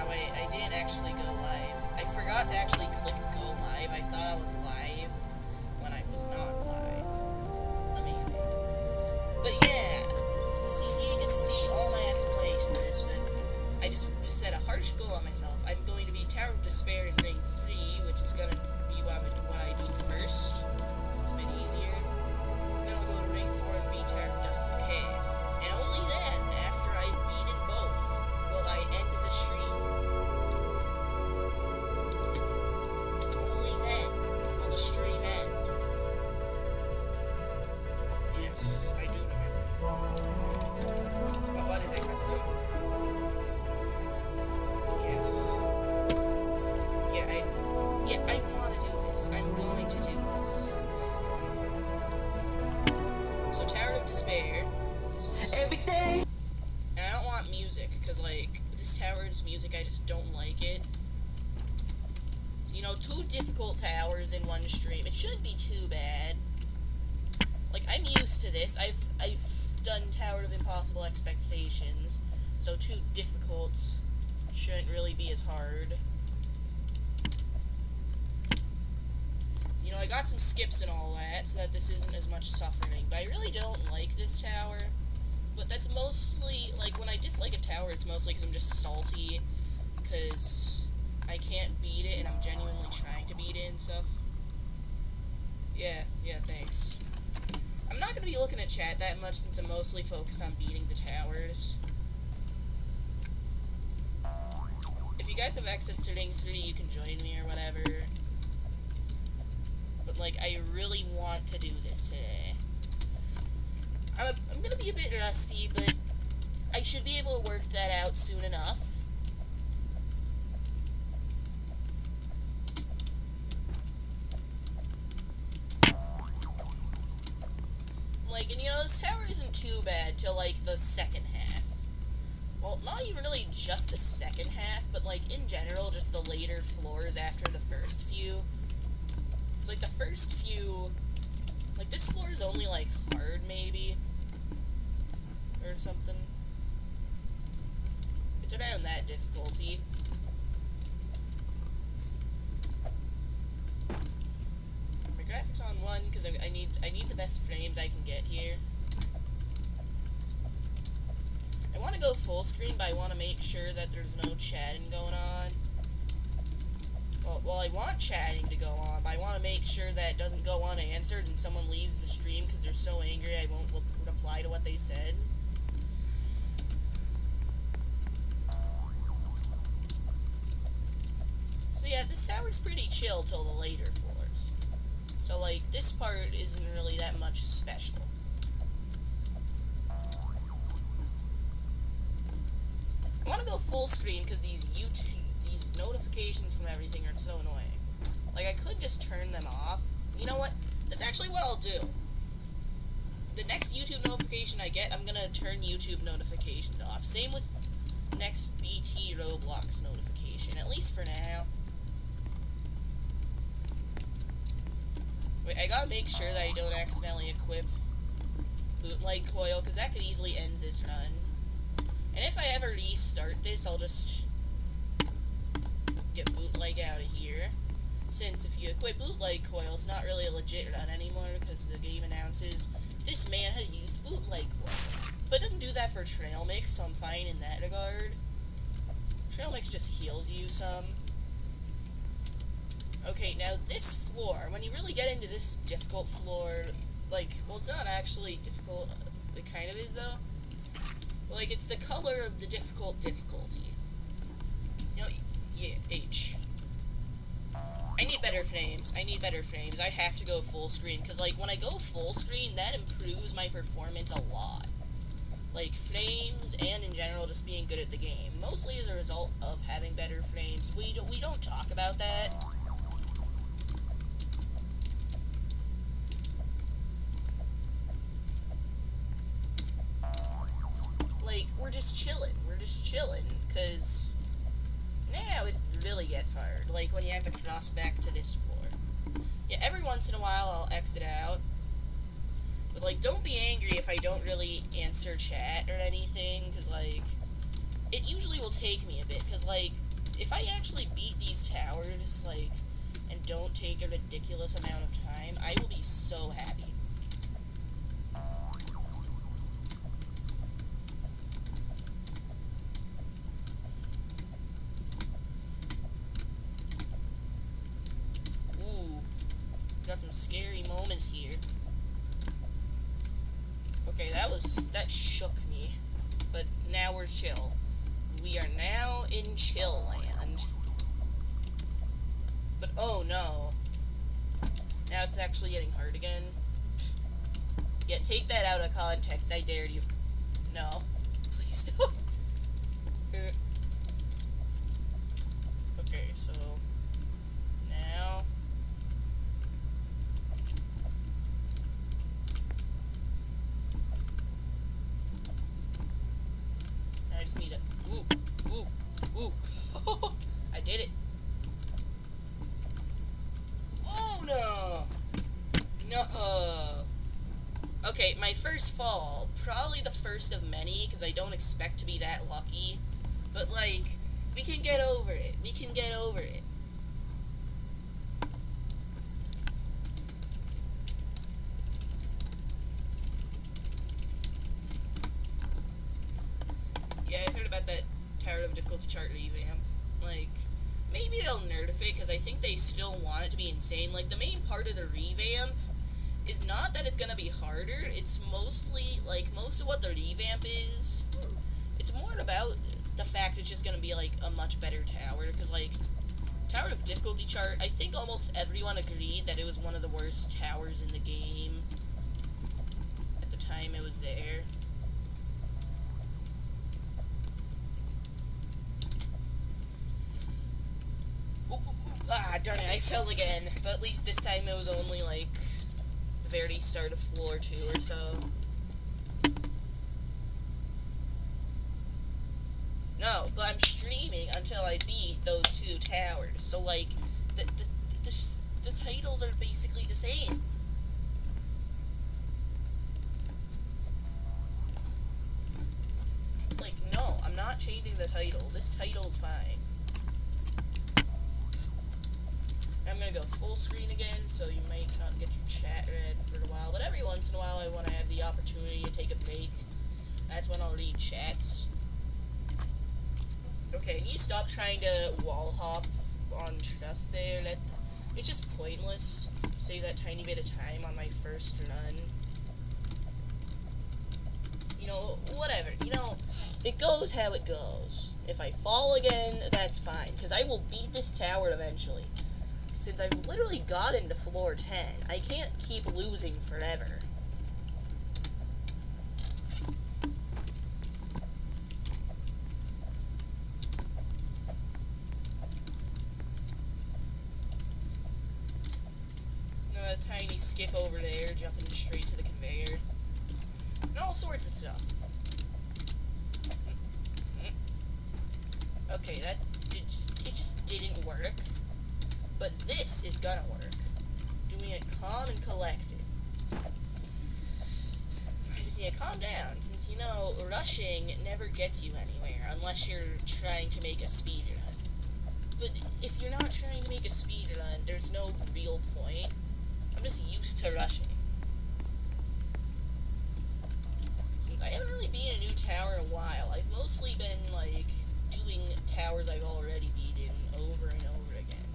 wait, I didn't actually go live. I forgot to actually click go live. I thought I was live when I was not live. Amazing. But yeah, you get to see all my explanation of this, but I just set a harsh goal on myself. I'm going to be Tower of Despair in Ring 3, which is going to be what I do first. It's a bit easier. Then I'll go to Ring 4 and beat Tower of Dust and Decay. And only then, after I've beaten both, will I end the stream. Only then will the stream end. Yes, I do remember. What is it, custom? Yes. Yeah, I want to do this. I'm going to do this. So, Tower of Despair. This is every day. And I don't want music, because, like, this tower's music, I just don't like it. So, you know, 2 difficult towers in one stream. It shouldn't be too bad. Like, I'm used to this. I've done Tower of Impossible Expectations, so 2 difficults shouldn't really be as hard. You know, I got some skips and all that, so that this isn't as much suffering, but I really don't like this tower. But that's mostly, like, when I dislike a tower, it's mostly because I'm just salty, because I can't beat it, and I'm genuinely trying to beat it and stuff. Yeah, thanks. I'm not going to be looking at chat that much, since I'm mostly focused on beating the towers. If you guys have access to Ring 3, you can join me or whatever. But, like, I really want to do this today. I'm gonna be a bit rusty, but I should be able to work that out soon enough. Like, and you know, this tower isn't too bad till, like, the second half. Well, not even really just the second half, but, like, in general, just the later floors after the first few. It's like the first few, like, this floor is only, like, hard, maybe, or something. It's around that difficulty. My graphics on 1, because I need the best frames I can get here. I want to go full screen, but I want to make sure that there's no chatting going on. Well, I want chatting to go on, but I want to make sure that it doesn't go unanswered and someone leaves the stream because they're so angry I won't reply to what they said. So yeah, this tower's pretty chill till the later floors. So, like, this part isn't really that much special. I want to go full screen because these notifications from everything are so annoying. Like, I could just turn them off. You know what? That's actually what I'll do. The next YouTube notification I get, I'm gonna turn YouTube notifications off. Same with next BT Roblox notification, at least for now. Wait, I gotta make sure that I don't accidentally equip bootleg coil, because that could easily end this run. And if I ever restart this, I'll just get bootleg out of here. Since if you equip bootleg coil, it's not really a legit run anymore, because the game announces, this man has used bootleg coil. But it doesn't do that for Trail Mix, so I'm fine in that regard. Trail Mix just heals you some. Okay, now this floor, when you really get into this difficult floor, like, well, it's not actually difficult, it kind of is, though. Like, it's the color of the difficulty. You know, yeah, H. I need better frames. I have to go full screen, because, like, when I go full screen, that improves my performance a lot. Like, frames, and in general, just being good at the game. Mostly as a result of having better frames. We don't talk about that. Like, we're just chilling, because now it really gets hard, like, when you have to cross back to this floor. Yeah, every once in a while I'll exit out, but, like, don't be angry if I don't really answer chat or anything, because, like, it usually will take me a bit, because, like, if I actually beat these towers, like, and don't take a ridiculous amount of time, I will be so happy. Ooh, got some scary moments here. Okay, that shook me, but now we're chill. We are now in chill land. But oh no. Now it's actually getting hard again. Yeah, take that out of context, I dare you. No. Please don't. Okay, so now I just need a ooh. I did it. Oh no! No! Okay, my first fall. Probably the first of many, because I don't expect to be that lucky. But, like, we can get over it. We can get over it. Yeah, I heard about that Tower of Difficulty chart revamp. Like, maybe they'll nerf it, because I think they still want it to be insane. Like, the main part of the revamp is not that it's gonna be harder, it's mostly, like, most of what the revamp is, it's more about the fact it's just gonna be, like, a much better tower, because, like, Tower of Difficulty chart, I think almost everyone agreed that it was one of the worst towers in the game at the time it was there. Ah, darn it, I fell again. But at least this time it was only, like, the very start of floor 2 or so. No, but I'm streaming until I beat those 2 towers. So, like, the titles are basically the same. Like, no, I'm not changing the title. This title's fine. I'm gonna go full screen again, so you might not get your chat read for a while, but every once in a while I want to have the opportunity to take a break. That's when I'll read chats. Okay, you stop trying to wall hop on trust there. It's just pointless. Save that tiny bit of time on my first run. You know, whatever. You know, it goes how it goes. If I fall again, that's fine, because I will beat this tower eventually. Since I've literally gotten to floor 10, I can't keep losing forever. A tiny skip over there, jumping straight to the conveyor. And all sorts of stuff. Okay, it just didn't work. But this is gonna work. Doing it calm and collected. I just need to calm down, since, you know, rushing never gets you anywhere, unless you're trying to make a speed run. But if you're not trying to make a speed run, there's no real point. I'm just used to rushing. Since I haven't really beaten a new tower in a while, I've mostly been, like, doing towers I've already beaten over and over again.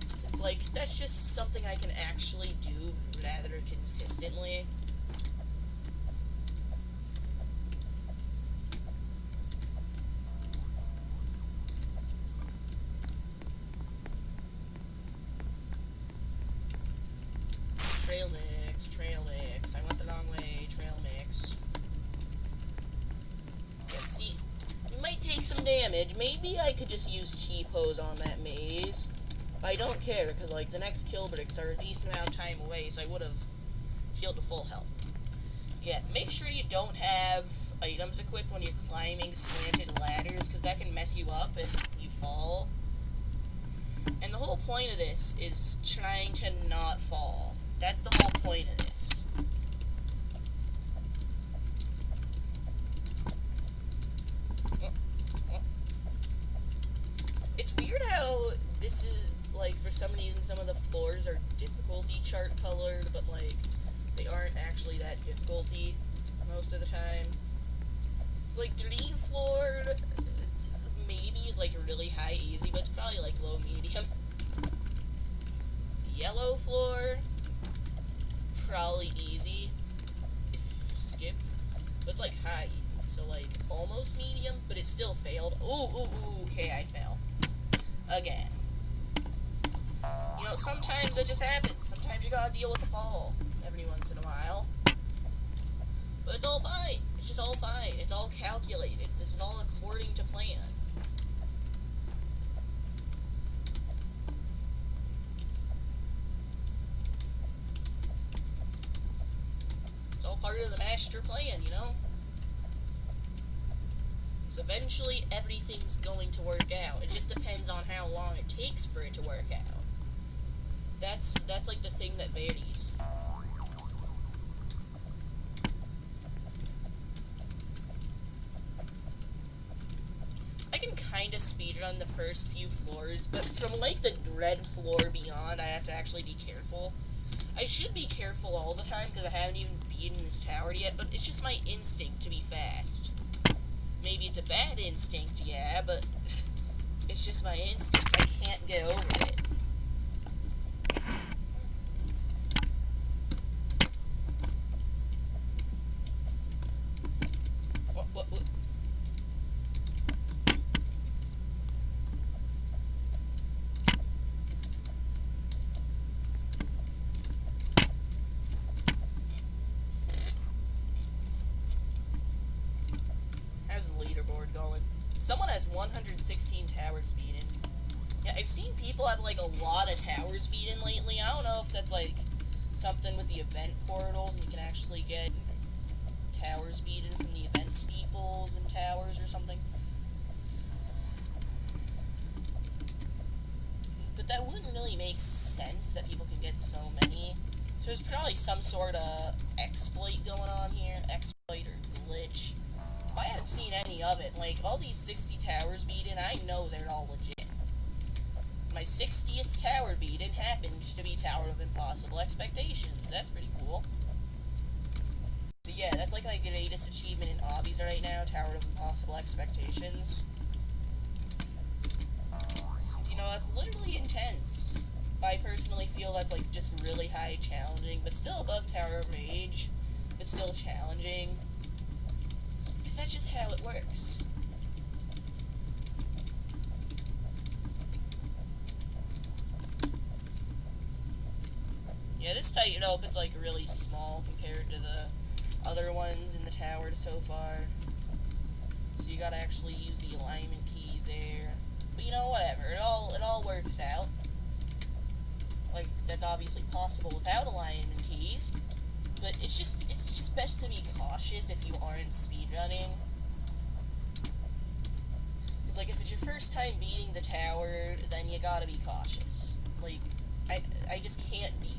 Since, like, that's just something I can actually do rather consistently. Trail mix. I went the wrong way. Trail mix. Yeah, see, you might take some damage. Maybe I could just use T-pose on that maze. But I don't care, because, like, the next kill bricks are a decent amount of time away, so I would have healed to full health. Yeah, make sure you don't have items equipped when you're climbing slanted ladders, because that can mess you up if you fall. And the whole point of this is trying to not fall. That's the whole point of this. It's weird how this is, like, for some reason some of the floors are difficulty chart colored, but, like, they aren't actually that difficulty most of the time. It's like green floor maybe is like really high easy, but it's probably like low medium. Yellow floor, probably easy, if skip, but it's like high easy, so like almost medium, but it still failed. Ooh, okay, I fell. Again. You know, sometimes it just happens. Sometimes you gotta deal with a fall every once in a while. But it's all fine. It's just all fine. It's all calculated. This is all according to plan. It's all part of the master plan, you know? So eventually everything's going to work out. It just depends on how long it takes for it to work out. That's like the thing that varies. I can kind of speedrun the first few floors, but from like the red floor beyond, I have to actually be careful. I should be careful all the time because I haven't even beaten this tower yet, but it's just my instinct to be fast. Maybe it's a bad instinct, yeah, but it's just my instinct. I can't get over it. What? How's the leaderboard going? Someone has 116 towers beaten. Yeah, I've seen people have like a lot of towers beaten lately. I don't know if that's like something with the event portals and you can actually get towers beaten from the event steeples and towers or something. But that wouldn't really make sense that people can get so many. So there's probably some sort of exploit going on here. Exploit or glitch. I haven't seen any of it. Like, all these 60 towers beaten, I know they're all legit. My 60th tower beaten happened to be Tower of Impossible Expectations. That's pretty cool. So yeah, that's like my greatest achievement in obbies right now, Tower of Impossible Expectations. So, you know, that's literally intense. I personally feel that's like just really high challenging, but still above Tower of Rage, but still challenging. Because that's just how it works. Yeah, this Titan opens like really small compared to the other ones in the tower so far. So you gotta actually use the alignment keys there. But you know, whatever. It all works out. Like, that's obviously possible without alignment keys. But it's just best to be cautious if you aren't speedrunning. Because, like, if it's your first time beating the tower, then you gotta be cautious. Like, I just can't be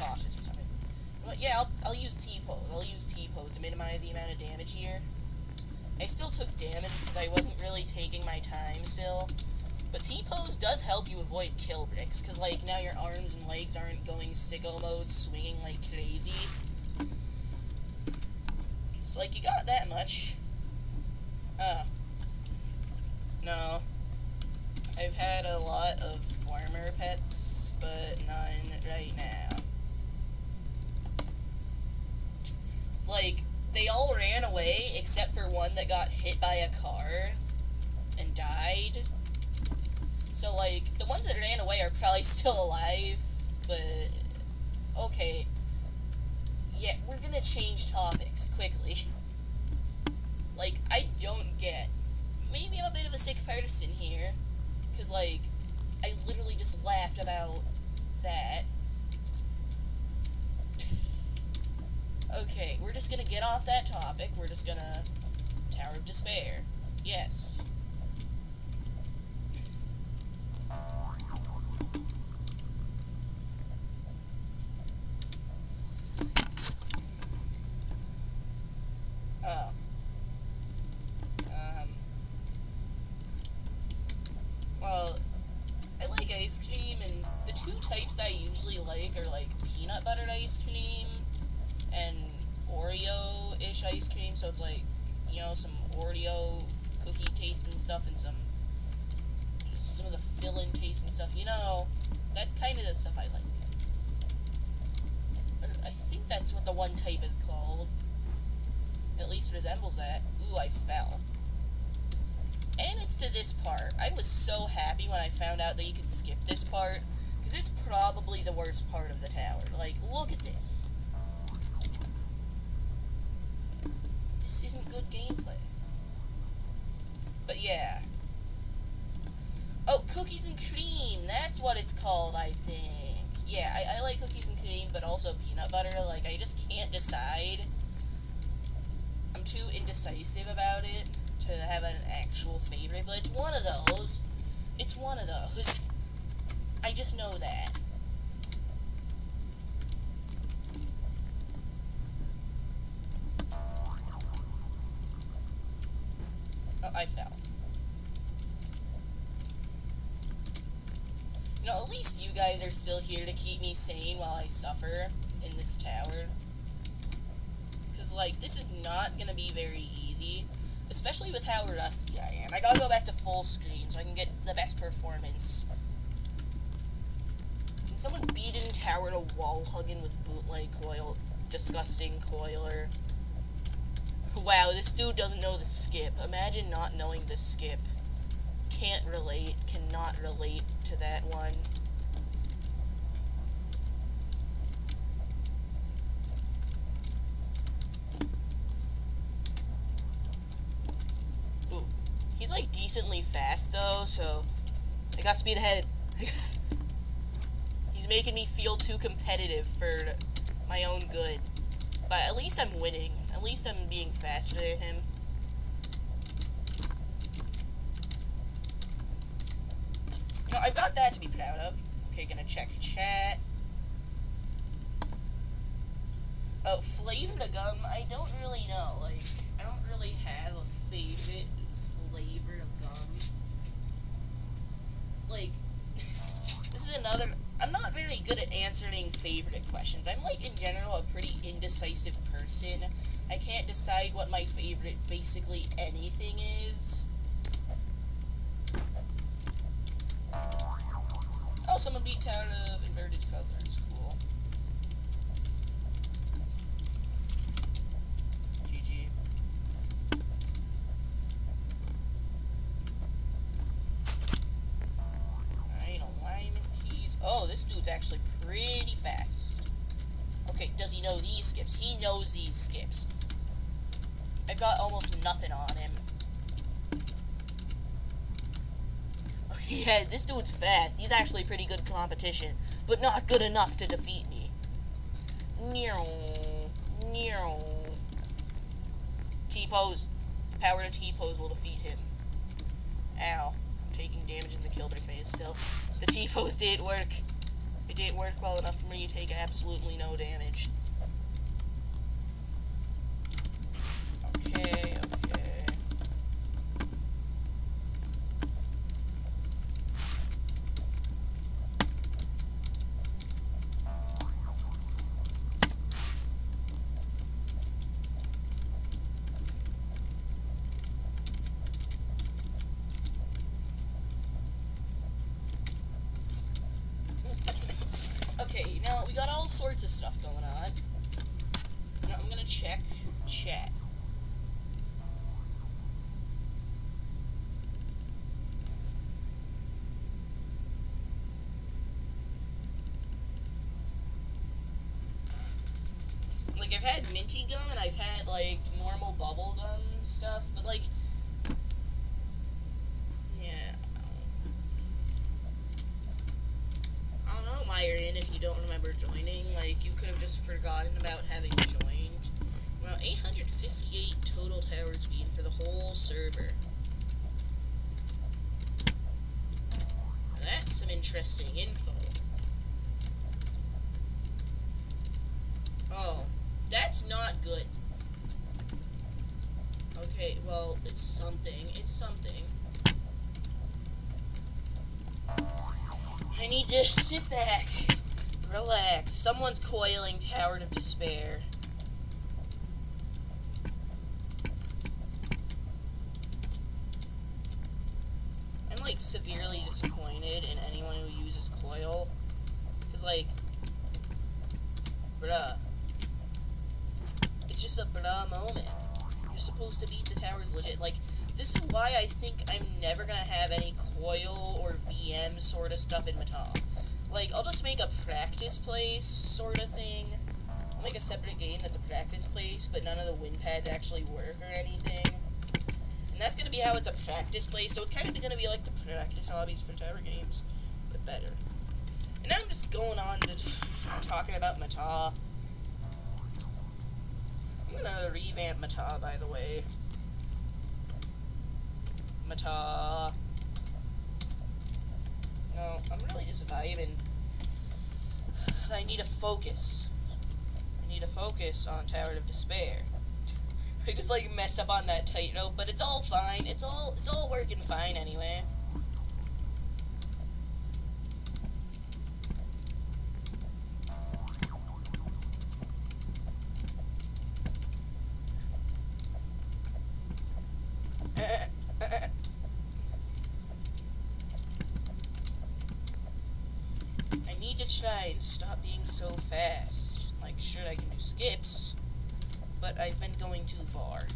cautious for something. But yeah, I'll use T-pose. I'll use T-pose to minimize the amount of damage here. I still took damage because I wasn't really taking my time still. But T-pose does help you avoid kill bricks, because, like, now your arms and legs aren't going sicko mode, swinging like crazy. So, like, you got that much. No. I've had a lot of farmer pets, but none right now. Like, they all ran away, except for one that got hit by a car and died. So, like, the ones that ran away are probably still alive, but okay. Yeah, we're gonna change topics quickly. Like, I don't get. Maybe I'm a bit of a sick person here, because, like, I literally just laughed about that. Okay, we're just gonna get off that topic. We're just gonna... Tower of Despair. Yes. Well, ice cream, and the two types that I usually like are like peanut buttered ice cream and Oreo-ish ice cream. So it's like, you know, some Oreo cookie taste and stuff, and some of the filling taste and stuff. You know, that's kind of the stuff I like. I think that's what the one type is called. At least resembles that. Ooh, I fell. And it's to this part. I was so happy when I found out that you could skip this part, because it's probably the worst part of the tower. Like, look at this. This isn't good gameplay. But yeah. Oh, cookies and cream. That's what it's called, I think. Yeah, I like cookies and cream, but also peanut butter. Like, I just can't decide. I'm too indecisive about it to have an actual favorite, but it's one of those. It's one of those. I just know that. Oh, I fell. You know, at least you guys are still here to keep me sane while I suffer in this tower. Because, like, this is not gonna be very easy. Especially with how rusty I am. I gotta go back to full screen so I can get the best performance. And someone beat in tower to wall hugging with bootleg coil. Disgusting coiler. Wow, this dude doesn't know the skip. Imagine not knowing the skip. Can't relate. Cannot relate to that one. Ooh. He's like decently fast though, so I got speed ahead. He's making me feel too competitive for my own good. But at least I'm winning. At least I'm being faster than him. You know, I've got that to be proud of. Okay, gonna check chat. Oh, flavor to gum, I don't really know. Like, I don't really have a favorite flavor of gum. Like, this is another... I'm not very good at answering favorite questions. I'm, like, in general, a pretty indecisive person. I can't decide what my favorite basically anything is. Oh, someone beat Tower of Inverted Colors. Cool. GG. Alright, alignment keys. Oh, this dude's actually pretty fast. Okay, does he know these skips? He knows these skips. I've got almost nothing on him. Yeah, this dude's fast. He's actually pretty good competition, but not good enough to defeat me. T-pose. Power to T-pose will defeat him. Ow. I'm taking damage in the kill break phase still. The T-pose didn't work. It didn't work well enough for me to take absolutely no damage. Okay. Okay, now we got all sorts of stuff going on. Now I'm gonna check chat. Like, I've had minty gum and I've had, like, normal bubble gum stuff, but, like, yeah. I don't know, Myron, if you don't remember joining. Like, you could have just forgotten about having joined. Well, 858 total tower speed for the whole server. Now, that's some interesting info. Oh, that's not good. Okay, well, it's something. It's something. I need to sit back, relax. Someone's coiling Tower of Despair. I'm, like, severely disappointed in anyone who uses coil. Because, like, bruh. It's just a bruh moment. You're supposed to beat the towers legit. Like, this is why I think I'm never gonna have any coil or VM sort of stuff in Mata. Like, I'll just make a practice place sort of thing. I'll make a separate game that's a practice place, but none of the win pads actually work or anything. And that's gonna be how it's a practice place, so it's kind of gonna be like the practice hobbies for tower games, but better. And now I'm just going on to talking about Mata. I'm gonna revamp Mata, by the way. Mata. No, I'm really just vibing. I need to focus. I need to focus on Tower of Despair. I just, like, messed up on that tightrope, but it's all fine. It's all working fine anyway. I need to try and stop being so fast. Like, sure, I can do skips, but I've been going too far.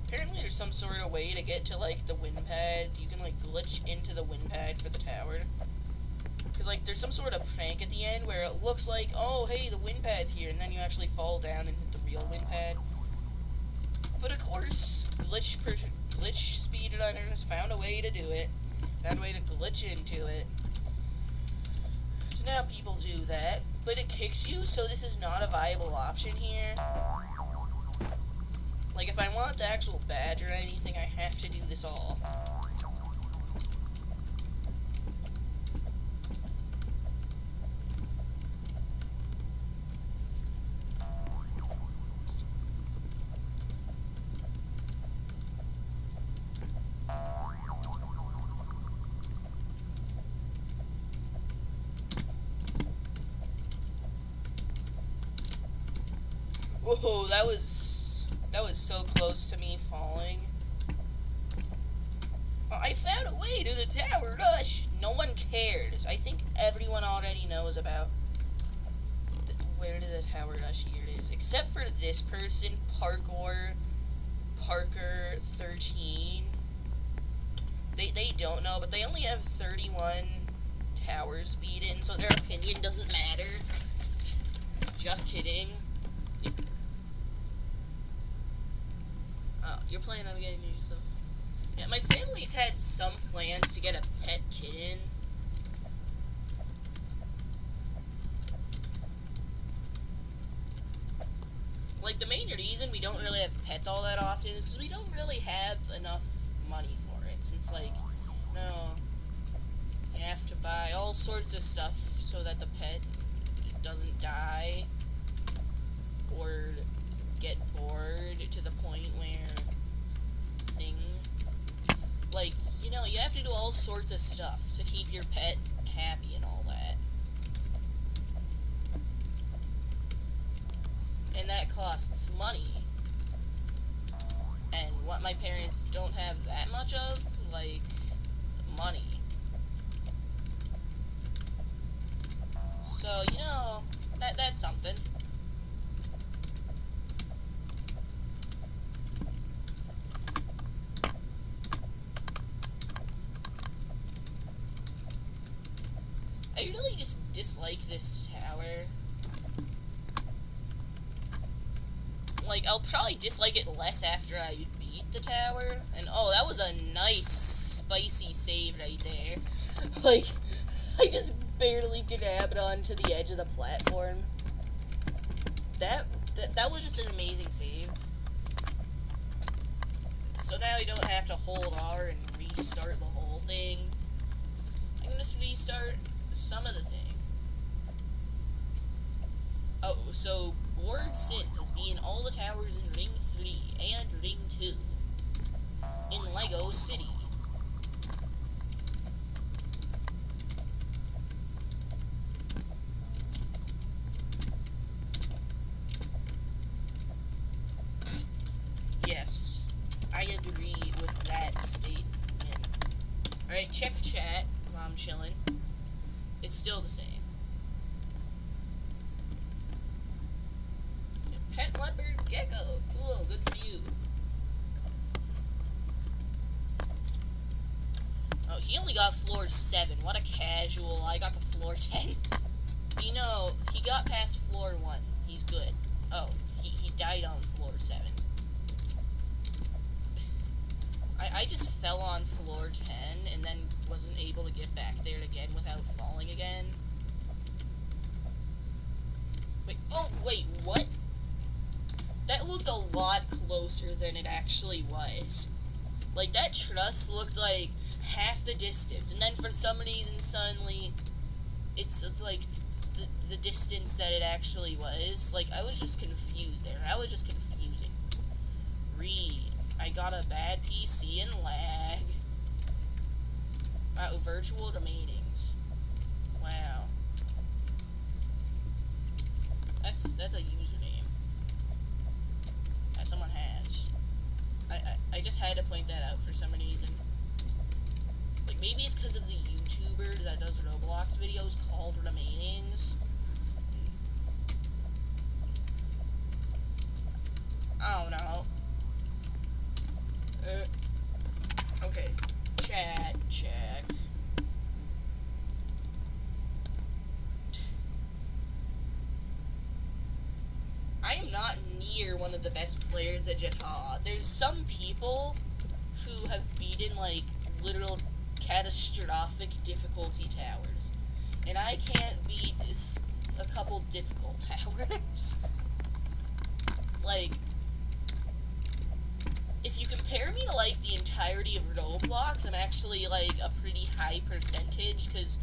Apparently there's some sort of way to get to, like, the win pad. You can, like, glitch into the win pad for the tower. Because, like, there's some sort of prank at the end where it looks like, oh, hey, the win pad's here, and then you actually fall down and hit the real win pad. But, of course, glitch speedrunners found a way to do it. Found a way to glitch into it. So now people do that, but it kicks you, so this is not a viable option here. Like, if I want the actual badge or anything, I have to do this all. Whoa, that was so close to me falling. I found a way to the tower rush. No one cares. I think everyone already knows about where the tower rush here is, except for this person, Parker 13. They don't know, but they only have 31 towers beaten, so their opinion doesn't matter. Just kidding. Oh, you're planning on getting new stuff. Yeah, my family's had some plans to get a pet kitten. Like, the main reason we don't really have pets all that often is because we don't really have enough money for it. Since, like, no, you have to buy all sorts of stuff so that the pet doesn't die or get bored to the point where like, you know, you have to do all sorts of stuff to keep your pet happy and all that. And that costs money. And what my parents don't have that much of, like, money. So, you know, that's something. I really just dislike this tower. Like, I'll probably dislike it less after I beat the tower. And, oh, that was a nice, spicy save right there. Like, I just barely grabbed onto the edge of the platform. That was just an amazing save. So now you don't have to hold R and restart the whole thing. I can just restart some of the thing. Oh, so Board Sint is being all the towers in Ring 3 and Ring 2. city. Yes, I agree with that statement. Alright, check chat while I'm chilling. It's still the same. Pet leopard gecko. Cool, good for you. Oh, he only got floor 7. What a casual. I got to floor 10. You know, he got past floor 1. He's good. Oh, he died on floor 7. I just fell on floor 10 and then wasn't able to get back there again without falling again. Wait, oh, wait, what? That looked a lot closer than it actually was. Like, that truss looked like half the distance, and then for some reason, suddenly, it's like the distance that it actually was. Like, I was just confused there. I was just confusing. I got a bad PC and lag. Wow, virtual remainings. Wow. That's a username that someone has. I just had to point that out for some reason. Like, maybe it's because of the YouTuber that does Roblox videos called Remainings. I don't know. Okay. Chat, check. I am not near one of the best players at JToH. There's some people who have beaten, like, literal catastrophic difficulty towers. And I can't beat a couple difficult towers. Like, if you compare me to, like, the entirety of Roblox, I'm actually, like, a pretty high percentage, because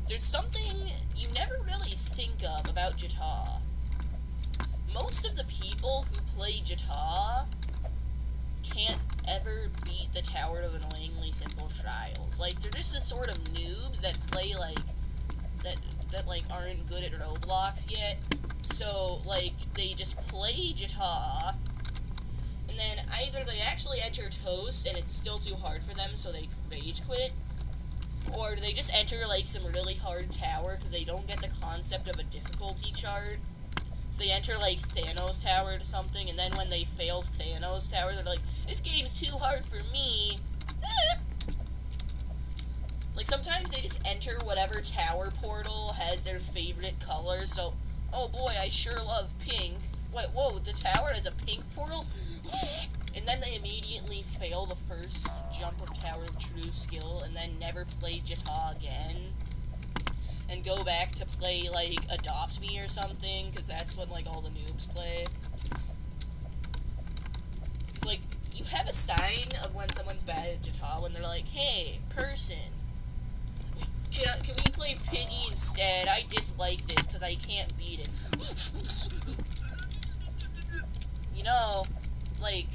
there's something you never really think of about JToH. Most of the people who play JToH can't ever beat the Tower of Annoyingly Simple Trials. Like, they're just the sort of noobs that play, like, that like, aren't good at Roblox yet. So, like, they just play JToH, and then either they actually enter Toast and it's still too hard for them, so they rage quit, or they just enter, like, some really hard tower because they don't get the concept of a difficulty chart. So they enter, like, Thanos Tower or something, and then when they fail Thanos Tower, they're like, this game's too hard for me. Like, sometimes they just enter whatever tower portal has their favorite color, so, oh boy, I sure love pink. Wait, whoa, the tower has a pink portal? And then they immediately fail the first jump of Tower of True Skill, and then never play JToH again, and go back to play, like, Adopt Me or something, because that's what, like, all the noobs play. It's like, you have a sign of when someone's bad at JToH, when they're like, hey, person, can we play Piggy instead? I dislike this, because I can't beat it. You know, like,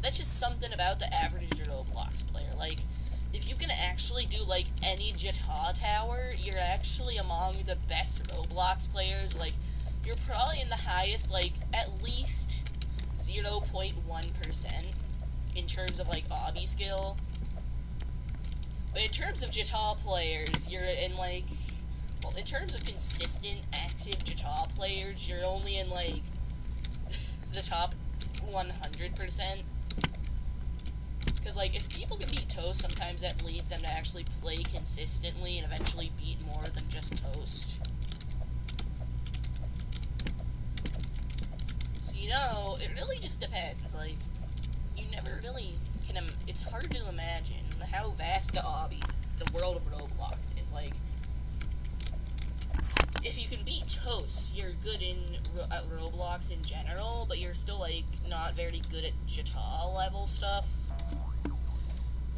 that's just something about the average Roblox player. Like, if you can actually do, like, any JToH tower, you're actually among the best Roblox players. Like, you're probably in the highest, like, at least 0.1% in terms of, like, obby skill. But in terms of JToH players, you're in, like, well, in terms of consistent, active JToH players, you're only in, like, the top 100%. Because, like, if people can beat Toast, sometimes that leads them to actually play consistently and eventually beat more than just Toast. So, you know, it really just depends. Like, you never really can, it's hard to imagine how vast the world of Roblox is. Like, if you can beat Toast, you're good at Roblox in general, but you're still, like, not very good at JToH level stuff.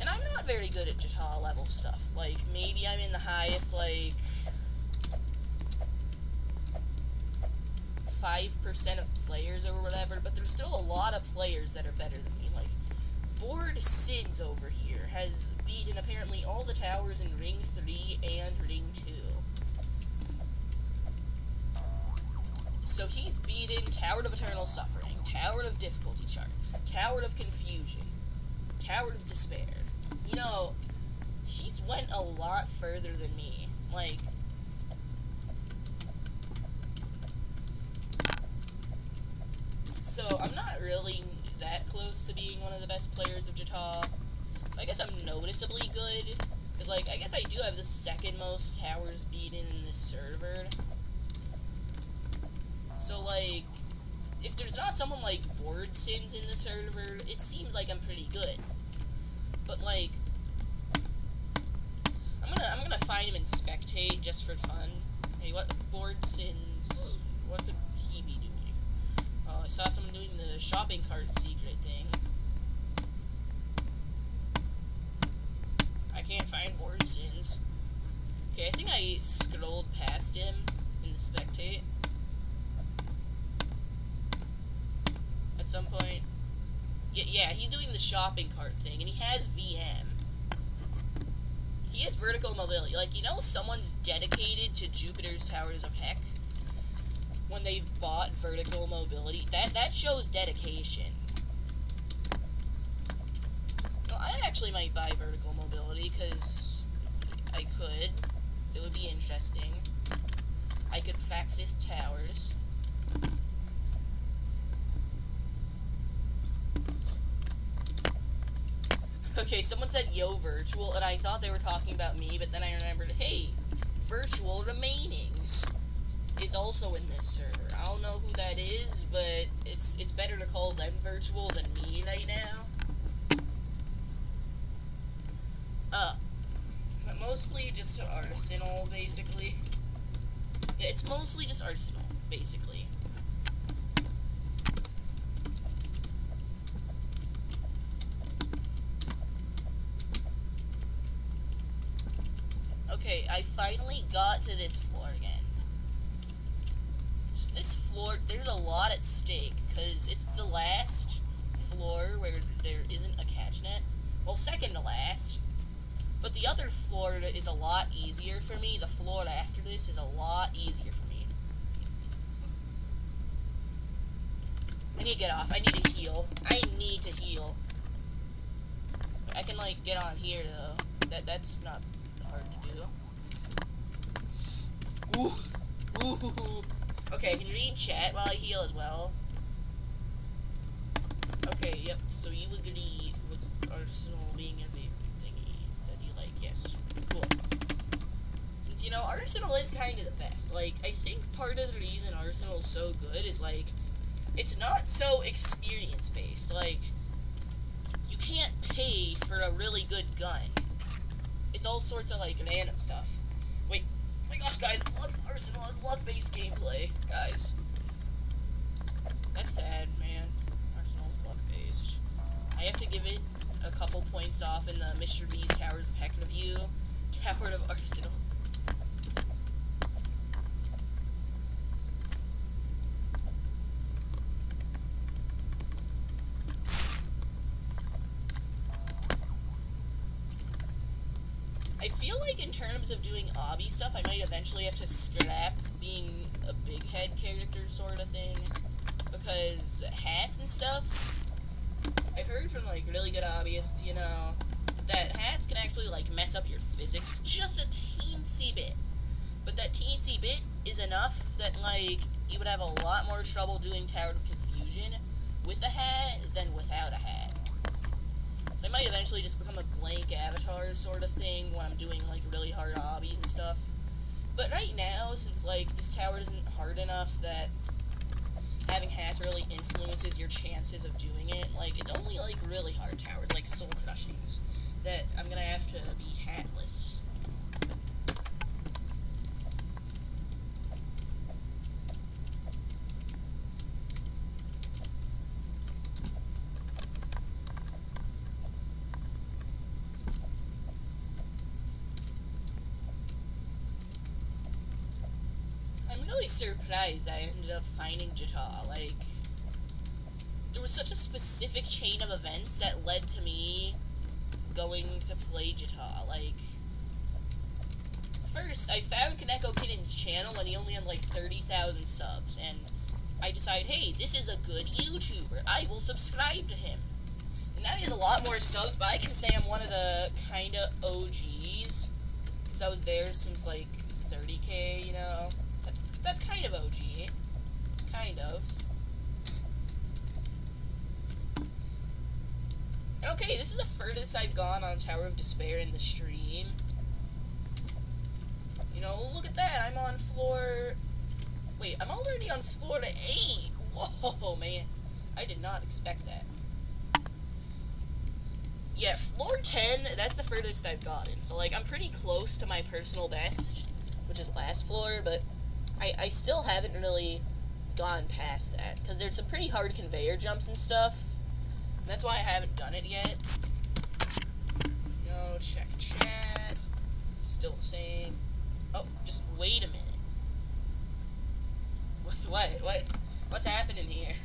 And I'm not very good at JToH level stuff. Like, maybe I'm in the highest, like, 5% of players or whatever, but there's still a lot of players that are better than me. Like, Bored Sins over here has beaten apparently all the towers in Ring 3 and Ring 2. So he's beaten Tower of Eternal Suffering, Tower of Difficulty Chart, Tower of Confusion, Tower of Despair. You know, he's went a lot further than me. Like, so I'm not really that close to being one of the best players of JToH. I guess I'm noticeably good, because, like, I guess I do have the second most towers beaten in this server. So, like, if there's not someone like Bored Sins in the server, it seems like I'm pretty good. But, like, I'm gonna find him and spectate just for fun. Hey, what Bored Sins? What could he be doing? Oh, I saw someone doing the shopping cart secret thing. I can't find Bored Sins. Okay, I think I scrolled past him in the spectate at some point. Yeah, he's doing the shopping cart thing, and he has VM. He has vertical mobility. Like, you know, someone's dedicated to Jupiter's Towers of Heck when they've bought vertical mobility. That shows dedication. No, I actually might buy vertical mobility, because I could. It would be interesting. I could practice towers. Okay, someone said yo virtual, and I thought they were talking about me, but then I remembered, hey, virtual remainings is also in this server. I don't know who that is, but it's better to call them virtual than me right now. But mostly just Arsenal, basically. Yeah, it's mostly just Arsenal, basically. Okay, I finally got to this floor again. So this floor, there's a lot at stake, because it's the last floor where there isn't a catch net. Well, second to last. But the other floor is a lot easier for me. The floor after this is a lot easier for me. I need to get off. I need to heal. I need to heal. I can, like, get on here, though. That's not hard to do. Ooh. Okay, I can read chat while I heal as well. Okay, yep, so you agree with Arsenal being your favorite thingy that you like, yes. Cool. Since, you know, Arsenal is kind of the best. Like, I think part of the reason Arsenal is so good is, like, it's not so experience-based. Like, you can't pay for a really good gun. It's all sorts of, like, random stuff. Wait, oh my gosh, guys, look, Arsenal has luck-based gameplay, guys. That's sad, man. Arsenal's luck-based. I have to give it a couple points off in the Mr. B's Towers of Heck review. Tower of Arsenal. I feel like in terms of doing obby stuff, I might eventually have to scrap being a big head character sort of thing, because hats and stuff, I've heard from, like, really good hobbyists, you know, that hats can actually, like, mess up your physics just a teensy bit, but that teensy bit is enough that, like, you would have a lot more trouble doing Tower of Confusion with a hat than without a hat. So I might eventually just become a blank avatar sort of thing when I'm doing, like, really hard hobbies and stuff. But right now, since, like, this tower isn't hard enough that having hats really influences your chances of doing it, like, it's only, like, really hard towers, like Soul Crushings, that I'm gonna have to be hatless. I'm really surprised I ended up finding JToH. Like, there was such a specific chain of events that led to me going to play JToH. Like, first, I found Kaneko Kitten's channel when he only had like 30,000 subs, and I decided, hey, this is a good YouTuber. I will subscribe to him. And now he has a lot more subs, but I can say I'm one of the kind of OGs, because I was there since like 30K, you know? That's kind of OG. Kind of. And okay, this is the furthest I've gone on Tower of Despair in the stream. You know, look at that, I'm on floor... Wait, I'm already on floor 8! Whoa, man. I did not expect that. Yeah, floor 10, that's the furthest I've gotten. So, like, I'm pretty close to my personal best, which is last floor, but I still haven't really gone past that, because there's some pretty hard conveyor jumps and stuff. And that's why I haven't done it yet. You know, check chat. Still the same. Oh, just wait a minute. What's happening here?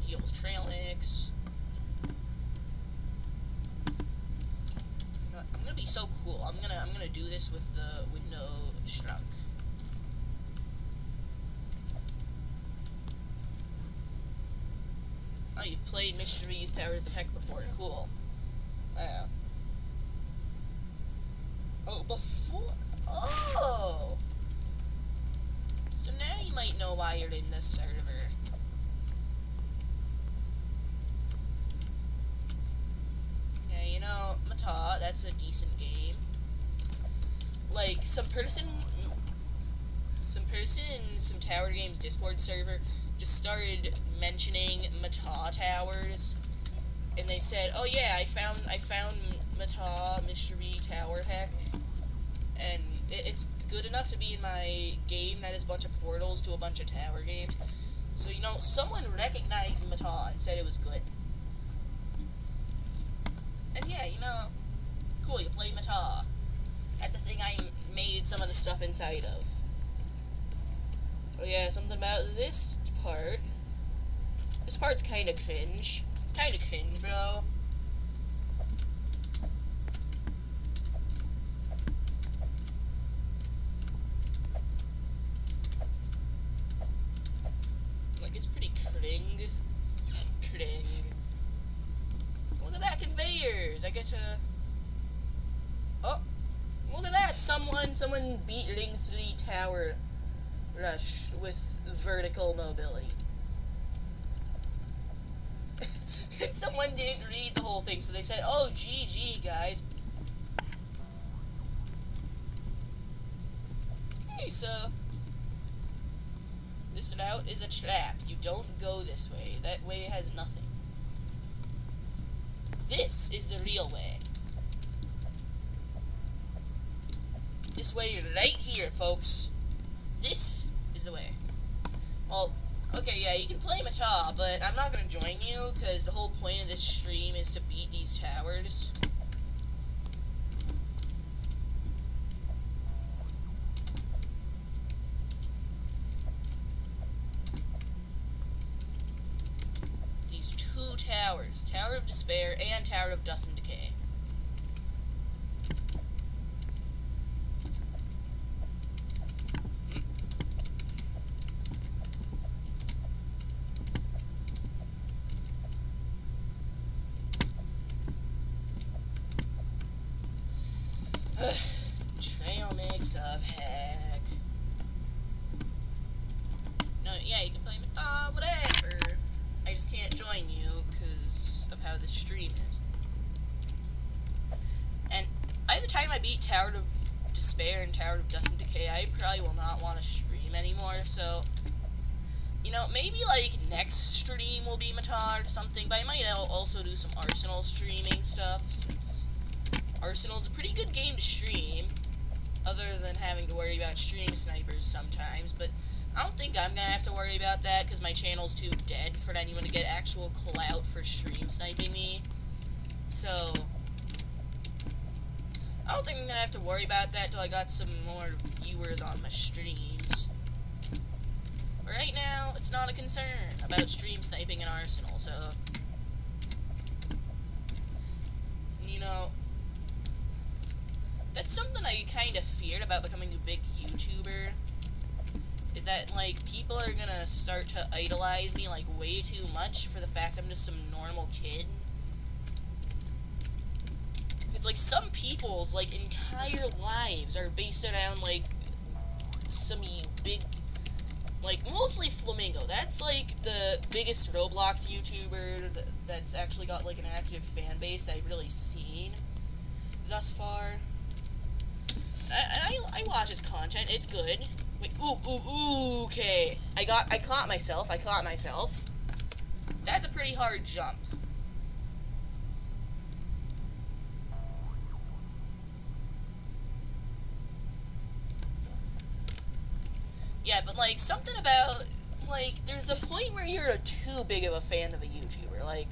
Heals trail mix. You know, I'm gonna be so cool. I'm gonna do this with the window shrunk. Oh, you've played Mysteries Towers of Heck before. Cool. Wow. Oh, before... Oh! So now you might know why you're in this server. Yeah, you know, Mata, that's a decent game. Like, some Tower Games Discord server just started mentioning Mata Towers, and they said, oh yeah, I found Mata Mystery Tower Heck, and it's good enough to be in my game that is a bunch of portals to a bunch of tower games. So, you know, someone recognized Mata and said it was good. And yeah, you know, cool, you play Mata. That's a thing I made some of the stuff inside of. Oh yeah, something about this part. This part's kinda cringe. It's kinda cringe, bro. Like, it's pretty cring. Cring. Look at that, conveyors! I get to... Oh! Look at that! Someone beat Ring 3 Tower Rush with vertical mobility. Someone didn't read the whole thing, so they said, oh, GG, guys. Hey, so... this route is a trap. You don't go this way. That way has nothing. This is the real way. This way right here, folks. This is the way. Well, okay, yeah, you can play Mata, but I'm not going to join you, because the whole point of this stream is to beat these towers. These two towers, Tower of Despair and Tower of Dust and Decay. Trail mix of heck. No, yeah, you can play whatever. I just can't join you because of how this stream is. And by the time I beat Tower of Despair and Tower of Dust and Decay, I probably will not want to stream anymore, so... You know, maybe, like, next stream will be Mata or something, but I might also do some Arsenal streaming stuff, since... Arsenal's a pretty good game to stream, other than having to worry about stream snipers sometimes, but I don't think I'm gonna have to worry about that, because my channel's too dead for anyone to get actual clout for stream sniping me. So, I don't think I'm gonna have to worry about that till I got some more viewers on my streams. But right a concern about stream sniping in Arsenal, so... You know... That's something I kind of feared about becoming a big YouTuber. Is that, like, people are gonna start to idolize me, like, way too much for the fact I'm just some normal kid. It's like, some people's, like, entire lives are based around, like, some big... Like, mostly Flamingo. That's, like, the biggest Roblox YouTuber that's actually got, like, an active fan base that I've really seen thus far. I watch his content. It's good. Wait, ooh, okay. I caught myself. That's a pretty hard jump. Yeah, but, like, something about, like, there's a point where you're too big of a fan of a YouTuber. Like,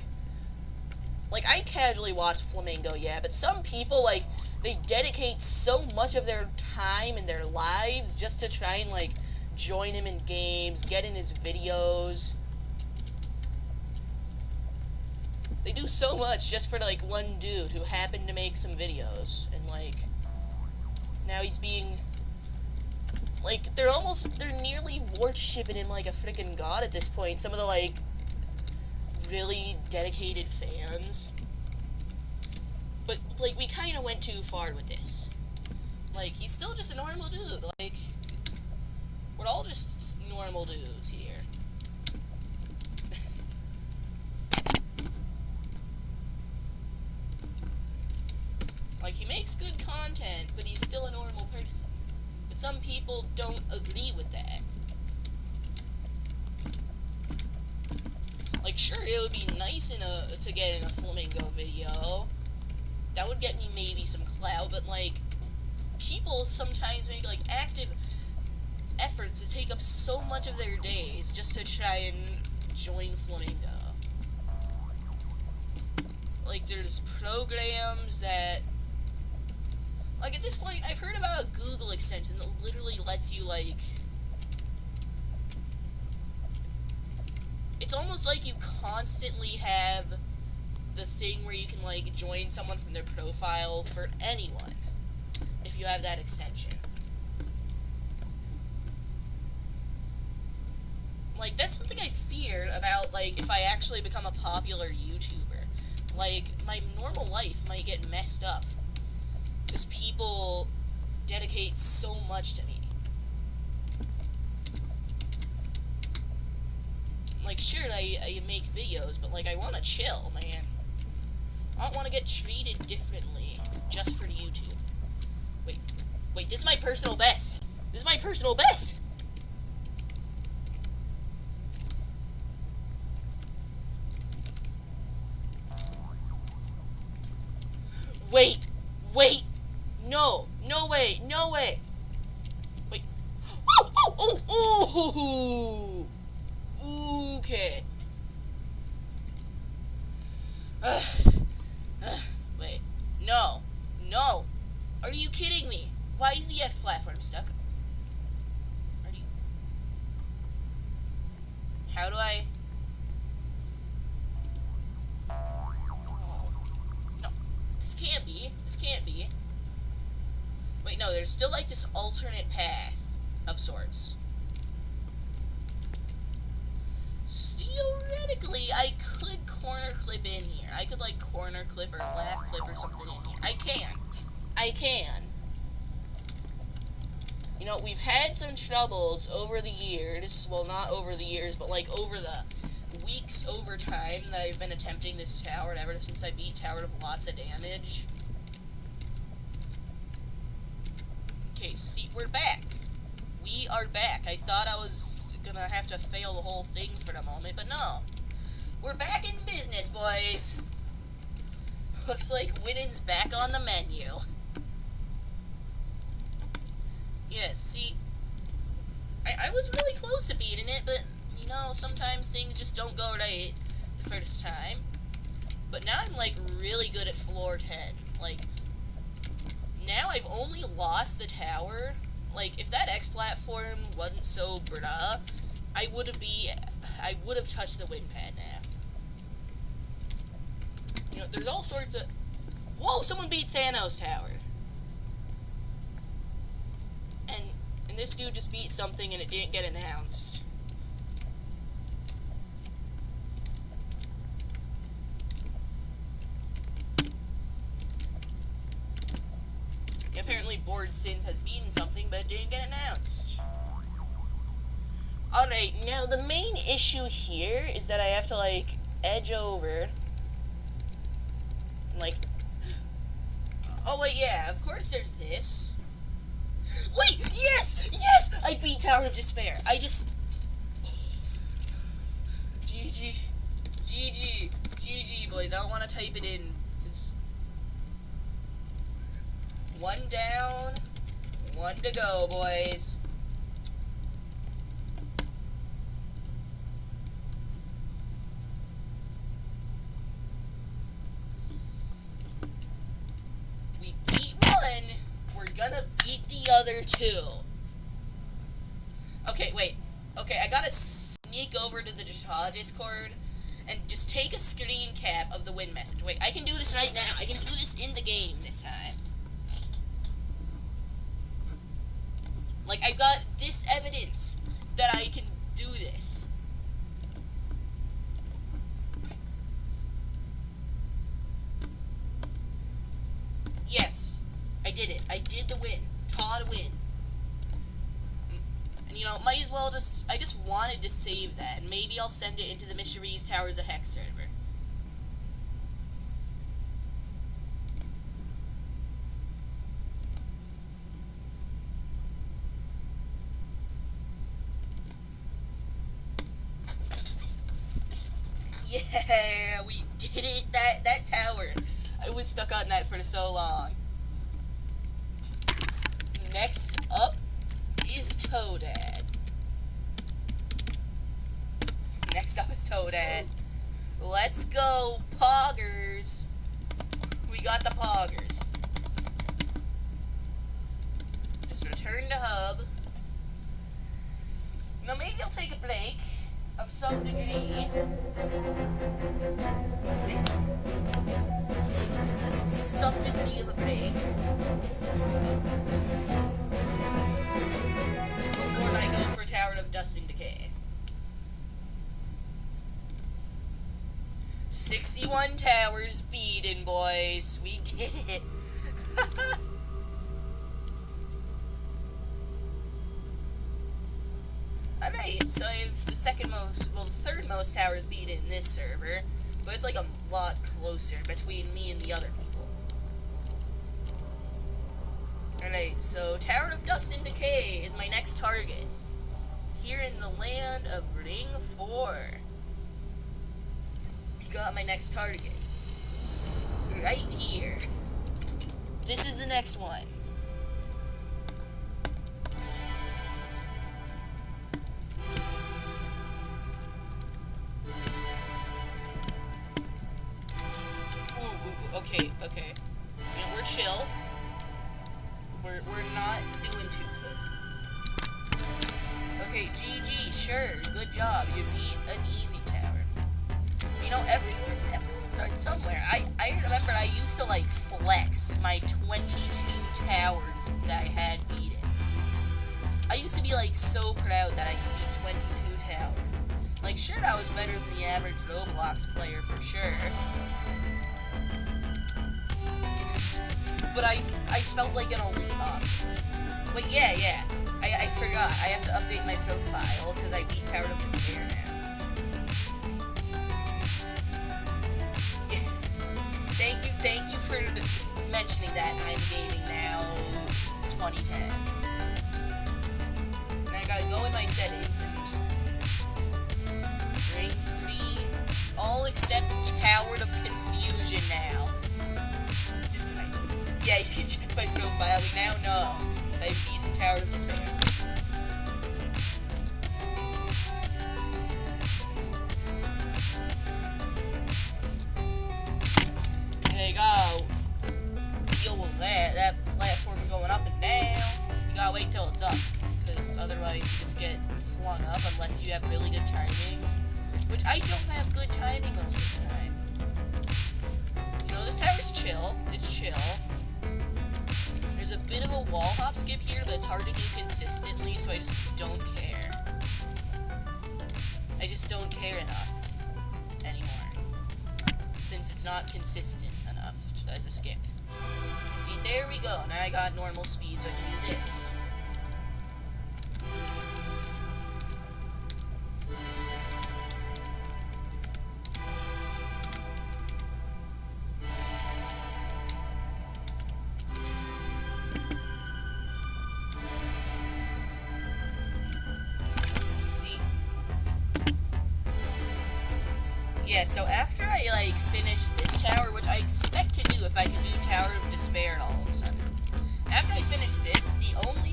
I casually watch Flamingo, yeah, but some people, like, they dedicate so much of their time and their lives just to try and, like, join him in games, get in his videos. They do so much just for, like, one dude who happened to make some videos. And, like, now he's being... Like, they're nearly worshipping him like a freaking god at this point. Some of the, like, really dedicated fans. But, like, we kind of went too far with this. Like, he's still just a normal dude. Like, we're all just normal dudes here. Like, he makes good content, but he's still a normal person. But some people don't agree with that. Like, sure, it would be nice to get in a Flamingo video. That would get me maybe some clout, but, like, people sometimes make, like, active efforts to take up so much of their days just to try and join Flamingo. Like, there's programs that... Like, at this point, I've heard about a Google extension that literally lets you, like... It's almost like you constantly have the thing where you can, like, join someone from their profile for anyone, if you have that extension. Like, that's something I feared about, like, if I actually become a popular YouTuber. Like, my normal life might get messed up. Because people dedicate so much to me. Like, sure, I make videos, but, like, I want to chill, man. I don't want to get treated differently just for YouTube. Wait, this is my personal best. This is my personal best! Wait! No way! Wait. Oh! Okay. Wait. No. Are you kidding me? Why is the X platform stuck? How do I... No. This can't be. Wait, no, there's still, like, this alternate path of sorts. Theoretically, I could corner clip in here. I could, like, corner clip or laugh clip or something in here. I can. You know, we've had some troubles over the years. Well, not over the years, but, like, over the weeks over time that I've been attempting this tower, ever since I beat Tower of lots of damage. Okay, see, we're back. We are back. I thought I was gonna have to fail the whole thing for a moment, but no. We're back in business, boys. Looks like winning's back on the menu. Yeah, see, I was really close to beating it, but, you know, sometimes things just don't go right the first time. But now I'm, like, really good at floor 10. Like, now I've only lost the tower. Like, if that X platform wasn't so bruh, I would have touched the win pad now. You know, there's all sorts of... Whoa, someone beat Thanos Tower. And this dude just beat something and it didn't get announced. Apparently Bored Sins has beaten something, but it didn't get announced. Alright, now the main issue here is that I have to, like, edge over. Like... Oh, wait, yeah, of course there's this. Wait, yes! Yes! I beat Tower of Despair. I just... GG. GG. GG, boys. I don't want to type it in. It's... One down. One to go, boys. We beat one. We're gonna beat the other two. Okay, wait. Okay, I gotta sneak over to the JToH Discord and just take a screen cap of the win message. Wait, I can do this right now. I can do this in the game this time. Like, I've got this evidence that I can do this. Yes, I did it. I did the win. ToD win. And, you know, might as well just... I just wanted to save that. And maybe I'll send it into the Mysteries Towers of Hex server. Yeah, we did it. That tower. I was stuck on that for so long. Next up is ToDaD. Next up is ToDaD. Let's go, Poggers. We got the Poggers. Just return to hub. Now maybe I'll take a break of some degree. Just some degree of a break. Before I go for Tower of Dust and Decay. 61 towers beaten, boys. We did it. Alright, so I have the third most towers beaten in this server, but it's like a lot closer between me and the other people. Alright, so Tower of Dust and Decay is my next target. Here in the land of Ring 4. We got my next target. Right here. This is the next one. Okay. You know, we're chill. We're not doing too good. Okay, GG, sure, good job. You beat an easy tower. You know, everyone starts somewhere. I remember I used to, like, flex my 22 towers that I had beaten. I used to be, like, so proud that I could beat 22 towers. Like, sure, that was better than the average Roblox player, for sure. But I felt like an elite honest. But yeah. I forgot. I have to update my profile because I beat Tower of Despair now. Thank you for mentioning that. I'm gaming now 2010. And I gotta go in my settings and Ring 3, all except Tower of Confusion now. Yeah, you can check my profile. We now know that I've beaten Tower of Despair. There you go. Deal with that. That platform going up and down. You gotta wait till it's up, because otherwise you just get flung up unless you have really good timing. Which I don't have good timing most of the time. You know, this tower's chill. It's chill. There's a bit of a wall hop skip here, but it's hard to do consistently, so I just don't care. I just don't care enough anymore. Since it's not consistent enough as a skip. See, there we go. Now I got normal speed, so I can do this. Yeah, so after I, like, finish this tower, which I expect to do if I can do Tower of Despair all of a sudden. After I finish this, the only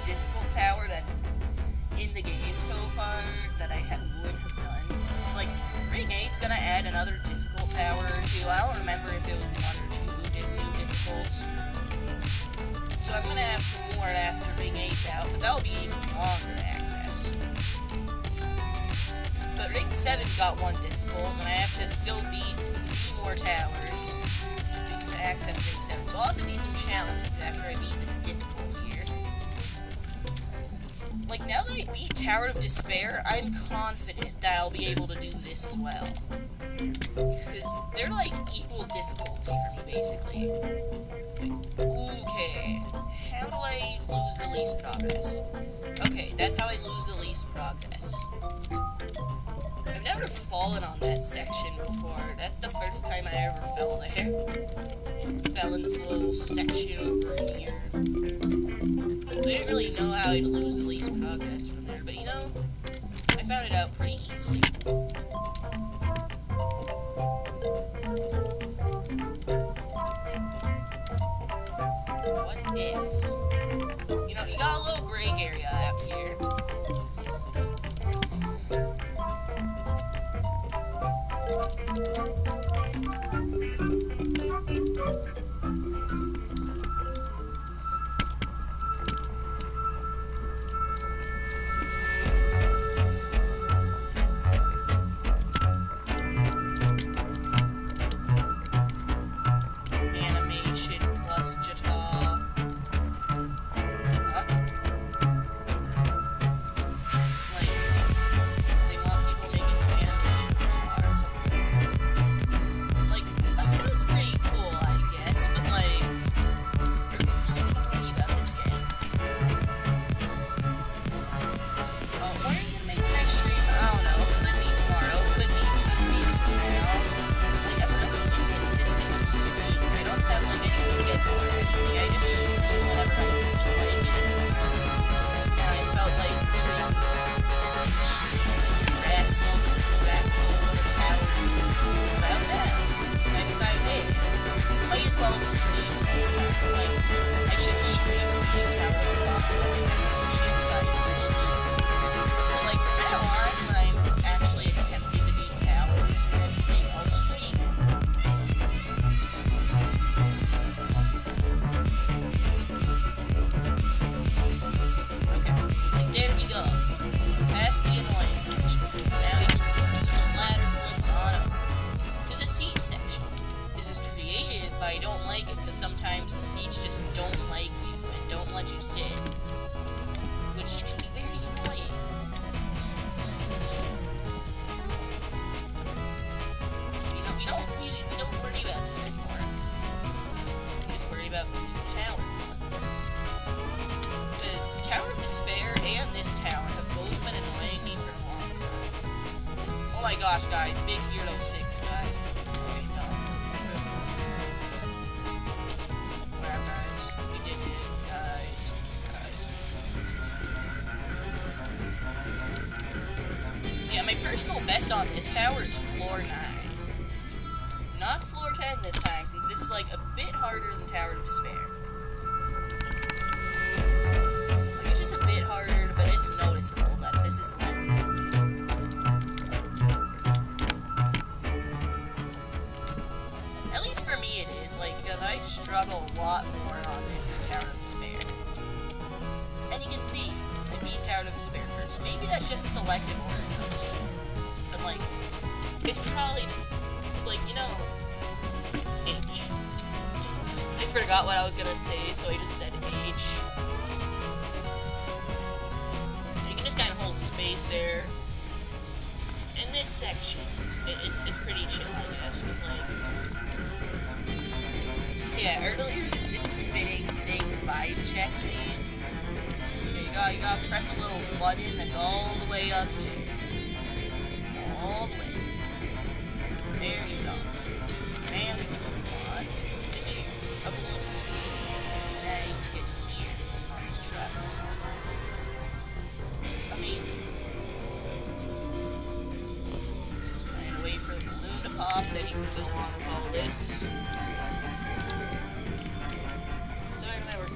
difficult tower that's in the game so far that I wouldn't have done is, like, Ring 8's gonna add another difficult tower or two. I don't remember if it was 1 or 2 new difficults. So I'm gonna have some more after Ring 8's out, but that'll be even longer to access. But Ring 7's got 1 difficult, and I have to still beat 3 more towers to access Ring 7. So I'll have to beat some challenges after I beat this difficult here. Like, now that I beat Tower of Despair, I'm confident that I'll be able to do this as well. Because they're, like, equal difficulty for me, basically. Okay, how do I lose the least progress? Okay, that's how I lose the least progress. I've never fallen on that section before. That's the first time I ever fell there. Fell in this little section over here. So I didn't really know how I'd lose the least progress from there, but you know, I found it out pretty easily. What if? You know, you got a little break area out here. Animation plus JToH. Like, they want people making animation JToH or something. Like, that sounds pretty cool, I guess, but like, are we really gonna worry about this game? When are you gonna make the next stream? I don't know. Could be tomorrow, could be 2 weeks from now. Like, I'm really inconsistent with stream. I don't have, like, any schedule or anything. I just stream whenever I feel like it. And I felt like doing these 2 rascals or towers around that. And I decided, hey, might as well stream this time. It's like, I should stream beating Tower with lots of expectations, but I didn't. But, like, from now on, when I'm actually attempting to beat towers and anything, I'll stream it. Okay, see, there we go. Past the annoying section. Now we can just do some ladder flips on over to the seed section. This is creative, but I don't like it because sometimes the seeds just don't like you and don't let you sit, which can be very annoying. You know, we don't worry about this anymore. We just worry about beating the tower for once. Because Tower of Despair and this tower have both been annoying me for a long time. Oh my gosh, guys, Big Hero 6, guys. Okay, no. Wow, guys, we did it, guys. See, my personal best on this tower is floor 9. Not floor 10 this time, since this is, like, a bit harder than Tower of Despair. Like, it's just a bit harder, but it's noticeable that this is less easy. At least for me it is, like, because I struggle a lot more on this than Tower of Despair. And you can see, beat Tower of Despair first. Maybe that's just selective order. But like, it's probably just, it's like, you know, H. I forgot what I was gonna say, so I just said H. And you can just kind of hold space there. In this section, it's pretty chill, I guess, but like, yeah, earlier this spinning thing vibe checks me. So you gotta press a little button that's all the way up here. All the way. There you go. And we can move on to here. A balloon. Now you can get here on this truss. Amazing. Just trying to wait for the balloon to pop, then you can go on with all this.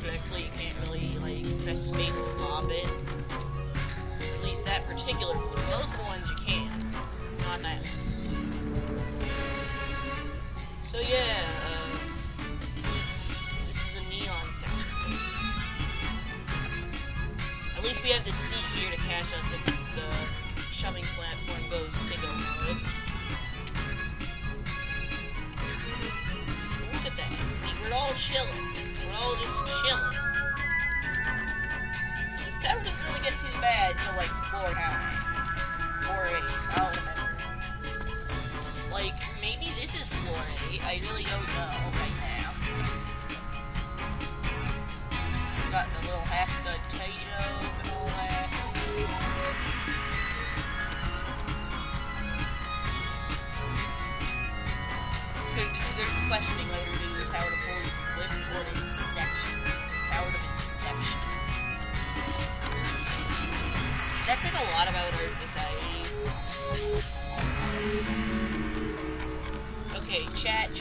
Correctly, you can't really, like, press space to pop it. At least that particular one. Those are the ones you can. Not that one. So yeah, this is a neon section. At least we have this seat here to catch us if the shoving platform goes single mode. See, look at that. See, we're all chilling. We're all just chilling. This tower doesn't really get too bad till like floor 9. Or 8, I don't remember. Like, maybe this is floor 8, I really don't know right now. We got the little half-stud Tato and all that. They're questioning whether to do the Tower of Holy Flip or the Inception. The Tower of Inception. See, that says a lot about our society. Okay, chat.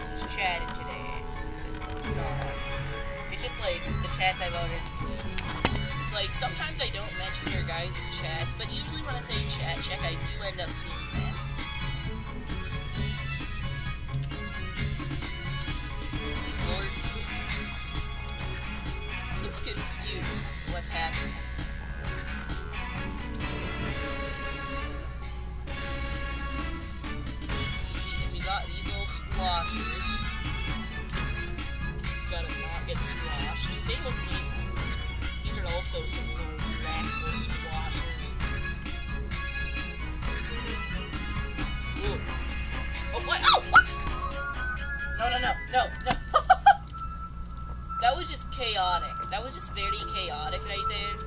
Who's chatting today? No. It's just like the chats I've already seen. It's like sometimes I don't mention your guys' chats, but usually when I say chat check, I do end up seeing them. I'm just confused what's happening. See, and we got these little squashers. Gotta not get squashed. Same with these ones. These are also some little rascal squashers. Ooh. Oh, what? Oh, what? No. That was just chaotic. That was just very chaotic right there.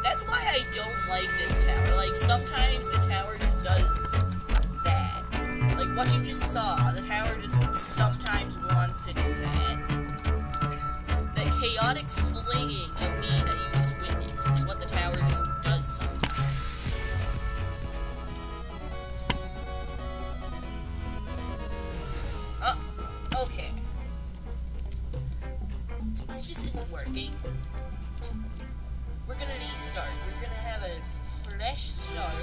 That's why I don't like this tower. Like, sometimes the tower just does that. Like, what you just saw, the tower just sometimes wants to do that. That chaotic flinging of me that you just witnessed is what the tower just does sometimes. Okay. This just isn't working. We're gonna restart. We're gonna have a fresh start.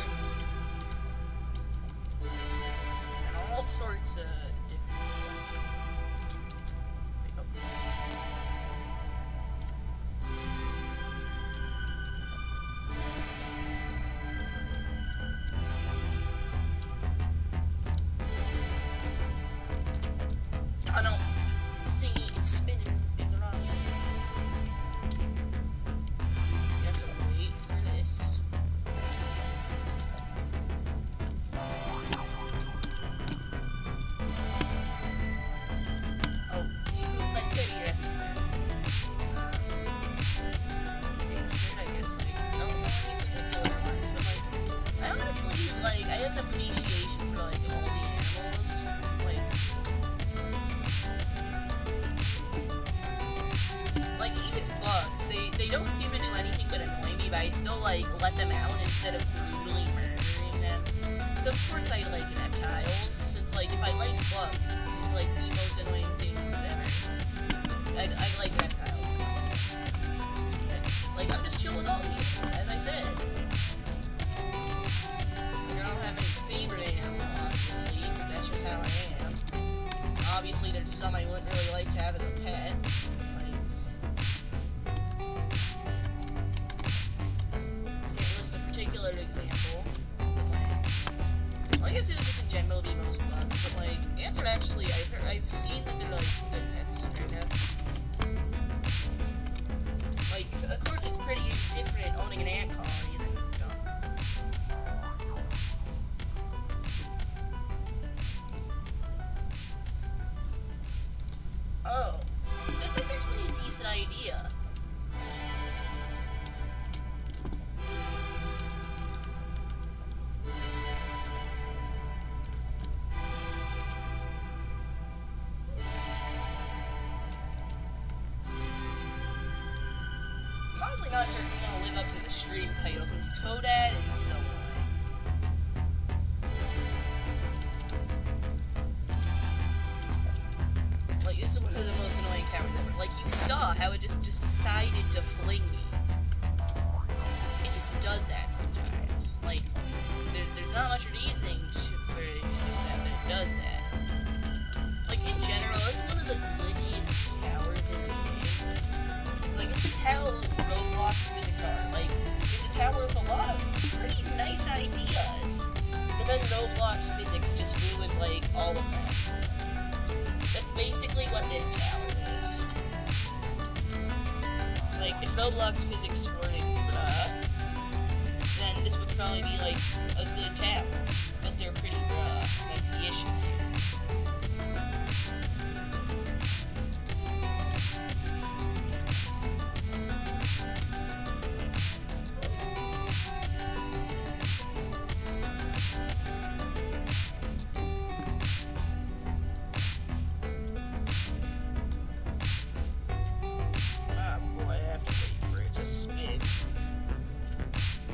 And all sorts of different stuff. There you go. Oh no! The thingy, it's spinning in the wrong way. You have to wait for this. Oh, do you like any recipes? Yeah, sure, I guess, like, I don't know any particular ones, but, like, I honestly, like, I have an appreciation for, like, all the animals, like, even bugs, they don't seem to do anything but annoy me, but I still, like, let them out instead of brutally murdering them. So, of course, I like reptiles, since, like, if I like bugs, these are, like, the most annoying things ever. I'd like reptiles. Like, I'm just chill with all the animals, as I said. Like, I don't have any favorite animal, obviously, because that's just how I am. Obviously, there's some I wouldn't really like to have as a pet. Like, particular example, but like, well, I guess it would just in general be most bugs, but like, ants are actually, I've seen that they're like good pets, kinda. Like, of course it's pretty different owning an ant colony than oh, that's actually a decent idea. I'm honestly not sure if I'm gonna live up to the stream title since ToDaD is so annoying. Like, this is one of the most annoying towers ever. Like, you saw how it just decided to fling me. It just does that sometimes. Like, there's not much reasoning for it to do that, but it does that. Like, in general, it's one of the glitchiest towers in the game. It's like, it's just how Roblox physics are. Like, it's a tower with a lot of pretty nice ideas, but then Roblox physics just ruins, like, all of them. That's basically what this tower is. Like, if Roblox physics were to then this would probably be, like, a good tower, but they're pretty that's the issue here.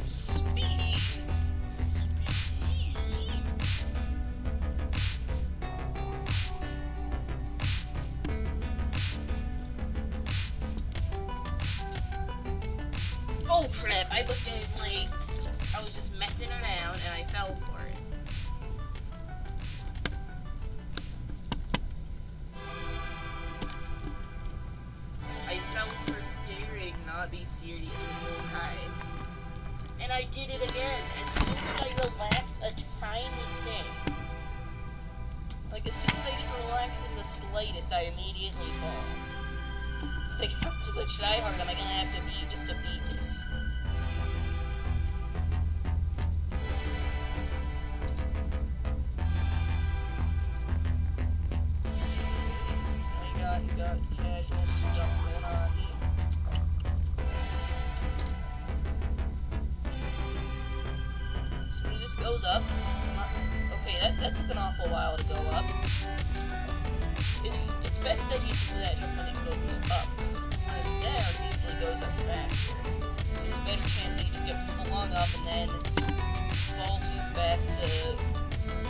Speed. Oh crap, I was getting late. I was just messing around and I fell for it. I fell for daring not be serious this whole time. And I did it again. As soon as I relax a tiny thing, like as soon as I just relax in the slightest, I immediately fall. Like, how much of a tryhard am I gonna have to be just to beat this? Okay, you got casual stuff going on here. So this goes up. Okay, that took an awful while to go up. It's best that you do that when it goes up, because when it's down, it usually goes up faster. So there's a better chance that you just get flung up and then you fall too fast to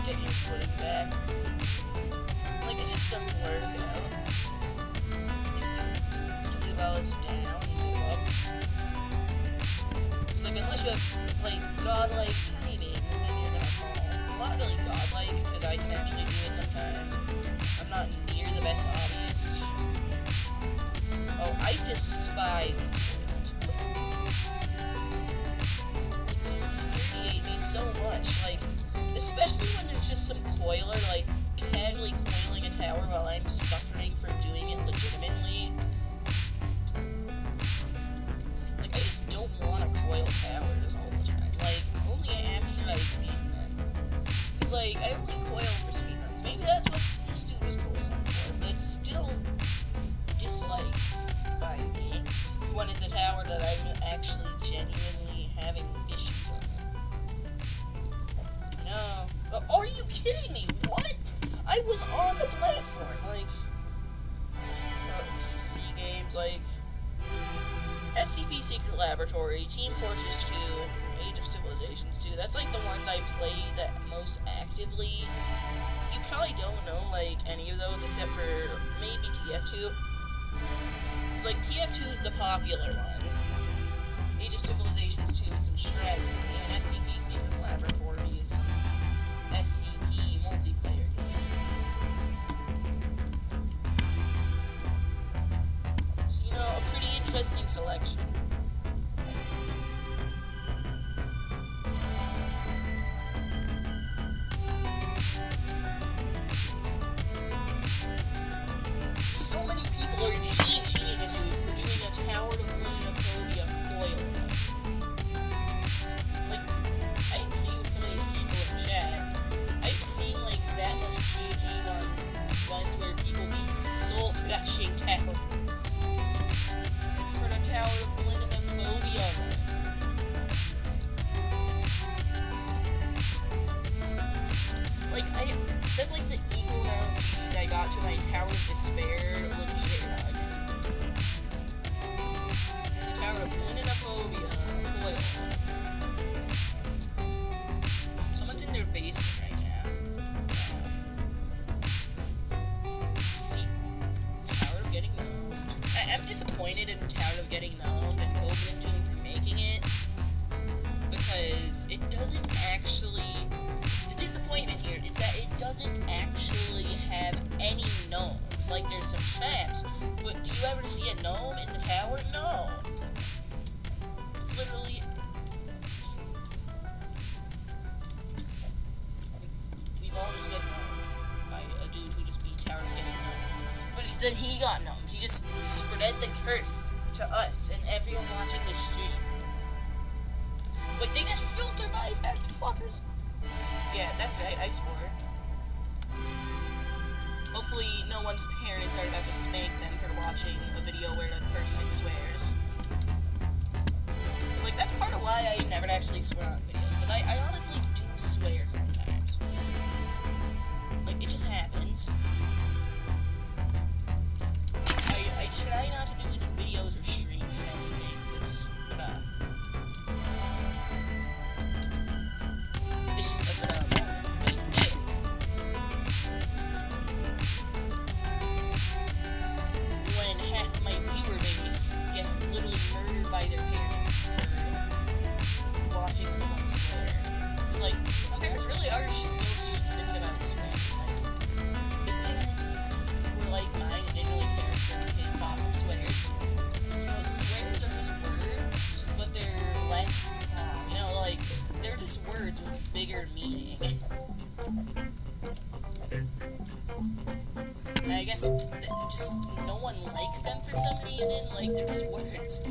get your footing back. Like, it just doesn't work out. If you do it while it's down instead of up. It's like, unless you have, like, godlike timing, then you're gonna fall. I'm not really godlike, because I can actually do it sometimes. I'm not near the best hobbyist. Oh, I despise these coils. They infuriate me so much. Like, especially when there's just some coiler, like, casually coiling a tower while I'm suffering for doing it legitimately. Like, I just don't want to coil towers all the time. Like, only after I've beaten them. Because, like, I only coil for speedruns. Maybe that's what this dude was coiling for, but it's still disliked by me when it's a tower that I'm actually genuinely having issues on. No. But are you kidding me? What? I was on the platform, like, PC games, like, SCP Secret Laboratory, Team Fortress 2, and Age of Civilizations 2, that's, like, the ones I play that most actively. You probably don't know, like, any of those except for maybe TF2. It's like, TF2 is the popular one. Age of Civilizations 2 is some strategy game, and SCP Secret Laboratory is some SCP multiplayer game. So, you know, a pretty interesting selection. So many people are GGing a dude for doing a Tower of Lineophobia coil. Like, I agree with some of these people in chat. I've seen, like, that much GGs on ones where people beat soul-crushing towers. It's for the Tower of Lineophobia one. Like, that's like the equal amount of GGs I got to my Tower of Despair legit run. There's a Tower of Lineophobia coil. Someone's in their basement right now. See, Tower of Getting Knowned. I'm disappointed in Tower of Getting Knowned and open to him for making it, because it doesn't actually... The disappointment here is that it doesn't actually have any gnomes. Like, there's some traps, but do you ever see a gnome in the tower? No. It's literally... We've always been known by a dude who just beat Tower of Getting Known. But then he got gnomes. He just spread the curse to us and everyone watching this stream. Wait, they just filter bypassed fuckers? Yeah, that's right, I swore. Hopefully no one's parents are about to spank them for watching a video where the person swears. Like, that's part of why I never actually swear on videos, because I honestly do swear sometimes. Like, it just happens. I try not to do it in videos or streams or anything, because, it's just a moment. When half my viewer base gets literally murdered by their parents for watching someone swear. Because, like, my parents really are so strict about swearing. Like, if parents were like mine and didn't really care if their kids saw some swears, you know, swears are just words, but they're less calm. You know, like, they're just words with a bigger meaning. And I guess just no one likes them for some reason. Like, they're just words.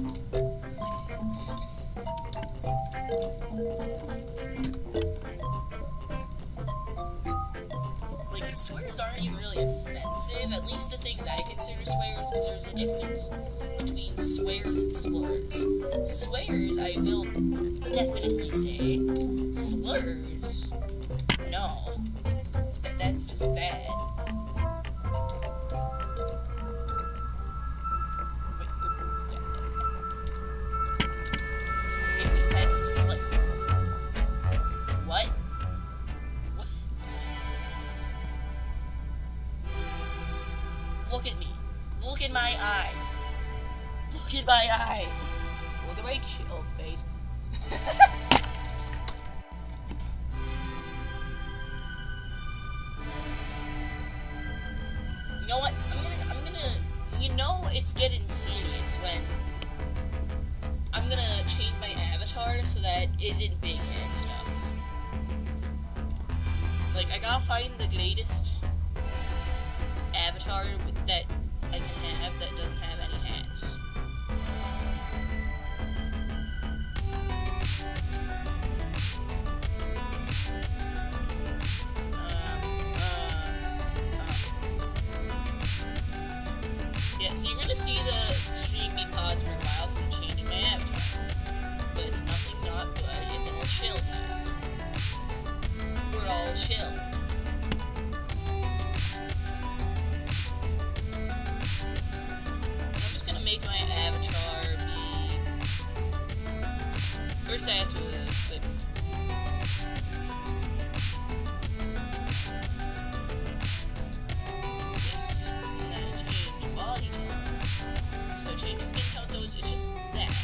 Like, swears aren't even really offensive. At least the things I consider swears, because there's a difference between swears and slurs. Swears, I will definitely say. Slurs, no. That's just bad. Okay, we've had some slip. What? Look at me. Look at my eyes. Look at my eyes. Look at my chill face. You know what? I'm gonna, you know it's getting serious when I'm gonna change my avatar so that it isn't big head stuff. Like, I gotta find the greatest avatar that I can have that doesn't have any hats. Yeah, so you're gonna see the stream be paused for a while because I'm changing my avatar. But it's nothing not good, it's all chill here. We're all chill. I'm just gonna make my avatar be... First I have to equip... Yes, and then I change body tone. So change skin tone, so it's just that.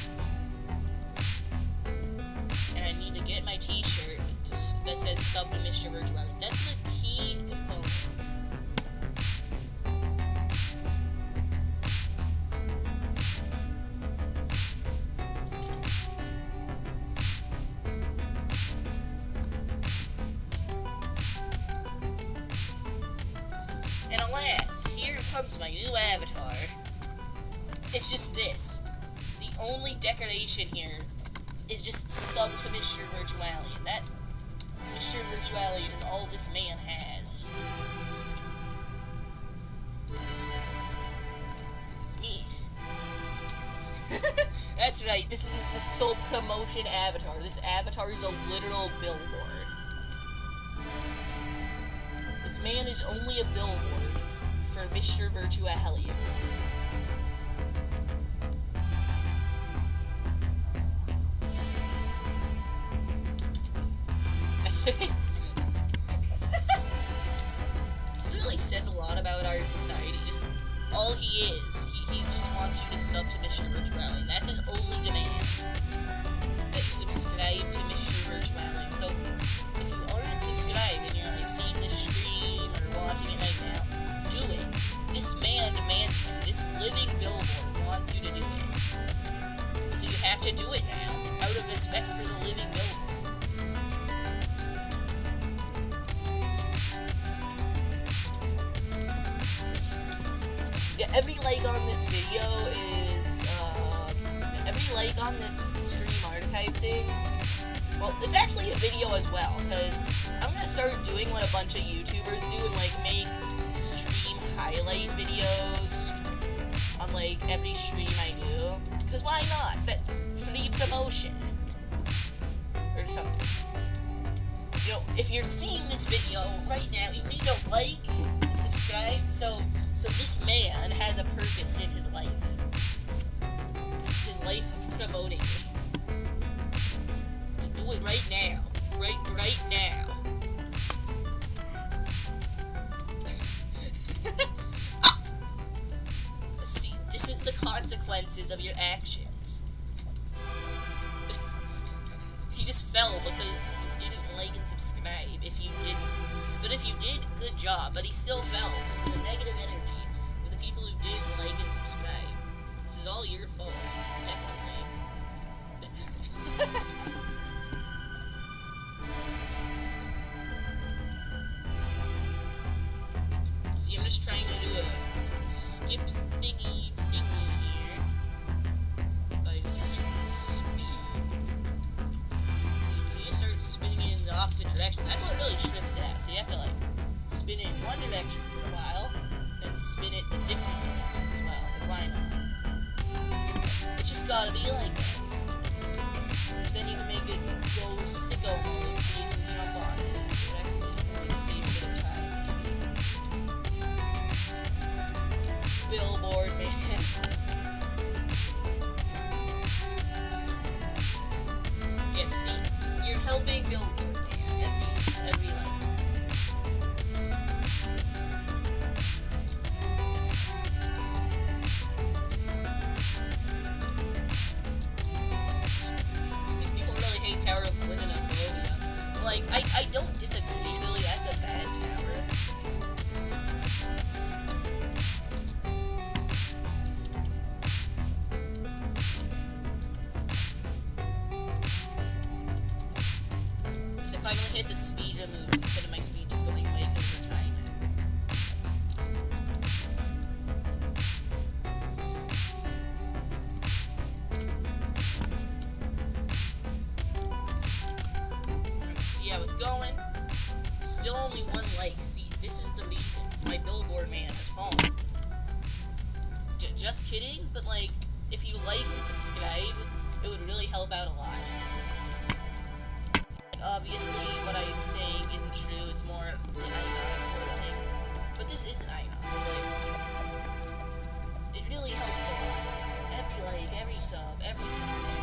And I need to get my t-shirt that says sub to Mr. Virtuality. That's the key component. And alas, here comes my new avatar. It's just this. The only decoration here is just sub to Mr. Virtuality. That Mr. Virtuality is all this man has. It's me. That's right, this is just the sole promotion avatar. This avatar is a literal billboard. This man is only a billboard for Mr. Virtuality. This really says a lot about our society. Just all he is. He just wants you to sub to Mr. Virtuality. That's his only demand. That you subscribe to Mr. Virtuality. So if you aren't subscribed and you're like seeing this stream or watching it right now, do it. This man demands you to. This living billboard wants you to do it. So you have to do it now, out of respect for the living billboard. Yeah, every like on this video is, every like on this stream archive thing, well, it's actually a video as well, because I'm gonna start doing what a bunch of YouTubers do and, like, make stream highlight videos on, like, every stream I do, because why not? That free promotion, or something. You know, if you're seeing this video right now, you need to like, subscribe, so this man has a purpose in his life. His life of promoting me. To do it right now. Right now. See, this is the consequences of your actions. He just fell because you didn't like and subscribe if you didn't. But if you did, good job. But he still fell because of the negative energy with the people who didn't like and subscribe. This is all your fault. Definitely. See, I'm just trying to do a skip thingy here. By just speed. You start spinning in the opposite direction. That's what really trips it out. So you have to, like, spin it in one direction for a while, then spin it in a different direction as well, because why not? It's just gotta be like that. Because then you can make it go sicko mode, so you can jump on it directly, and, like, save a bit of time, maybe. Billboard, man. Yes, see? You're helping billboard, man. Every like. These people really hate Tower of Phobia. Like, I don't disagree, really. That's a bad tower. I finally hit the speed remover instead of my speed just going away because of the time. See how it's going. Still only one like. See, this is the reason my billboard man has fallen. Just kidding, but like, if you like and subscribe, it would really help out a lot. Obviously, what I'm saying isn't true, it's more an ironic sort of thing. But this isn't ironic, like, it really helps a lot. Every like, every sub, every comment,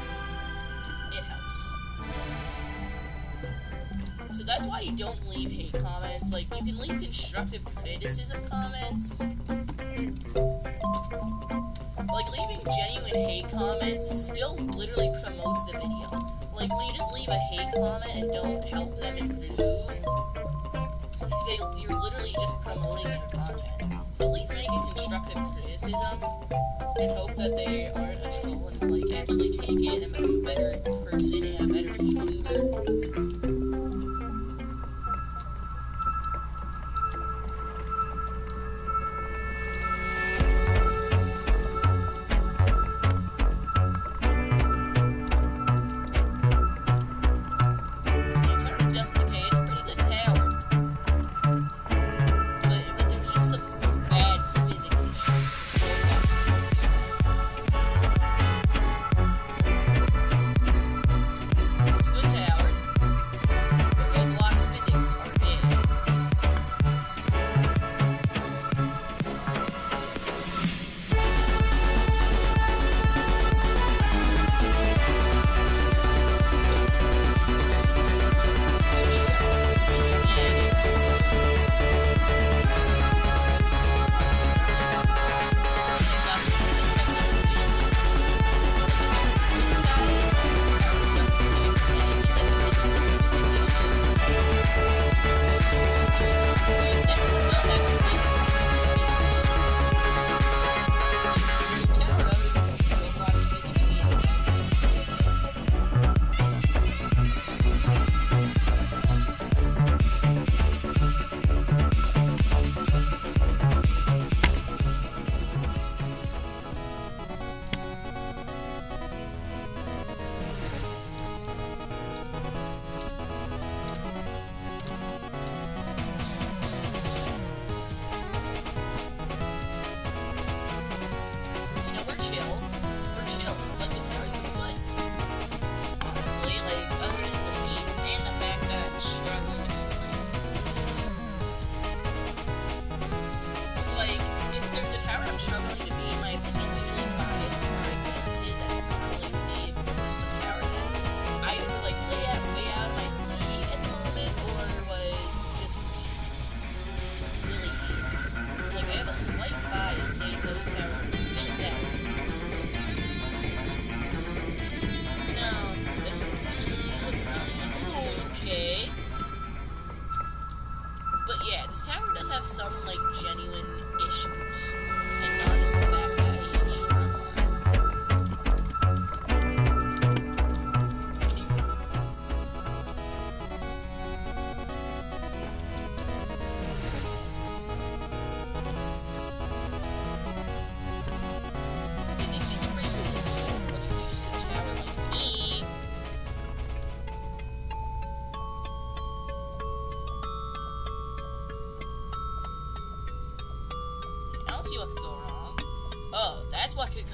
it helps. So that's why you don't leave hate comments. Like, you can leave constructive criticism comments. Like, leaving genuine hate comments still literally promotes the video. Like, when you just leave a hate comment and don't help them improve, you're literally just promoting their content. So at least make a constructive criticism and hope that they aren't a troll and, like, actually take it and become a better person and a better YouTuber.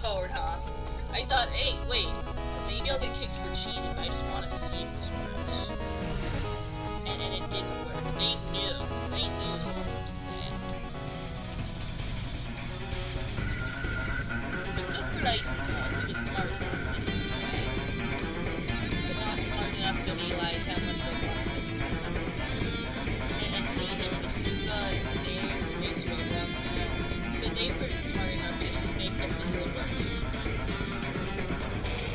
code, huh? I thought, hey, wait, maybe I'll get kicked for cheating, but I just want to see if this works. And it didn't work. They knew someone would do that. But good for Dice and Salt, he was smart enough to do that. But not smart enough to realize how much Roblox physics mess up this time. And David Basuka and the bear that makes Roblox now, but they weren't smart enough to just make the physics work.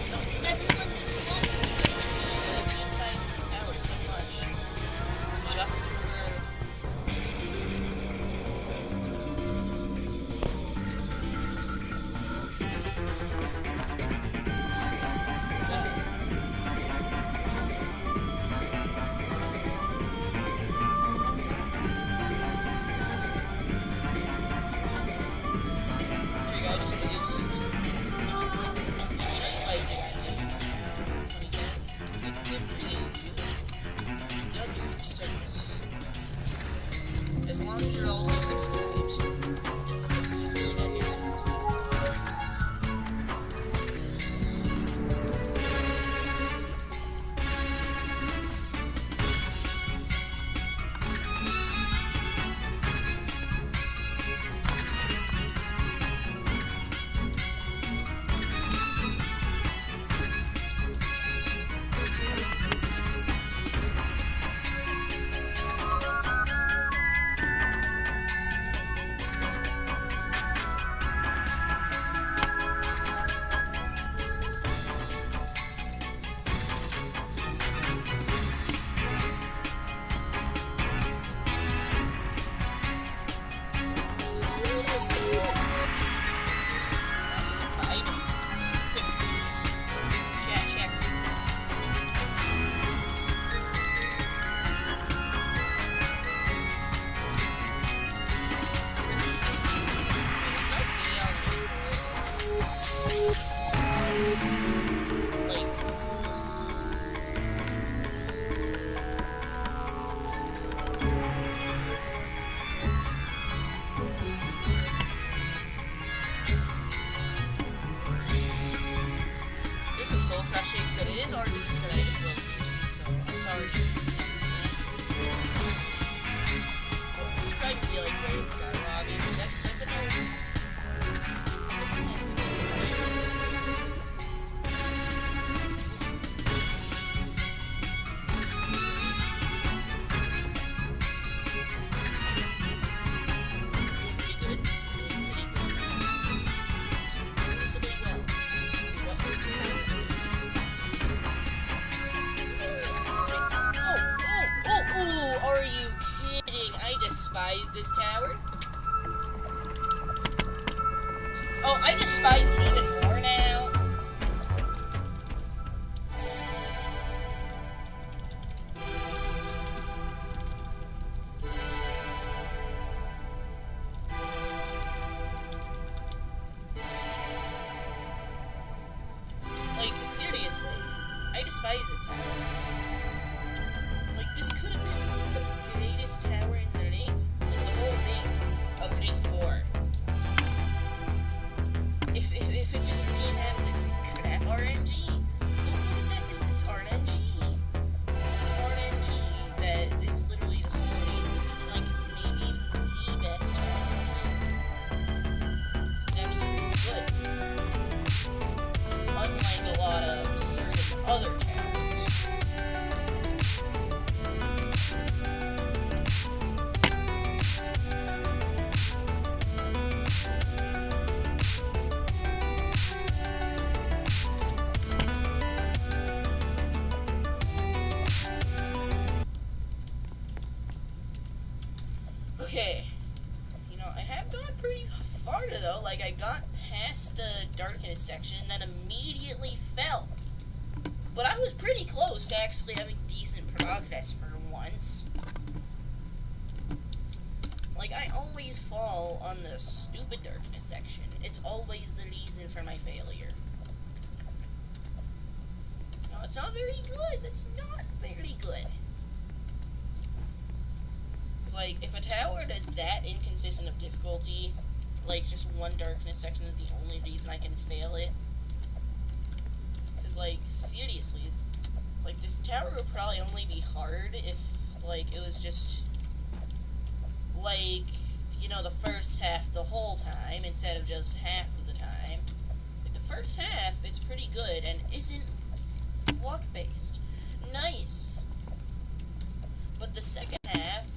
No, everyone's in fault. Even me for being size in this tower so much. Just for... As long as you're also subscribed, you really got your service. Soul crushing, but it is already disconnected its location, so I'm sorry. Well, this could probably be like Ray's Sky Lobby, because that's a sensitive question. Despise this tower. Oh, I despise it even more now. Like, seriously, I despise this tower. Like, this could have been the greatest tower in the ring. Like, the whole ring of Ring 4. If it just didn't have this crap RNG. Look at that difference RNG. RNG that is literally the sole reason this is like maybe the best tower in the ring. It's actually pretty good. Unlike a lot of certain other towers. Okay, you know, I have gone pretty far though, like I got past the darkness section and then immediately fell. But I was pretty close to actually having decent progress for once. Like, I always fall on the stupid darkness section. It's always the reason for my failure. No, it's not very good. That's not very good. Like, if a tower that's that inconsistent of difficulty, like, just one darkness section is the only reason I can fail it. Because, like, seriously, like, this tower would probably only be hard if, like, it was just, like, you know, the first half the whole time instead of just half of the time. Like, the first half, it's pretty good and isn't luck-based. Nice. But the second half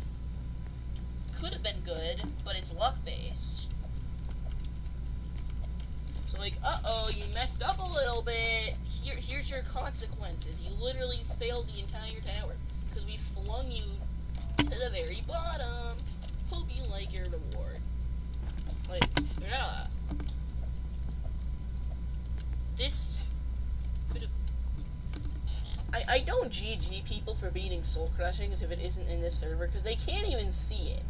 could have been good, but it's luck-based. So, like, uh-oh, you messed up a little bit. Here's your consequences. You literally failed the entire tower because we flung you to the very bottom. Hope you like your reward. Like, yeah. This could have... I don't GG people for beating Soul Crushings if it isn't in this server, because they can't even see it.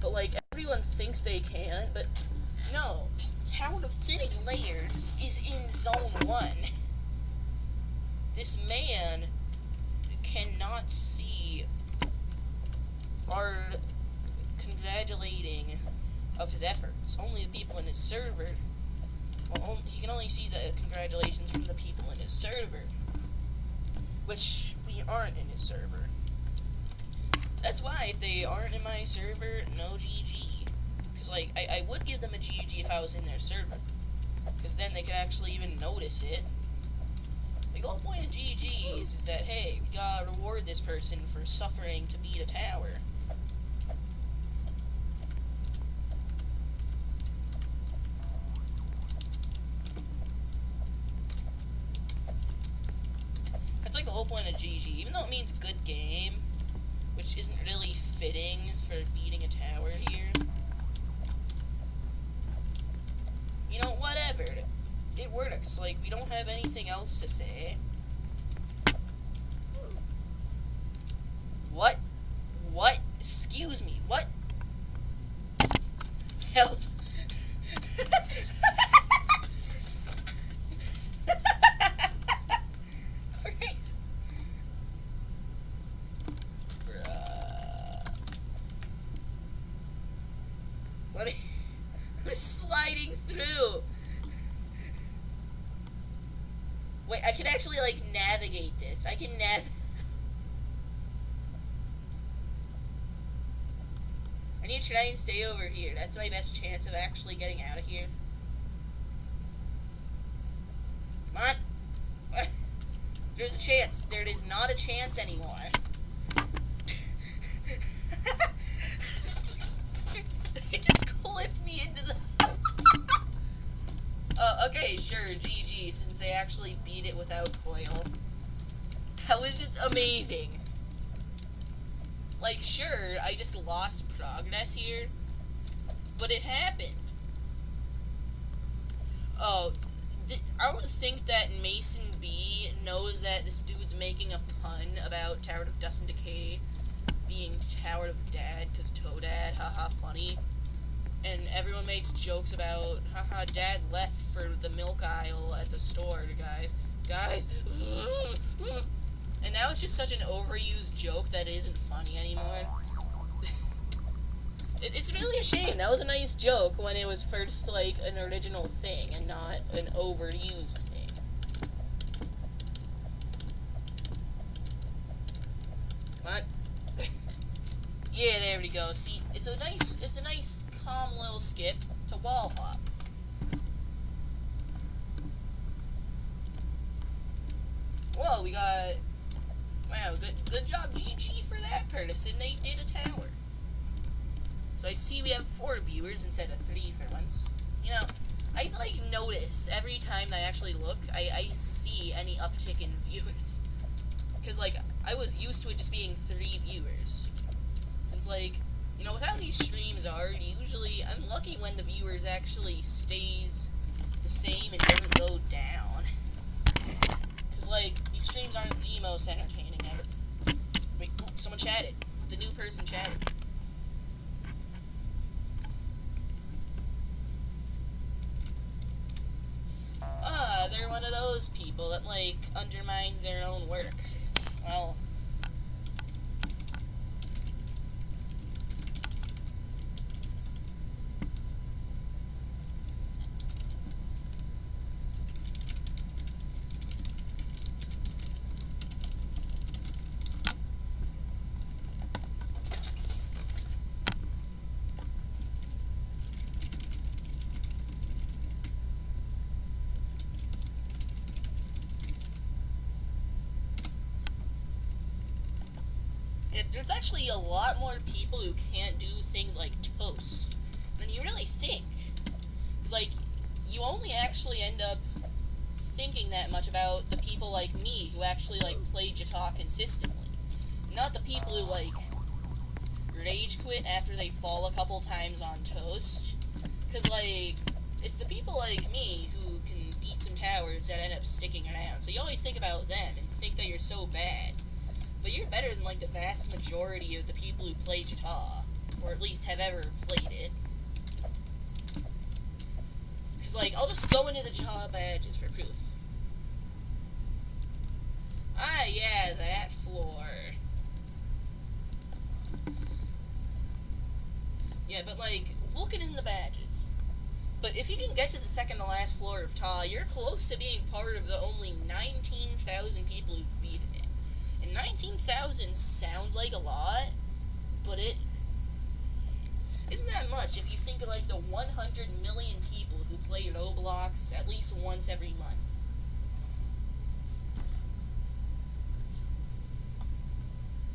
But, like, everyone thinks they can, but no. Tower of Fitting Layers is in Zone 1. This man cannot see our congratulating of his efforts. Only the people in his server. Well, he can only see the congratulations from the people in his server, which we aren't in his server. So that's why if they aren't in my server, no GG. Because, like, I would give them a GG if I was in their server, because then they could actually even notice it. The whole point of GGs is that, hey, we gotta reward this person for suffering to beat a tower. That's like the whole point of GG, even though it means good game, which isn't really fitting for beating a tower here. You know, whatever. It works. Like, we don't have anything else to say. What? What? Excuse me. What? Help. Alright. Let me... I'm sliding through. Wait, I can actually, like, navigate this. I can I need to try and stay over here. That's my best chance of actually getting out of here. Come on. There's a chance. There is not a chance anymore. It just clipped me into the... Okay, sure, GG, since they actually beat it without coil. That was just amazing. Like, sure, I just lost progress here, but it happened. Oh, I don't think that Mason B knows that this dude's making a pun about Tower of Dust and Decay being Tower of Dad, because ToDaD, haha, funny. And everyone makes jokes about, haha, Dad left for the milk aisle at the store, guys. Guys. And now it's just such an overused joke that isn't funny anymore. It's really a shame. That was a nice joke when it was first, like, an original thing and not an overused thing. Come on. Yeah, there we go. See, it's a nice calm little skip to wall hop. Whoa, we got... Wow, good job, GG, for that person. They did a tower. So I see we have 4 viewers instead of 3 for once. You know, I, like, notice every time I actually look, I see any uptick in viewers. Because, like, I was used to it just being 3 viewers. Since, like, you know, with how these streams are, usually, I'm lucky when the viewers actually stays the same and doesn't go down. Because, like, these streams aren't the most entertaining ever. Wait, ooh, someone chatted. The new person chatted. They're one of those people that, like, undermines their own work. Well... there's actually a lot more people who can't do things like toast than you really think. It's like, you only actually end up thinking that much about the people like me who actually, like, play JToH consistently. Not the people who, like, rage quit after they fall a couple times on toast. Because, like, it's the people like me who can beat some towers that end up sticking around. So you always think about them and think that you're so bad. But you're better than, like, the vast majority of the people who play JToH. Or at least have ever played it. Because, like, I'll just go into the JToH badges for proof. Ah, yeah, that floor. Yeah, but, like, looking in the badges. But if you can get to the second to last floor of ToH, you're close to being part of the only 19,000 people who've beaten it. And 19,000 sounds like a lot, but it isn't that much if you think of, like, the 100 million people who play Roblox at least once every month.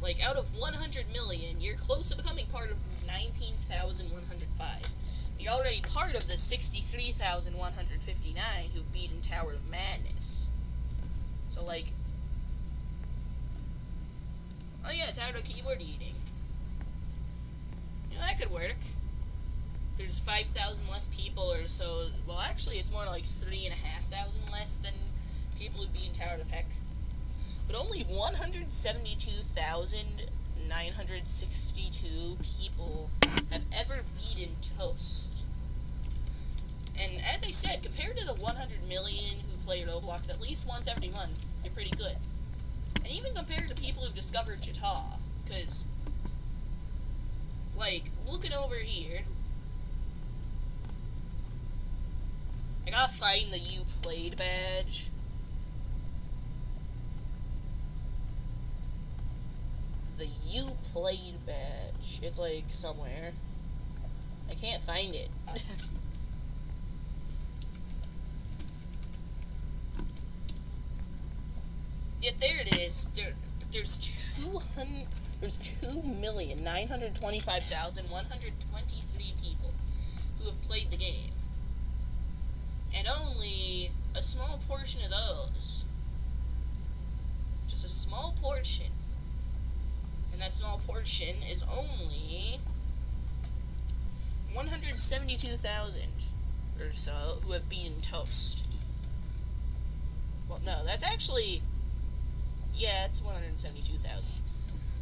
Like, out of 100 million, you're close to becoming part of 19,105. You're already part of the 63,159 who've beaten Tower of Madness. So, like... Oh yeah, Tower of Keyboard Eating. You know, that could work. There's 5,000 less people or so... Well, actually, it's more like 3,500 less than people who've beaten Tower of Heck. But only 172,962 people have ever beaten Toast. And as I said, compared to the 100 million who play Roblox at least once every month, you're pretty good. And even compared to people who've discovered JToH, because, like, looking over here, I gotta find the You Played badge. The You Played badge. It's, like, somewhere. I can't find it. Yeah, there it is. There's 2,925,123 people who have played the game. And only a small portion of those, just a small portion, and that small portion is only 172,000 or so who have beaten Toast. Well, no, that's actually... Yeah, it's 172,000.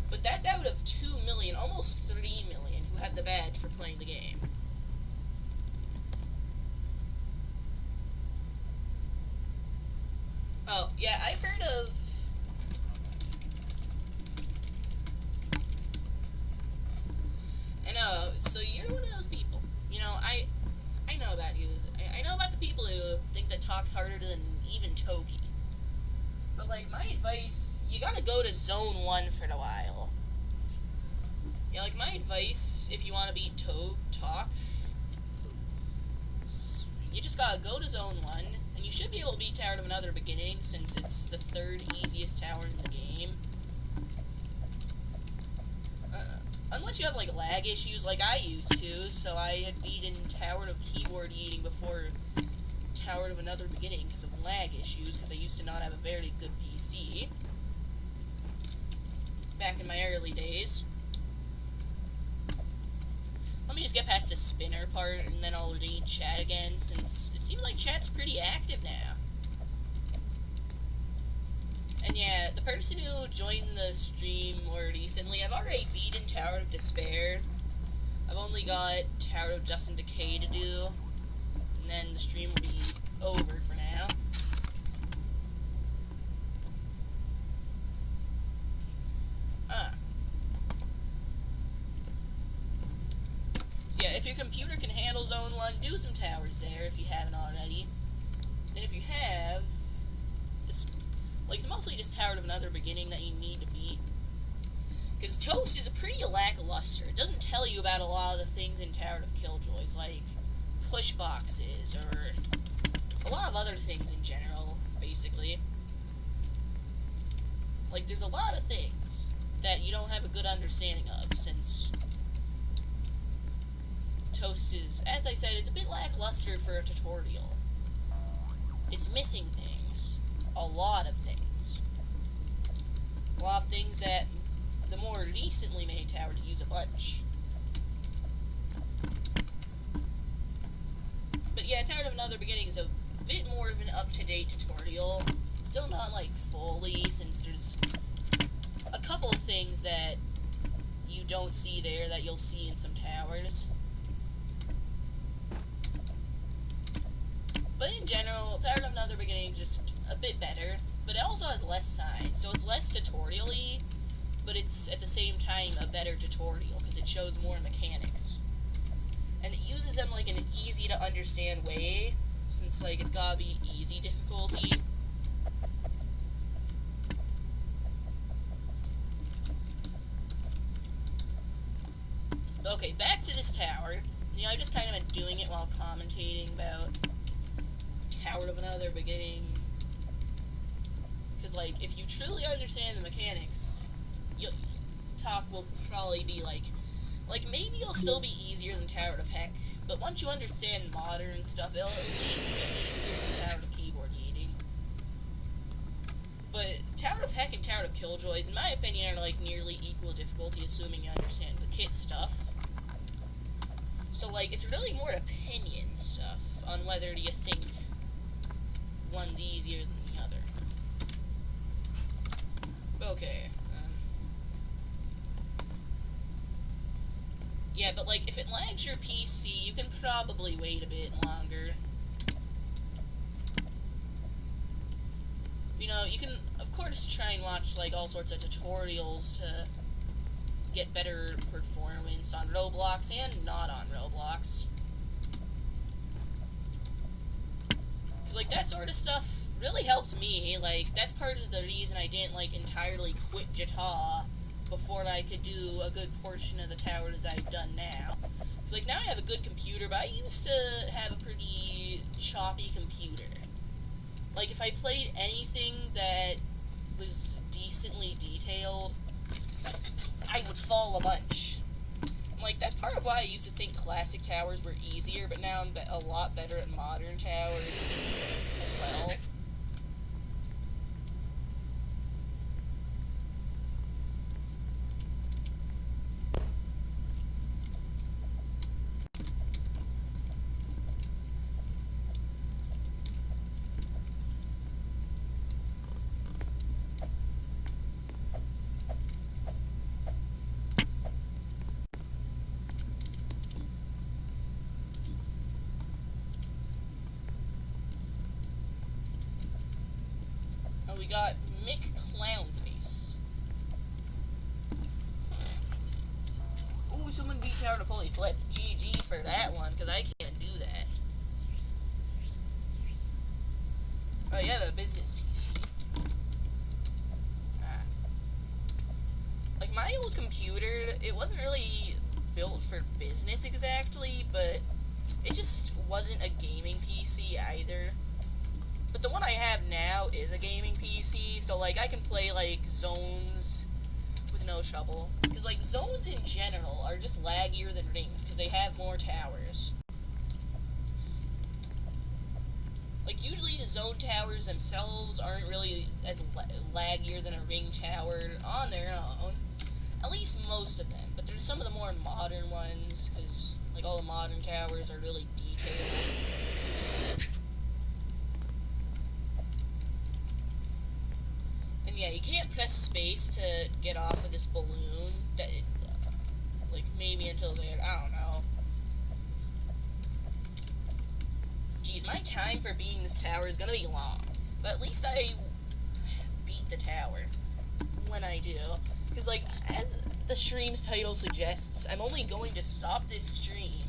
But that's out of 2 million, almost 3 million, who have the badge for playing the game. Oh, yeah, I've heard of... I know, so you're one of those people. You know, I know about you. I know about the people who think that ToH's harder than even Toki. But, like, my advice, you gotta go to Zone 1 for a while. Yeah, like, my advice, if you want to beat ToH, you just gotta go to Zone 1, and you should be able to beat Tower of Another Beginning, since it's the third easiest tower in the game. Unless you have, like, lag issues like I used to, so I had beaten Tower of Keyboard Eating before Tower of Another Beginning because of lag issues, because I used to not have a very good PC back in my early days. Let me just get past the spinner part, and then I'll read chat again, since it seems like chat's pretty active now. And yeah, the person who joined the stream more recently, I've already beaten Tower of Despair. I've only got Tower of Dust and Decay to do, and then the stream will be over for now. So yeah, if your computer can handle Zone 1, do some towers there if you haven't already. And if you have, it's mostly just Tower of Another Beginning that you need to beat. Because Toast is a pretty lackluster. It doesn't tell you about a lot of the things in Tower of Killjoys, like push boxes, or a lot of other things in general, basically. Like, there's a lot of things that you don't have a good understanding of, since ToH is, as I said, it's a bit lackluster for a tutorial. It's missing things. A lot of things. A lot of things that the more recently made towers use a bunch. But yeah, Tower of Another Beginning is a bit more of an up-to-date tutorial. Still not, like, fully, since there's a couple of things that you don't see there that you'll see in some towers. But in general, Tower of Another Beginning is just a bit better, but it also has less signs, so it's less tutorial-y, but it's at the same time a better tutorial, because it shows more mechanics. And it uses them, like, in an easy-to-understand way, since, like, it's gotta be easy difficulty. Okay, back to this tower. You know, I just kind of been doing it while commentating about Tower of Another Beginning. Because, like, if you truly understand the mechanics, talk will probably be, like, maybe it'll still be easier than Tower of Heck, but once you understand modern stuff, it'll at least be easier than Tower of Keyboard Eating. But Tower of Heck and Tower of Killjoys, in my opinion, are, like, nearly equal difficulty, assuming you understand the kit stuff. So, like, it's really more opinion stuff on whether you think one's easier than the other. Okay. Yeah, but, like, if it lags your PC, you can probably wait a bit longer. You know, you can, of course, try and watch, like, all sorts of tutorials to get better performance on Roblox and not on Roblox. Because, like, that sort of stuff really helped me. Like, that's part of the reason I didn't, like, entirely quit JToH before I could do a good portion of the towers I've done now. It's like, now I have a good computer, but I used to have a pretty choppy computer. Like, if I played anything that was decently detailed, I would fall a bunch. Like, that's part of why I used to think classic towers were easier, but now I'm a lot better at modern towers as well. We got Mick Clownface. Ooh, someone beat Tower to fully flip. GG for that one, because I can't do that. Oh yeah, the business PC. Like, my old computer, it wasn't really built for business exactly, but it just wasn't a gaming PC either. But the one I have now is a gaming PC, so, like, I can play, like, zones with no trouble. Because, like, zones in general are just laggier than rings, because they have more towers. Like, usually the zone towers themselves aren't really as laggier than a ring tower on their own. At least most of them. But there's some of the more modern ones, because, like, all the modern towers are really detailed. Yeah, you can't press space to get off of this balloon. That, like, maybe until there. I don't know. Jeez, my time for beating this tower is gonna be long. But at least I beat the tower when I do. Because, like, as the stream's title suggests, I'm only going to stop this stream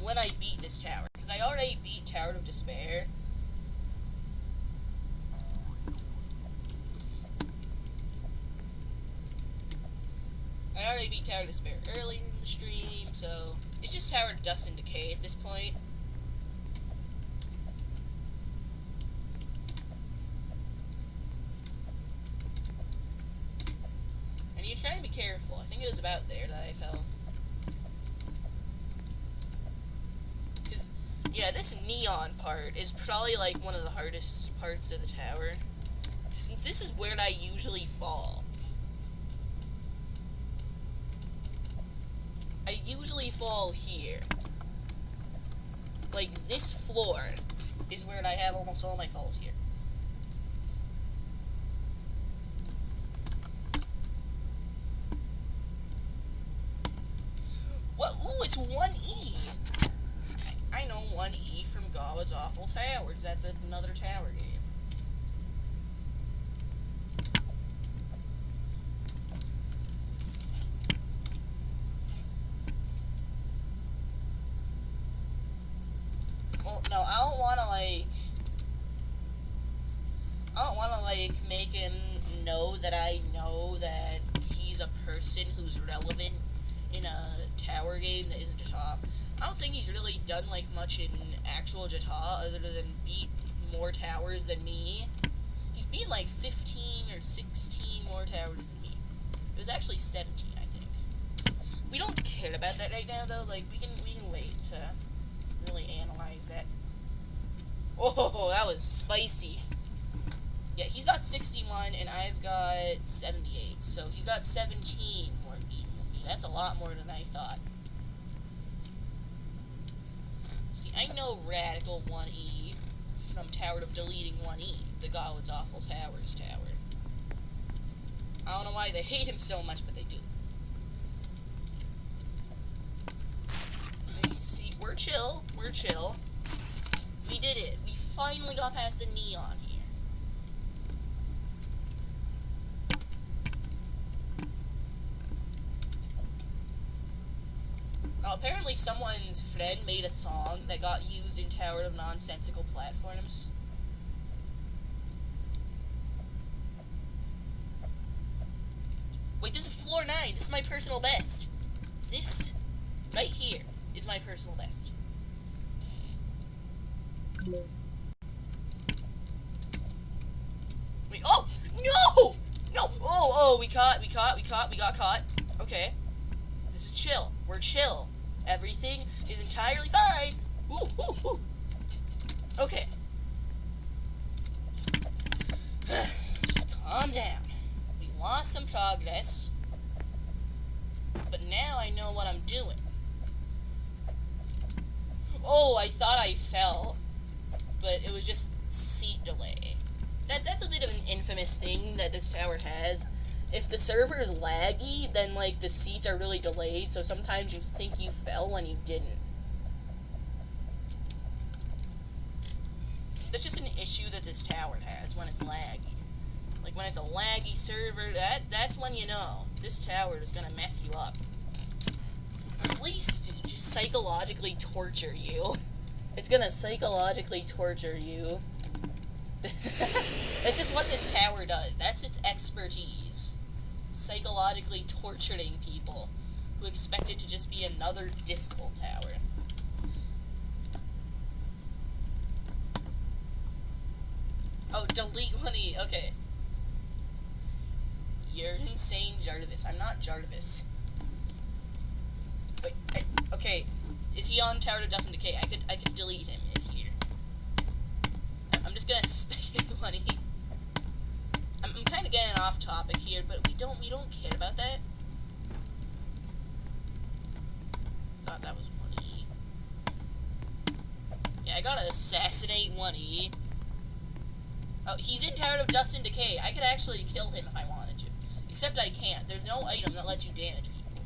when I beat this tower. Because I already beat Tower of Despair. I already beat Tower of Despair earlier in the stream, so it's just Tower of Dust and Decay at this point. And you try and be careful. I think it was about there that I fell. Because, yeah, this neon part is probably, like, one of the hardest parts of the tower. Since this is where I usually fall. I usually fall here. Like, this floor is where I have almost all my falls here. What? Ooh, it's 1E! I know 1E from God's Awful Towers. That's another tower game. Well, no, I don't want to, like, make him know that I know that he's a person who's relevant in a tower game that isn't JToH. I don't think he's really done, like, much in actual JToH other than beat more towers than me. He's beaten, like, 15 or 16 more towers than me. It was actually 17, I think. We don't care about that right now, though. Like, we can wait to really analyze that. Oh, that was spicy. Yeah, he's got 61, and I've got 78, so he's got 17 more beaten than me. That's a lot more than I thought. See, I know Radical 1E from Tower of Deleting 1E, the God's Awful Towers tower. I don't know why they hate him so much, but they do. Let's see, we're chill, we're chill. We did it. We finally got past the neon here. Apparently someone's friend made a song that got used in Tower of Nonsensical Platforms. Wait, this is floor 9. This is my personal best. This, right here, is my personal best. Wait, oh! No! No! Oh, we got caught. Okay. This is chill. We're chill. Everything is entirely fine. Ooh. Okay. Just calm down. We lost some progress. But now I know what I'm doing. Oh, I thought I fell. But it was just seat delay. That's a bit of an infamous thing that this tower has. If the server is laggy, then, like, the seats are really delayed, so sometimes you think you fell when you didn't. That's just an issue that this tower has when it's laggy. Like, when it's a laggy server, that's when you know this tower is gonna mess you up. At least just psychologically torture you. It's gonna psychologically torture you. That's just what this tower does. That's its expertise. Psychologically torturing people who expect it to just be another difficult tower. Oh, delete 1E. Okay. You're insane, Jarvis. I'm not Jarvis. Wait, okay. Is he on Tower of Dust and Decay? I could delete him in here. I'm just gonna spec 1E. I'm kind of getting off topic here, but we don't care about that. Thought that was 1E. Yeah, I gotta assassinate 1E. Oh, he's in Tower of Dust and Decay. I could actually kill him if I wanted to. Except I can't. There's no item that lets you damage people.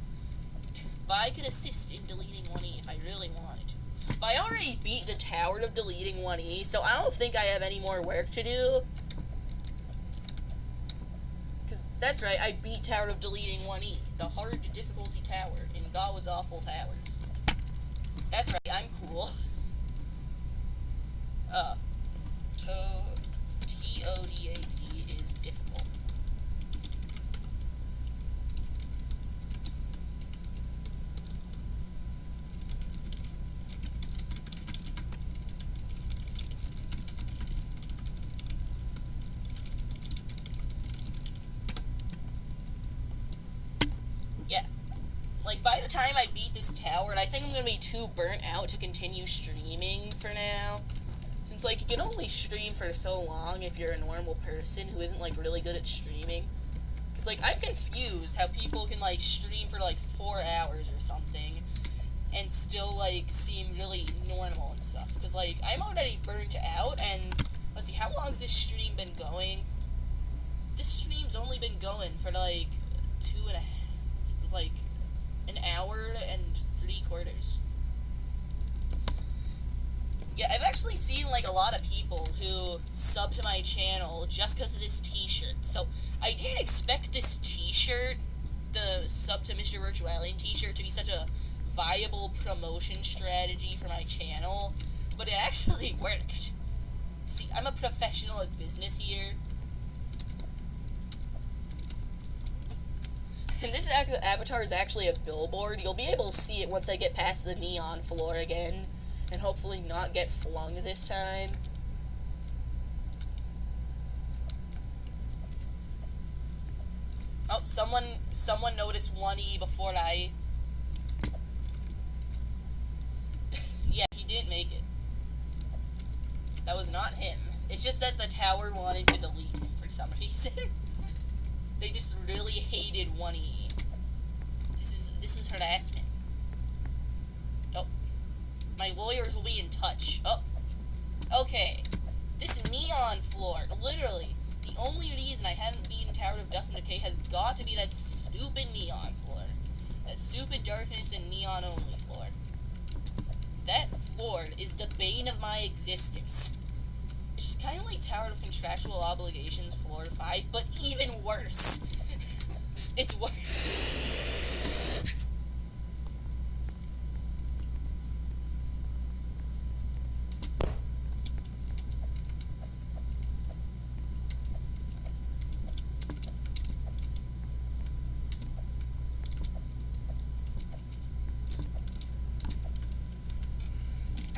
But I could assist in deleting 1E if I really wanted to. But I already beat the Tower of Deleting 1E, so I don't think I have any more work to do. That's right, I beat Tower of Deleting 1E, the hard difficulty tower in God's Awful Towers. That's right, I'm cool. ToDAD is difficult. by the time I beat this tower, I think I'm gonna be too burnt out to continue streaming for now. Since, like, you can only stream for so long if you're a normal person who isn't, like, really good at streaming. Because, like, I'm confused how people can, like, stream for, like, 4 hours or something and still, like, seem really normal and stuff. Because, like, I'm already burnt out, and, let's see, how long has this stream been going? This stream's only been going for, like, an hour and 3/4. Yeah, I've actually seen, like, a lot of people who sub to my channel just because of this t-shirt. So, I didn't expect this t-shirt, the sub to Mr. Virtual Alien t-shirt, to be such a viable promotion strategy for my channel, but it actually worked. See, I'm a professional at business here. And this avatar is actually a billboard. You'll be able to see it once I get past the neon floor again. And hopefully not get flung this time. Oh, someone noticed 1E before I... Yeah, he didn't make it. That was not him. It's just that the tower wanted to delete him for some reason. They just really hated 1E. This is harassment. Oh. My lawyers will be in touch. Oh. Okay. This neon floor, literally, the only reason I haven't beaten Tower of Dust and Decay has got to be that stupid neon floor. That stupid darkness and neon only floor. That floor is the bane of my existence. It's kind of like Tower of Contractual Obligations Floor 5, but even worse. It's worse.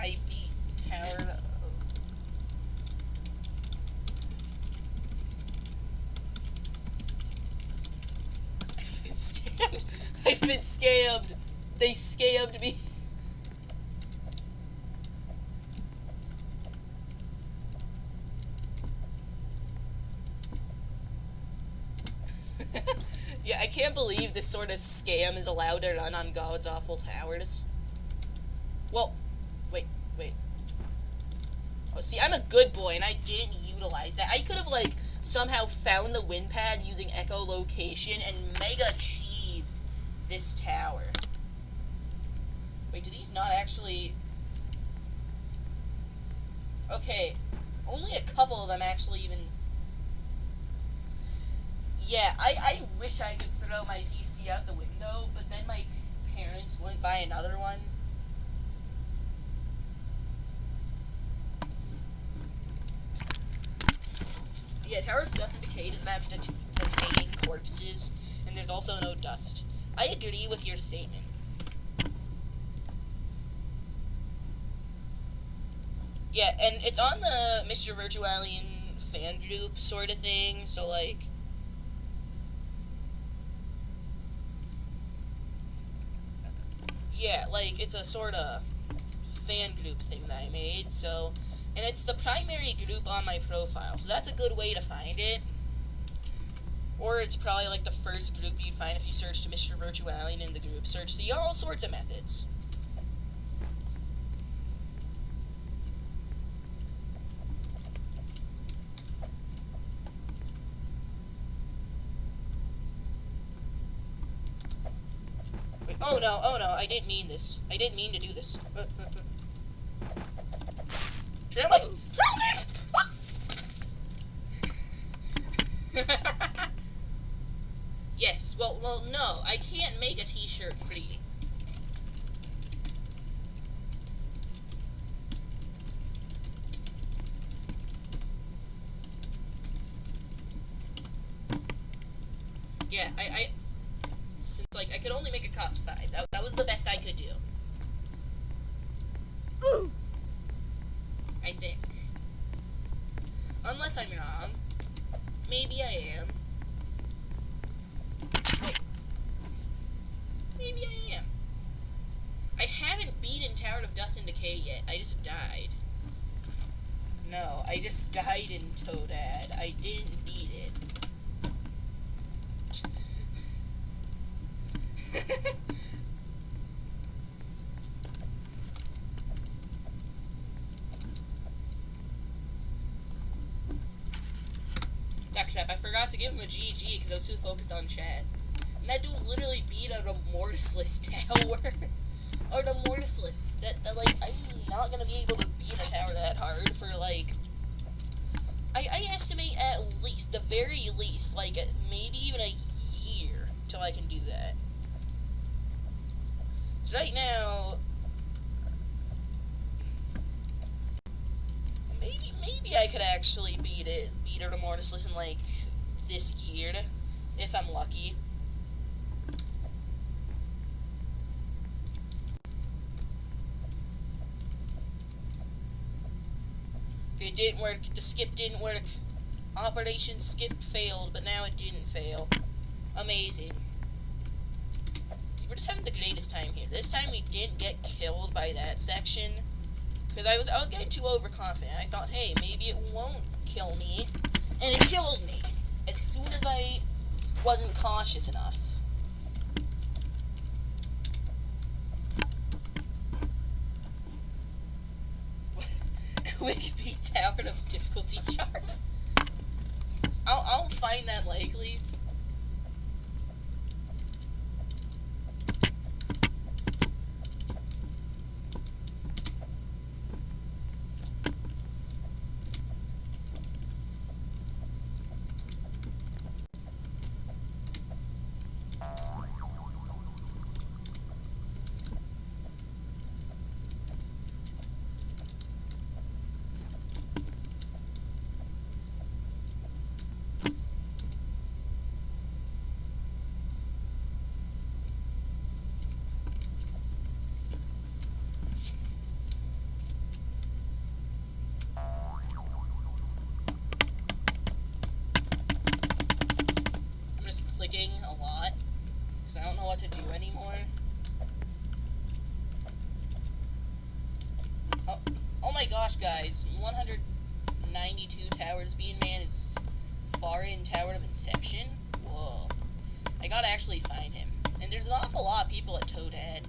I beat Tower of... I've been scammed. They scammed me. Yeah, I can't believe this sort of scam is allowed to run on God's Awful Towers. Well, wait. Oh, see, I'm a good boy, and I didn't utilize that. I could have, like, somehow found the wind pad using echolocation and mega cheesed this tower. Wait, do these not actually... Okay, only a couple of them actually even... Yeah, I wish I could throw my PC out the window, but then my parents wouldn't buy another one. Yeah, Tower of Dust and Decay doesn't have decaying corpses, and there's also no dust. I agree with your statement. Yeah, and it's on the Mr. Virtual Alien fan group sort of thing, so, like... Yeah, like, it's a sort of fan group thing that I made, so... And it's the primary group on my profile, so that's a good way to find it. Or it's probably like the first group you'd find if you searched Mr. Virtual Alien in the group search. See, all sorts of methods. Wait, oh no, I didn't mean this. I didn't mean to do this. Trailmix! Yes, well, no, I can't make a t-shirt free. Yeah, since, like, I could only make it cost 5. That was the best I could do. I think. Unless I'm wrong. Maybe I am. Wait. Maybe I am. decay yet. I just died. No, I just died in ToDaD. I didn't beat it. Backtrap, I forgot to give him a GG because I was too focused on chat. And that dude literally beat a remorseless tower. Or the mortiseless. That, like, I'm not gonna be able to beat a tower that hard for, like... I estimate at least, the very least, like, maybe even a year till I can do that. So right now... Maybe I could actually beat her to mortiseless in, like, this year, if I'm lucky. It didn't work. The skip didn't work. Operation Skip failed, but now it didn't fail. Amazing. We're just having the greatest time here. This time we didn't get killed by that section. Because I was getting too overconfident. I thought, hey, maybe it won't kill me. And it killed me. As soon as I wasn't cautious enough. Quick beat tower of difficulty chart. I don't find that likely. Clicking a lot because I don't know what to do anymore. Oh my gosh, guys, 192 towers being man is far in Tower of Inception. Whoa, I gotta actually find him. And there's an awful lot of people at ToDaD.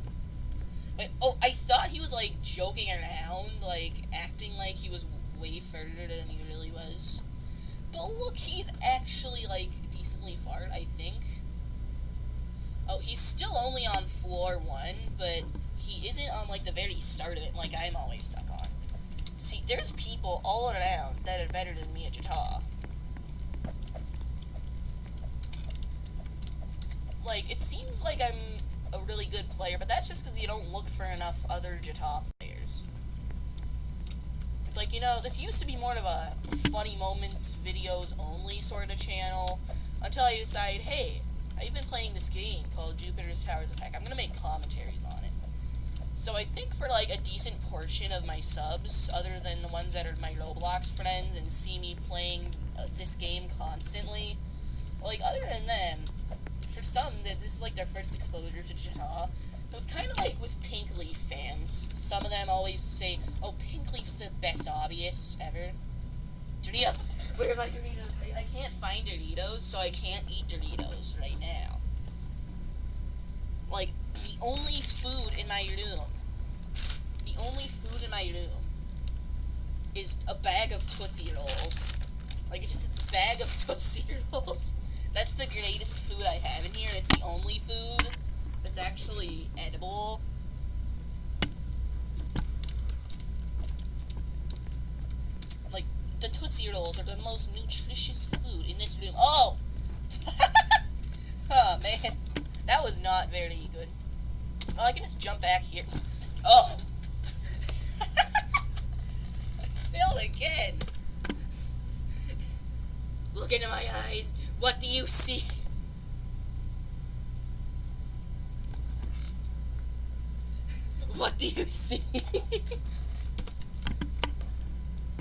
Wait, oh, I thought he was like joking around, like acting like he was way further than he really was. But look, he's actually like decently far, I think. Oh, he's still only on floor 1, but he isn't on, like, the very start of it, like I'm always stuck on. See, there's people all around that are better than me at JToH. Like, it seems like I'm a really good player, but that's just because you don't look for enough other JToH players. It's like, you know, this used to be more of a funny moments, videos only sort of channel, until I decide, hey, I've been playing this game called Jupiter's Towers Attack. I'm gonna make commentaries on it. So I think for, like, a decent portion of my subs, other than the ones that are my Roblox friends and see me playing this game constantly, like, other than them, for some, this is, like, their first exposure to JToH. So it's kind of like with Pink Leaf fans. Some of them always say, oh, Pink Leaf's the best hobbyist ever. Doritos! Where are my Doritos? I can't find Doritos, so I can't eat Doritos right now. Like, the only food in my room is a bag of Tootsie Rolls. Like, it's a bag of Tootsie Rolls. That's the greatest food I have in here, and it's the only food that's actually edible. Like, the Tootsie Rolls are the most nutritious food in this room. Oh! Oh, man. That was not very good. Oh, I can just jump back here. Oh! I failed again. Look into my eyes. What do you see? What do you see?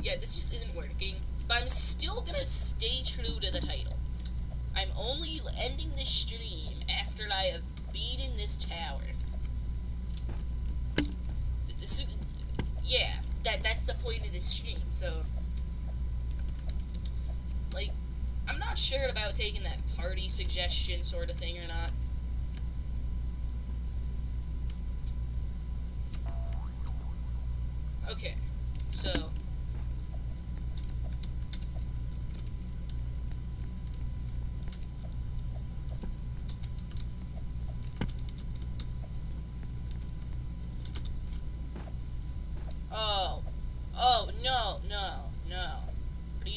Yeah, this just isn't working. But I'm still gonna stay true to the title. I'm only ending this stream after I have beaten this tower. yeah, that's the point of this stream. So, like, I'm not sure about taking that party suggestion sort of thing or not. Okay, so oh no. What are you?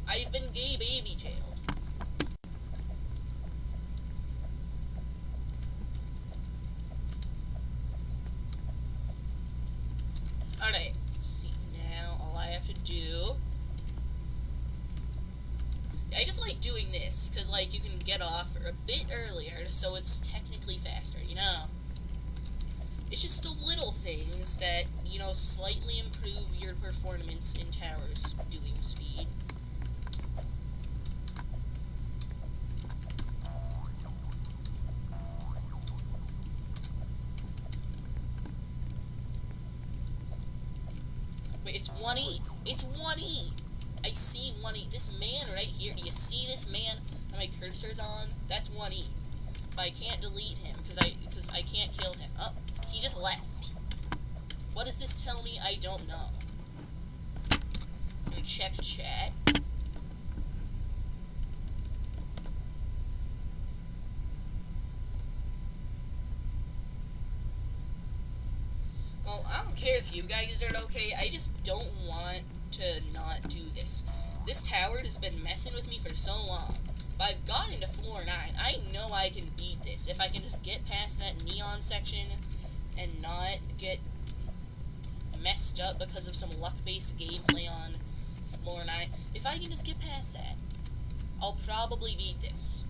I've been gay baby jailed. Alright, let's see now. All I have to do. I just like doing this, because, like, you can get off a bit earlier, so it's technically faster, you know? It's just the little things that, you know, slightly improve your performance in towers doing speed. Wait, it's 1E. It's 1E. I see 1E. This man right here. Do you see this man that my cursor's on? That's 1E. But I can't delete him because I can't kill him. Oh, he just left. What does this tell me? I don't know. I'm gonna check chat. Well, I don't care if you guys are okay. I just don't want to not do this. This tower has been messing with me for so long. But I've gotten to floor 9. I know I can beat this. If I can just get past that neon section and not get messed up because of some luck-based gameplay on floor 9. If I can just get past that, I'll probably beat this.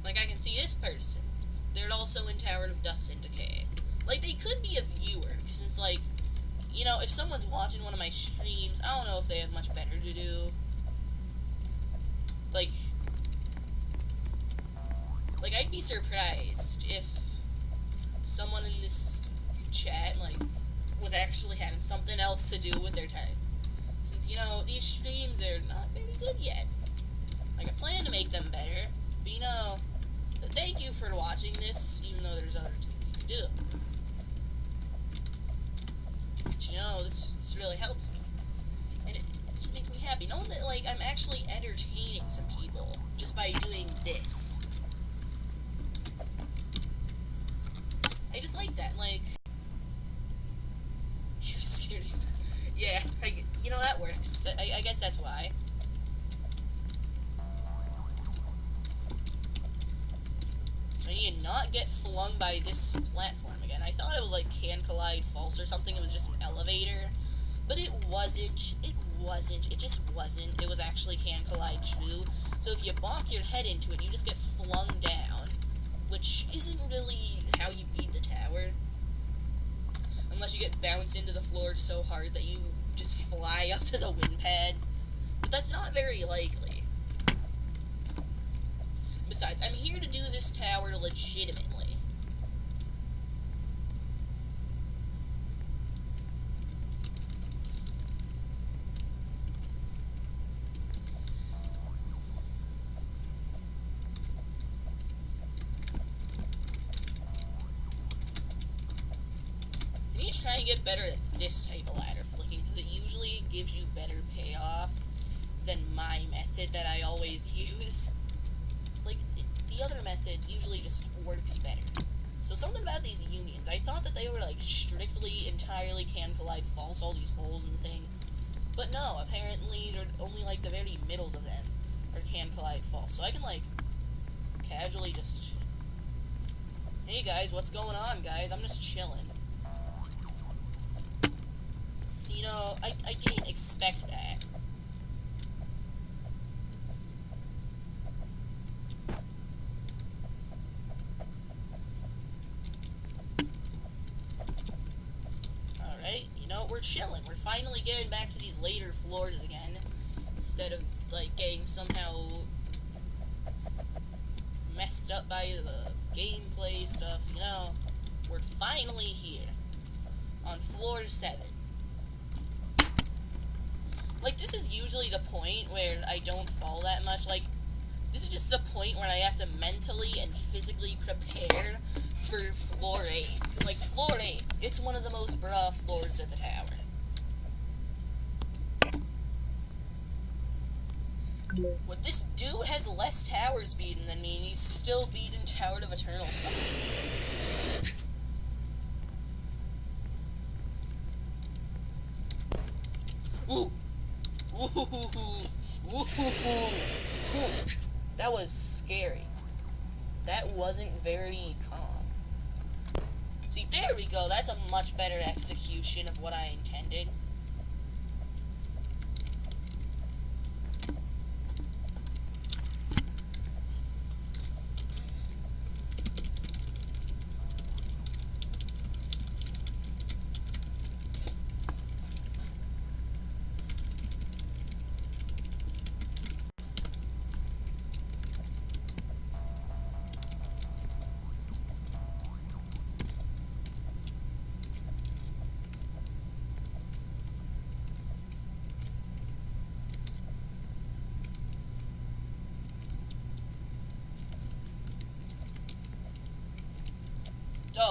Like, I can see this person. They're also in Tower of Dust and Decay. Like, they could be a viewer, because it's like, you know, if someone's watching one of my streams, I don't know if they have much better to do. Like, I'd be surprised if someone in this chat, like, was actually having something else to do with their time. Since, you know, these streams are not very good yet. Like, I plan to make them better, but, you know, thank you for watching this, even though there's other things you can do. But, you know, this really helps me. And it just makes me happy, knowing that, like, I'm actually entertaining some people just by doing this. I just like that, like... You scared me. Yeah, you know, that works. I guess that's why. I need to not get flung by this platform again. I thought it was like Can Collide False or something. It was just an elevator. But it wasn't. It wasn't. It just wasn't. It was actually Can Collide True. So if you bonk your head into it, you just get flung down. Which isn't really how you beat the tower. Unless you get bounced into the floor so hard that you just fly up to the wind pad. But that's not very likely. Besides, I'm here to do this tower legitimately. I need to try and get better at this type of ladder flicking, because it usually gives you better payoff than my method that I always use. Like, the other method usually just works better. So something about these unions, I thought that they were, like, strictly, entirely Can Collide False, all these holes and thing. But no, apparently, they're only, like, the very middles of them are Can Collide False. So I can, like, casually just... Hey, guys, what's going on, guys? I'm just chilling. So, you know, I didn't expect that. We're chilling. We're finally getting back to these later floors again, instead of, like, getting somehow messed up by the gameplay stuff, you know, we're finally here. On floor 7. Like, this is usually the point where I don't fall that much. Like, this is just the point where I have to mentally and physically prepare for floor 8. Because, like, floor 8, it's one of the most bruh floors of the tower. What this dude has less towers beaten than me, and he's still beaten Tower of Eternal Suffering. Ooh! Ooh! That was scary. That wasn't very calm. See, there we go. That's a much better execution of what I intended.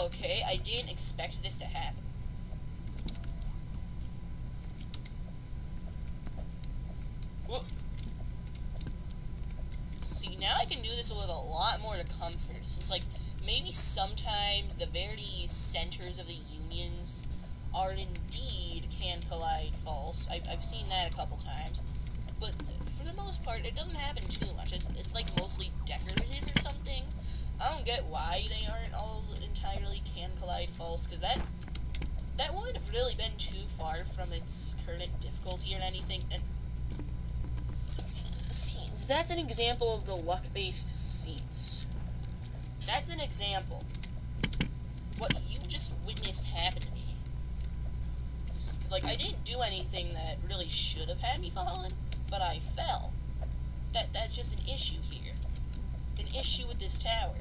Okay, I didn't expect this to happen. Whoop. See, now I can do this with a lot more comfort, since, like, maybe sometimes the very centers of the unions are indeed can collide false. I've seen that a couple times, but for the most part, it doesn't happen too much. It's like, mostly decorative or something. I don't get why they aren't all entirely can collide false, because that wouldn't have really been too far from its current difficulty or anything. And see, that's an example of the luck-based seats. That's an example. What you just witnessed happen to me. It's like, I didn't do anything that really should have had me fallen, but I fell. That's just an issue here. An issue with this tower.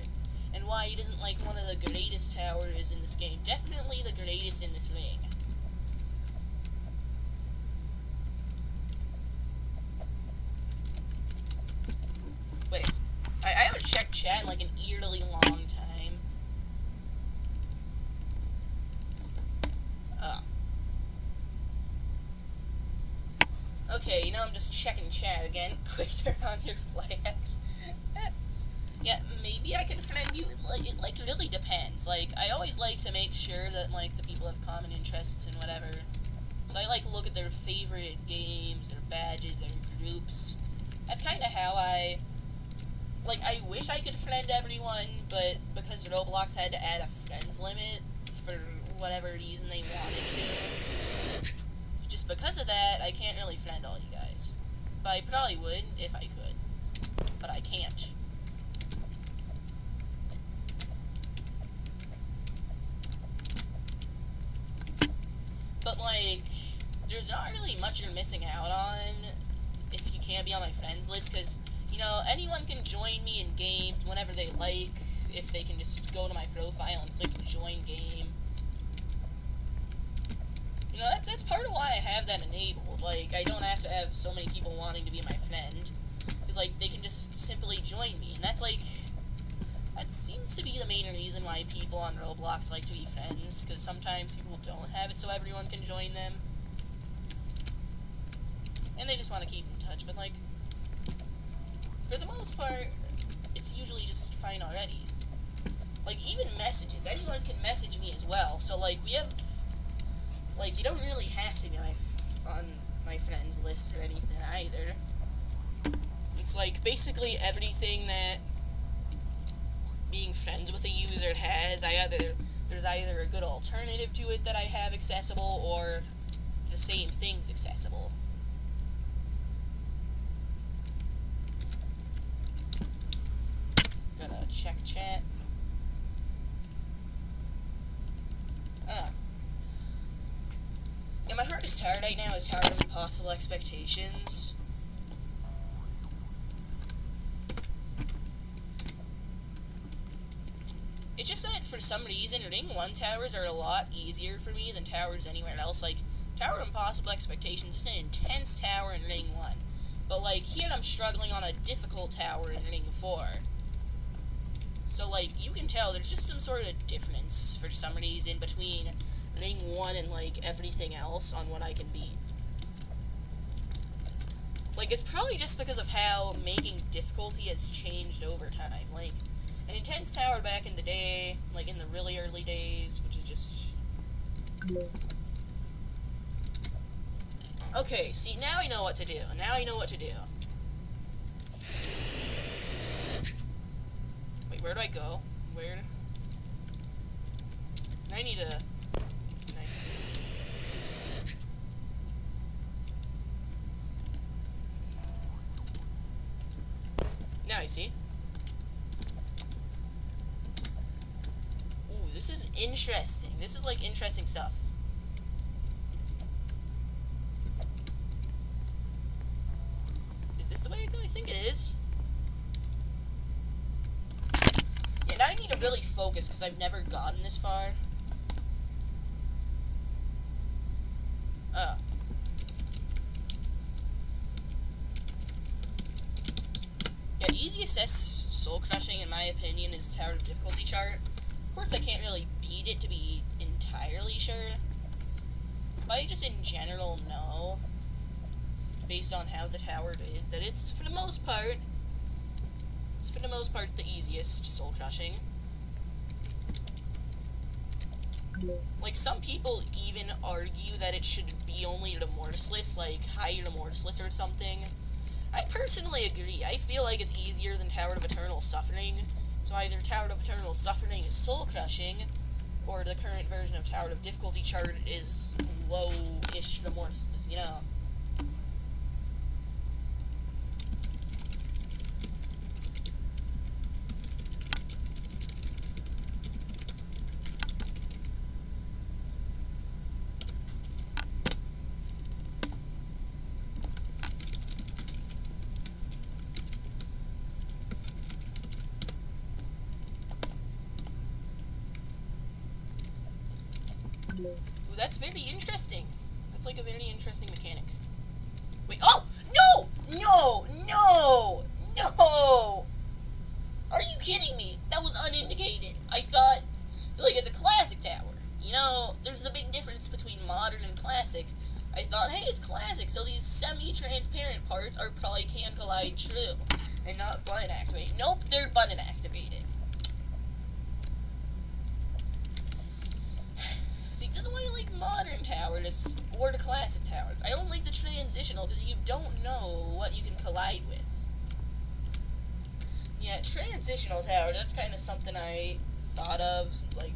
And why it isn't, like, one of the greatest towers in this game. Definitely the greatest in this ring. Wait, I haven't checked chat in, like, an eerily long time. Oh. Okay, you know, I'm just checking chat again. Quick, turn on your flags. Yeah, maybe I can friend you. It really depends. Like, I always like to make sure that, like, the people have common interests and whatever. So I, like, look at their favorite games, their badges, their groups. That's kind of how I wish I could friend everyone, but because Roblox had to add a friends limit for whatever reason they wanted to, just because of that, I can't really friend all you guys. But I probably would if I could. But I can't. But, like, there's not really much you're missing out on if you can't be on my friends list, because, you know, anyone can join me in games whenever they like, if they can just go to my profile and click join game. You know, that's part of why I have that enabled. Like, I don't have to have so many people wanting to be my friend, because, like, they can just simply join me, and that's, like, that seems to be the main reason why people on Roblox like to be friends, because sometimes people don't have it so everyone can join them. And they just want to keep in touch, but, like, for the most part, it's usually just fine already. Like, even messages, anyone can message me as well, so, like, we have, like, you don't really have to be on my friends list or anything either. It's, like, basically everything that being friends with a user has, there's either a good alternative to it that I have accessible, or the same things accessible. Gotta check chat. Yeah, my hardest tower right now is Tower of Impossible Expectations. for some reason, Ring 1 towers are a lot easier for me than towers anywhere else. Like, Tower of Impossible Expectations is an intense tower in Ring 1. But, like, here I'm struggling on a difficult tower in Ring 4. So, like, you can tell there's just some sort of difference for some reason between Ring 1 and, like, everything else on what I can beat. Like, it's probably just because of how making difficulty has changed over time. Like, an intense tower back in the day, like, in the really early days, which is just... Okay, see, now I know what to do. Now I know what to do. Wait, where do I go? Where? I need a... Now I see. Ooh, this is interesting. This is, like, interesting stuff. Is this the way I go? I think it is. Yeah, now I need to really focus, because I've never gotten this far. Oh. Yeah, easiest soul crushing, in my opinion, is Tower of Difficulty chart. Of course, I can't really beat it to be entirely sure, but I just in general know, based on how the tower is, that it's for the most part the easiest soul crushing. Like, some people even argue that it should be only remorseless, like higher remorseless or something. I personally agree. I feel like it's easier than Tower of Eternal Suffering. So either Tower of Eternal Suffering is soul-crushing, or the current version of Tower of Difficulty chart is low-ish remorseless, you know? Ooh, that's very interesting. That's like a very interesting mechanic. Wait, oh! No! No! No! No! Are you kidding me? That was unindicated. I thought, like, it's a classic tower. You know, there's the big difference between modern and classic. I thought, hey, it's classic, so these semi-transparent parts are probably can collide true, and not button activated. Nope, they're button activated. See, that's why I like modern towers or the classic towers. I don't like the transitional because you don't know what you can collide with. Yeah, transitional tower, that's kind of something I thought of. Like,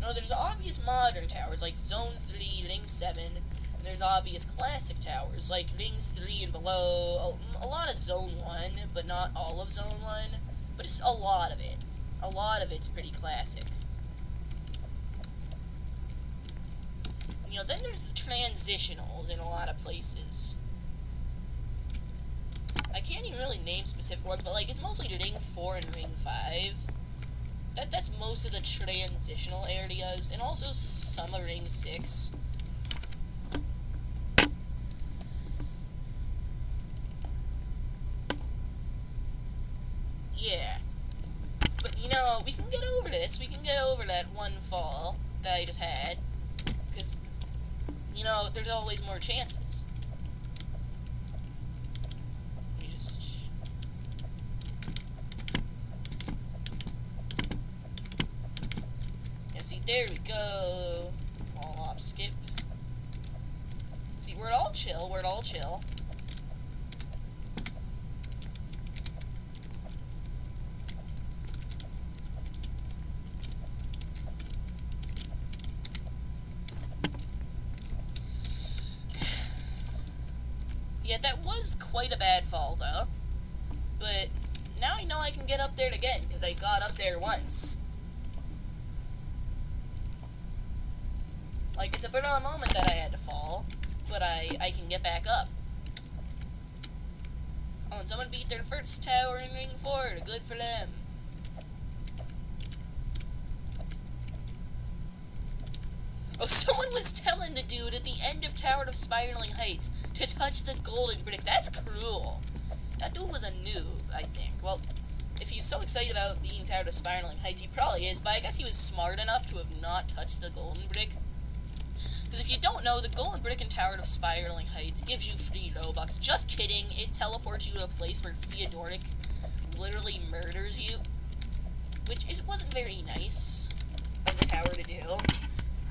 no, there's obvious modern towers like Zone 3, Ring 7, and there's obvious classic towers like Rings 3 and below. A lot of Zone 1, but not all of Zone 1, but just a lot of it. A lot of it's pretty classic. You know, then there's the transitionals in a lot of places. I can't even really name specific ones, but, like, it's mostly Ring 4 and Ring 5. That's most of the transitional areas, and also some of Ring 6. Yeah. But, you know, we can get over this. We can get over that one fall that I just had. Because, you know, there's always more chances. Let me just... Yeah, see, there we go. Wall hop, skip. See, we're all chill, we're all chill. Yeah, that was quite a bad fall, though. But now I know I can get up there again, because I got up there once. Like, it's a bit of a moment that I had to fall, but I can get back up. Oh, and someone beat their first tower in Ring 4. Good for them. was telling the dude at the end of Tower of Spiraling Heights to touch the golden brick. That's cruel. That dude was a noob, I think. Well, if he's so excited about being Tower of Spiraling Heights, he probably is, but I guess he was smart enough to have not touched the golden brick. Because if you don't know, the golden brick in Tower of Spiraling Heights gives you free Robux. Just kidding, it teleports you to a place where Theodoric literally murders you. Which wasn't very nice of the tower to do.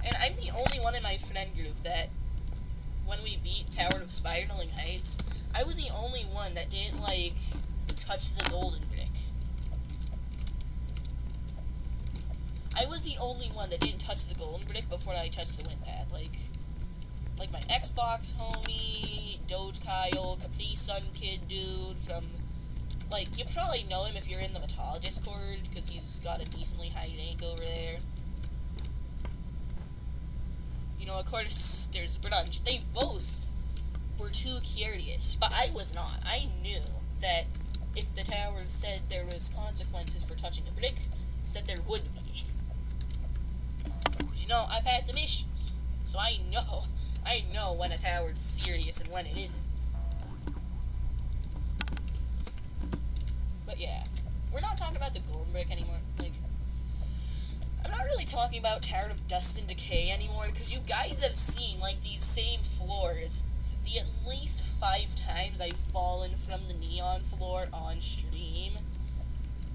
And I'm the only one in my friend group that, when we beat Tower of Spiraling Heights, I was the only one that didn't, like, touch the golden brick. I was the only one that didn't touch the golden brick before I touched the wind pad. Like my Xbox homie, Doge Kyle, Capri Sun Kid dude from, like, you probably know him if you're in the Metal Discord, because he's got a decently high rank over there. You know, of course, there's Brunch. They both were too curious, but I was not. I knew that if the tower said there was consequences for touching a brick, that there would be. You know, I've had some issues, so I know when a tower's serious and when it isn't. But yeah, we're not talking about the golden brick anymore. Like, I'm not really talking about Tower of Dust and Decay anymore, because you guys have seen, like, these same floors at least 5 times I've fallen from the neon floor on stream.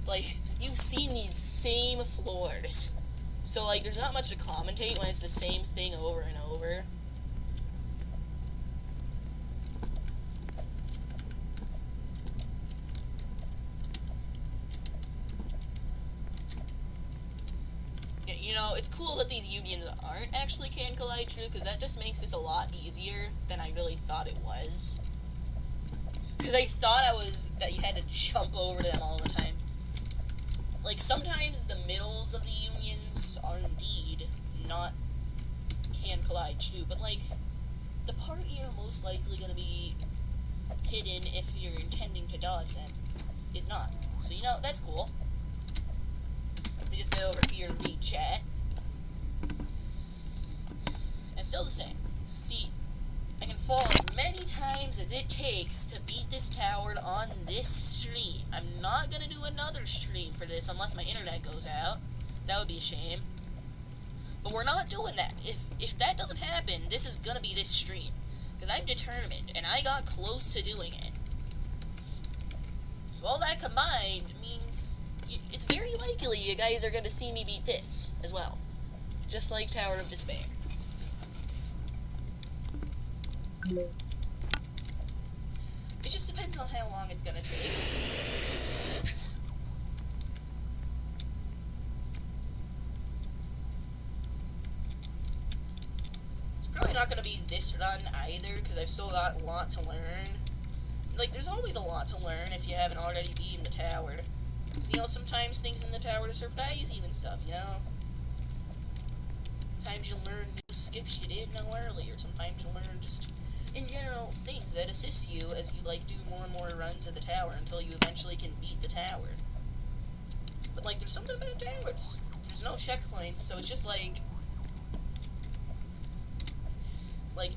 Like, you've seen these same floors. So, like, there's not much to commentate when it's the same thing over and over. You know, it's cool that these unions aren't actually can collide true, because that just makes this a lot easier than I really thought it was. Because I thought that you had to jump over them all the time. Like, sometimes the middles of the unions are indeed not can collide true, but, like, the part you're most likely going to be hidden if you're intending to dodge them is not. So, you know, that's cool. Let me just go over here and read chat. And it's still the same. See, I can fall as many times as it takes to beat this tower on this stream. I'm not gonna do another stream for this unless my internet goes out. That would be a shame. But we're not doing that. If that doesn't happen, this is gonna be this stream. Because I'm determined, and I got close to doing it. So all that combined means it's very likely you guys are gonna see me beat this as well. Just like Tower of Despair. It just depends on how long it's gonna take. It's probably not gonna be this run either, because I've still got a lot to learn. Like, there's always a lot to learn if you haven't already beaten the tower. Because, you know, sometimes things in the tower surprise you and stuff, you know? Sometimes you'll learn new skips you didn't know earlier. Sometimes you'll learn just, in general, things that assist you as you, like, do more and more runs of the tower until you eventually can beat the tower. But, like, there's something about towers. There's no checkpoints, so it's just, like,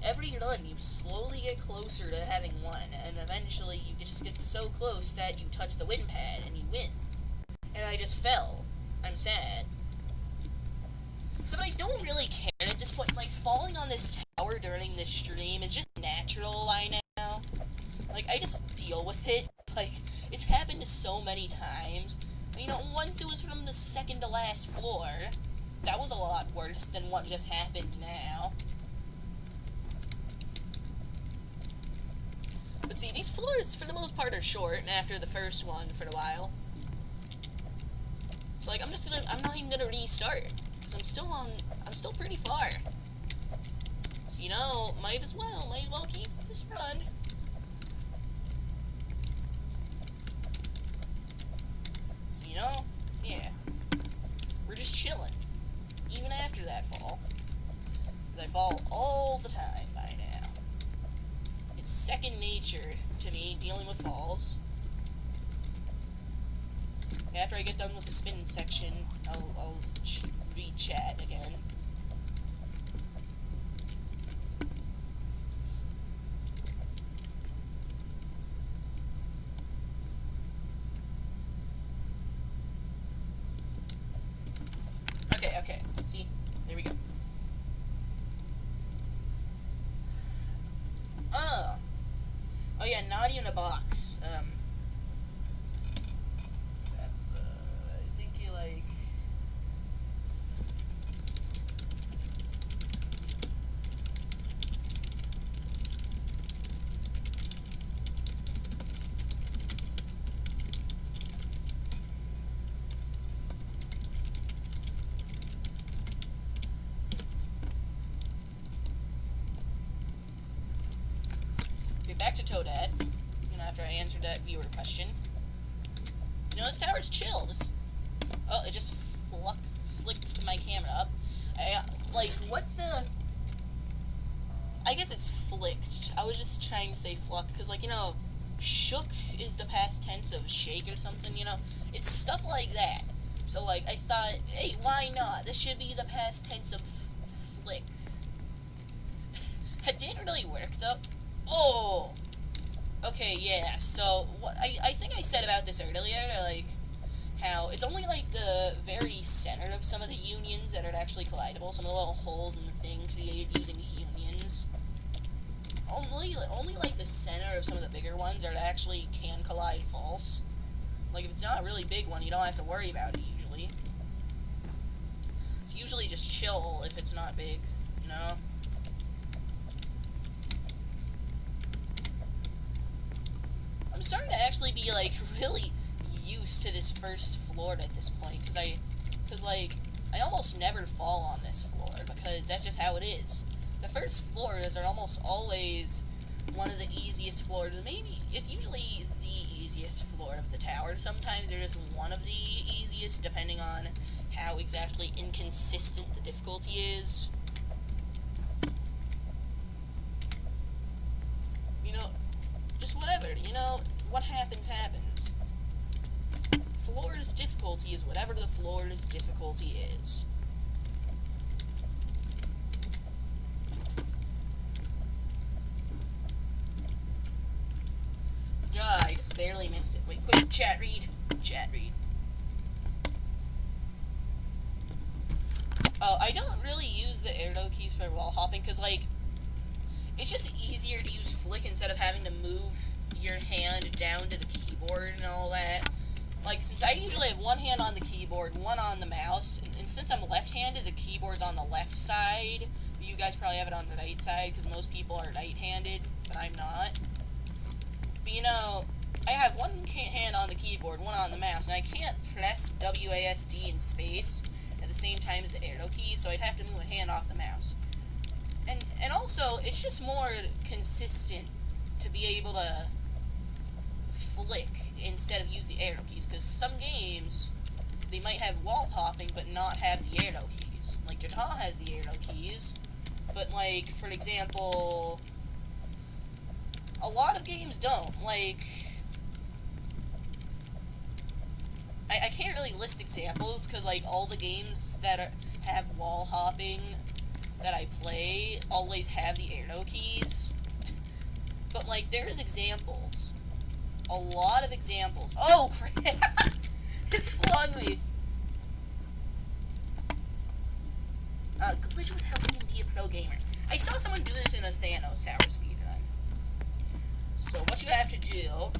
every run, you slowly get closer to having one, and eventually you just get so close that you touch the wind pad and you win. And I just fell. I'm sad. So, but I don't really care at this point. Like, falling on this tower during this stream is just natural by now. Like, I just deal with it. Like, it's happened so many times. You know, once it was from the second to last floor. That was a lot worse than what just happened now. But see, these floors, for the most part, are short after the first one for a while. So, like, I'm not even gonna restart. Because I'm still pretty far. So, you know, might as well keep this run. So, you know, yeah. We're just chilling. Even after that fall. Because I fall all the time by now. It's second nature to me dealing with falls. After I get done with the spin section, I'll read chat again. yeah, not even a box. I think you like. Okay, back to ToDaD. After I answered that viewer question. This tower's chill. Oh, it just flicked my camera up. What's the... I guess it's flicked. I was just trying to say fluck, because, shook is the past tense of shake or something, It's stuff like that. So, I thought, hey, why not? This should be the past tense of flick. It didn't really work, though. Oh! Okay, yeah, so, what I think I said about this earlier, how it's only, the very center of some of the unions that are actually collidable, some of the little holes in the thing created using unions. Only, the center of some of the bigger ones are actually can collide false. If it's not a really big one, you don't have to worry about it, usually. It's usually just chill if it's not big, I'm starting to actually be, really used to this first floor at this point, because I almost never fall on this floor, because that's just how it is. The first floors are almost always one of the easiest floors, maybe it's usually the easiest floor of the tower. Sometimes they're just one of the easiest, depending on how exactly inconsistent the difficulty is. Just whatever, what happens, happens. Floor's difficulty is whatever the floor's difficulty is. I just barely missed it. Wait, quick, chat read. Oh, I don't really use the arrow keys for wall hopping, because, it's just easier to use flick instead of having to move your hand down to the keyboard and all that. Since I usually have one hand on the keyboard, one on the mouse, and since I'm left-handed, the keyboard's on the left side. You guys probably have it on the right side, because most people are right-handed, but I'm not. But, I have one hand on the keyboard, one on the mouse, and I can't press WASD in space at the same time as the arrow key, so I'd have to move a hand off the mouse. And also, it's just more consistent to be able to flick instead of use the arrow keys, because some games, they might have wall hopping but not have the arrow keys. JToH has the arrow keys, but, for example, a lot of games don't. I can't really list examples, because, all the games that have wall hopping that I play always have the arrow keys. But, there's examples. A lot of examples. Oh, crap! It flung me! Glitch with helping him be a pro gamer. I saw someone do this in a Thanos Tower speedrun. So, what you have to do...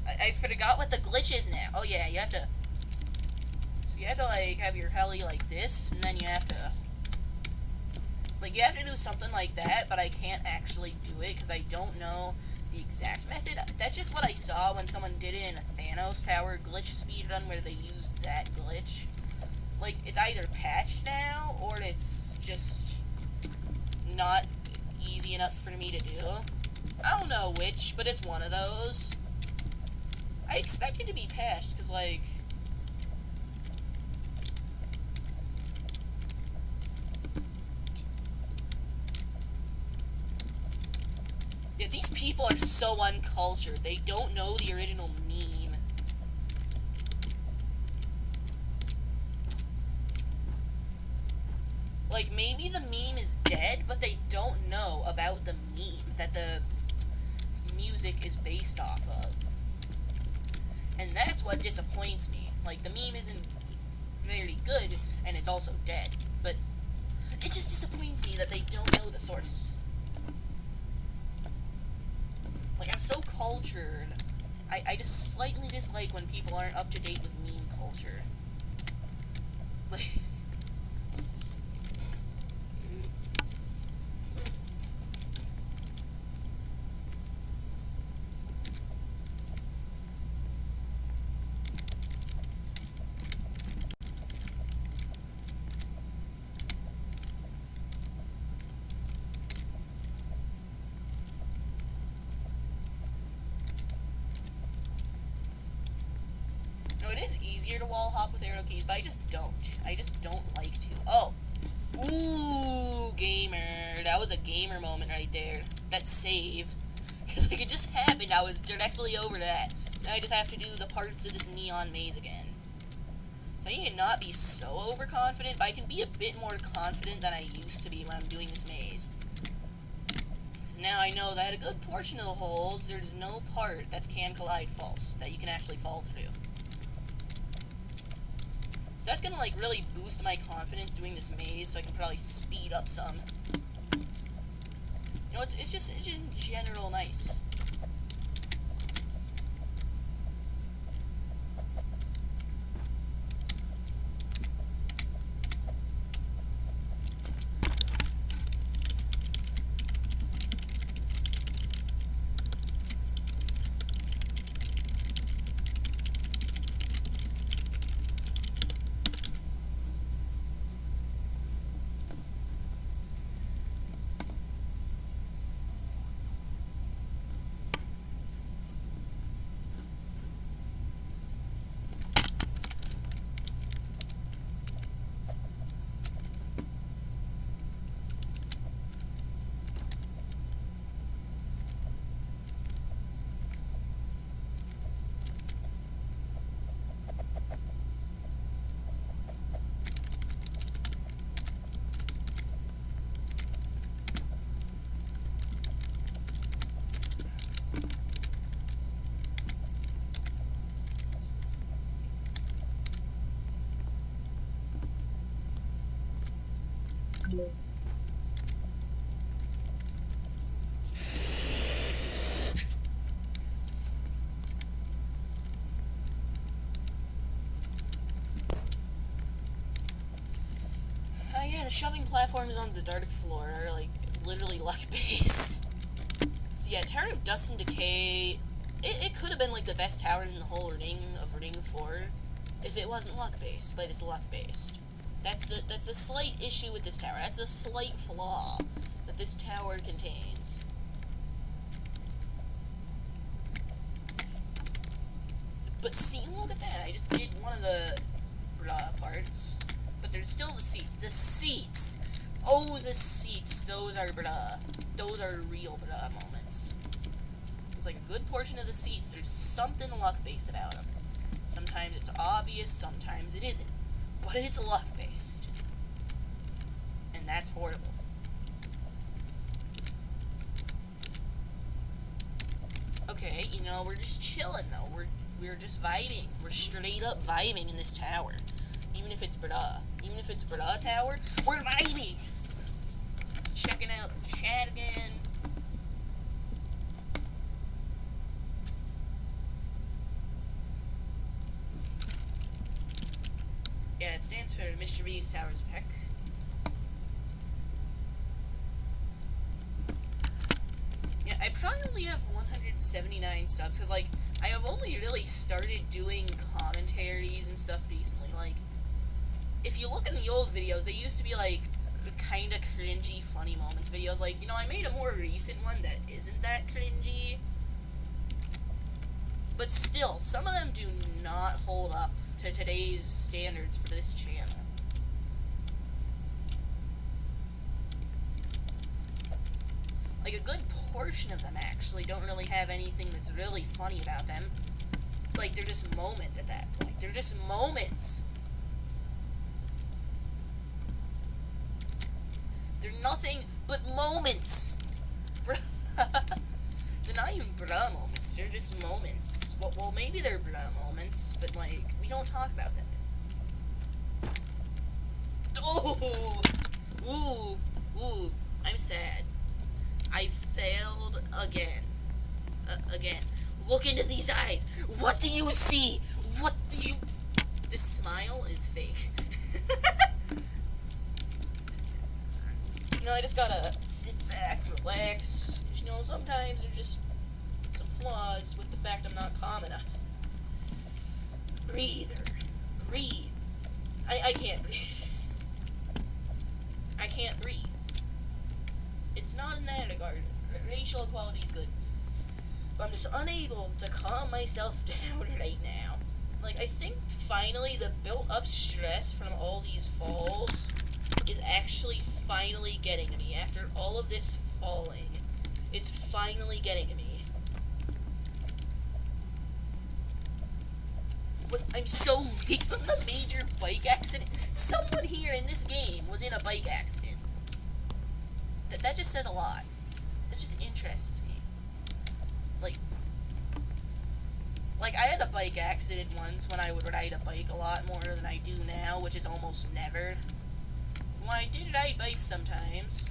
I forgot what the glitch is now. Oh, yeah, you have to... So, you have to, have your heli like this, and then you have to... you have to do something like that, but I can't actually do it, because I don't know the exact method. That's just what I saw when someone did it in a Thanos Tower glitch speedrun, where they used that glitch. It's either patched now, or it's just not easy enough for me to do. I don't know which, but it's one of those. I expect it to be patched, because, yeah, these people are so uncultured. They don't know the original meme. Maybe the meme is dead, but they don't know about the meme that the music is based off of. And that's what disappoints me. The meme isn't very good, and it's also dead. But it just disappoints me that they don't know the source. I'm so cultured. I just slightly dislike when people aren't up to date with meme culture. Like... No, it is easier to wall hop with arrow keys, but I just don't. I just don't like to. Oh! Ooh, gamer. That was a gamer moment right there. That save. Because like, it just happened. I was directly over that. So now I just have to do the parts of this neon maze again. So I need to not be so overconfident, but I can be a bit more confident than I used to be when I'm doing this maze. Because now I know that a good portion of the holes, there's no part that's can collide false that you can actually fall through. So that's gonna, like, really boost my confidence doing this maze, so I can probably speed up some. You know, it's just in general nice. Yeah, the shoving platforms on the dark floor are, like, literally luck base. So yeah, Tower of Dust and Decay, it could have been, like, the best tower in the whole ring of Ring 4 if it wasn't luck based, but it's luck based. That's the slight issue with this tower. That's a slight flaw that this tower contains. But see, look at that. I just did one of the parts. But there's still the seats. The seats! Oh, the seats. Those are Those are real moments. It's like a good portion of the seats. There's something luck-based about them. Sometimes it's obvious, sometimes it isn't. But it's luck-based. And that's horrible. Okay, you know, we're just chilling, though. We're just vibing. We're straight up vibing in this tower. Even if it's Even if it's tower, we're vibing! Checking out the chat again. Yeah, it stands for Mr. V's Towers of Heck. Yeah, I probably only have 179 subs, because, like, I have only really started doing commentaries and stuff recently. Like, if you look in the old videos, they used to be, like, kinda cringy funny moments videos. Like, you know, I made a more recent one that isn't that cringy. But still, some of them do not hold up to today's standards for this channel. Like, a good portion of them, actually, don't really have anything that's really funny about them. Like, they're just moments at that point. They're just moments. They're nothing but moments. They're not even moments. They're just moments. Well, maybe they're moments, but, like, we don't talk about them. Oh! Ooh! I'm sad. I failed again. Again, look into these eyes. What do you see? What do you... This smile is fake. You know, I just gotta sit back, relax. You know, sometimes there's just some flaws with the fact I'm not calm enough. Breather. Breathe. I can't breathe. I can't breathe. It's not in that regard. Racial equality is good. But I'm just unable to calm myself down right now. Like, I think finally the built-up stress from all these falls is actually finally getting to me. After all of this falling, it's finally getting to me. But I'm so weak from the major bike accident. Someone here in this game was in a bike accident. That just says a lot. That just interests me. Like, I had a bike accident once when I would ride a bike a lot more than I do now, which is almost never. Well, I did ride bikes sometimes.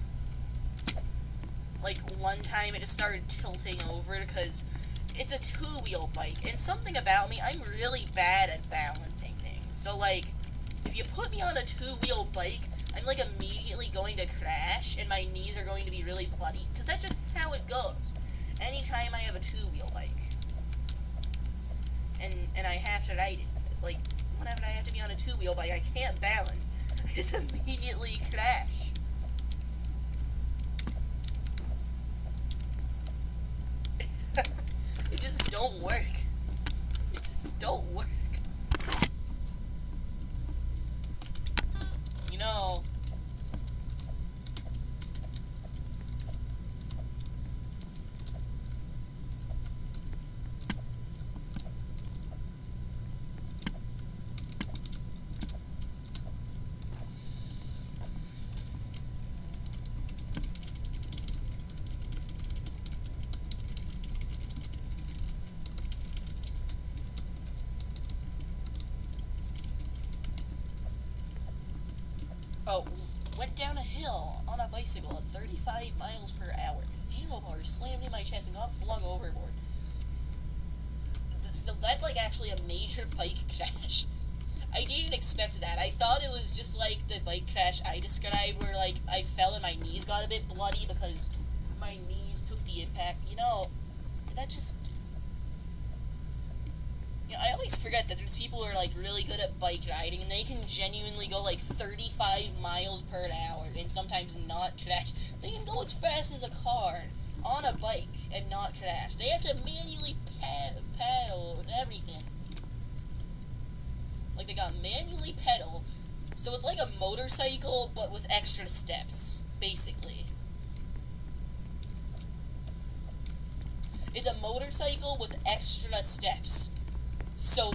Like, one time it just started tilting over because it's a two-wheel bike, and something about me, I'm really bad at balancing things. So, like, if you put me on a two-wheel bike, I'm, like, immediately going to crash, and my knees are going to be really bloody, because that's just how it goes. Anytime I have a two-wheel bike. And I have to ride it. Like, whenever I have to be on a two-wheel bike, I can't balance. I just immediately crash. It just don't work. It just don't work. You know... Oh, went down a hill on a bicycle at 35 miles per hour. Handlebars slammed in my chest and got flung overboard. So that's like actually a major bike crash. I didn't expect that. I thought it was just like the bike crash I described where like I fell and my knees got a bit bloody because my knees took the impact. You know, that just... I always forget that there's people who are, like, really good at bike riding, and they can genuinely go, like, 35 miles per hour, and sometimes not crash. They can go as fast as a car on a bike and not crash. They have to manually pedal and everything. Like, they got manually pedal, so it's like a motorcycle, but with extra steps, basically. It's a motorcycle with extra steps. So,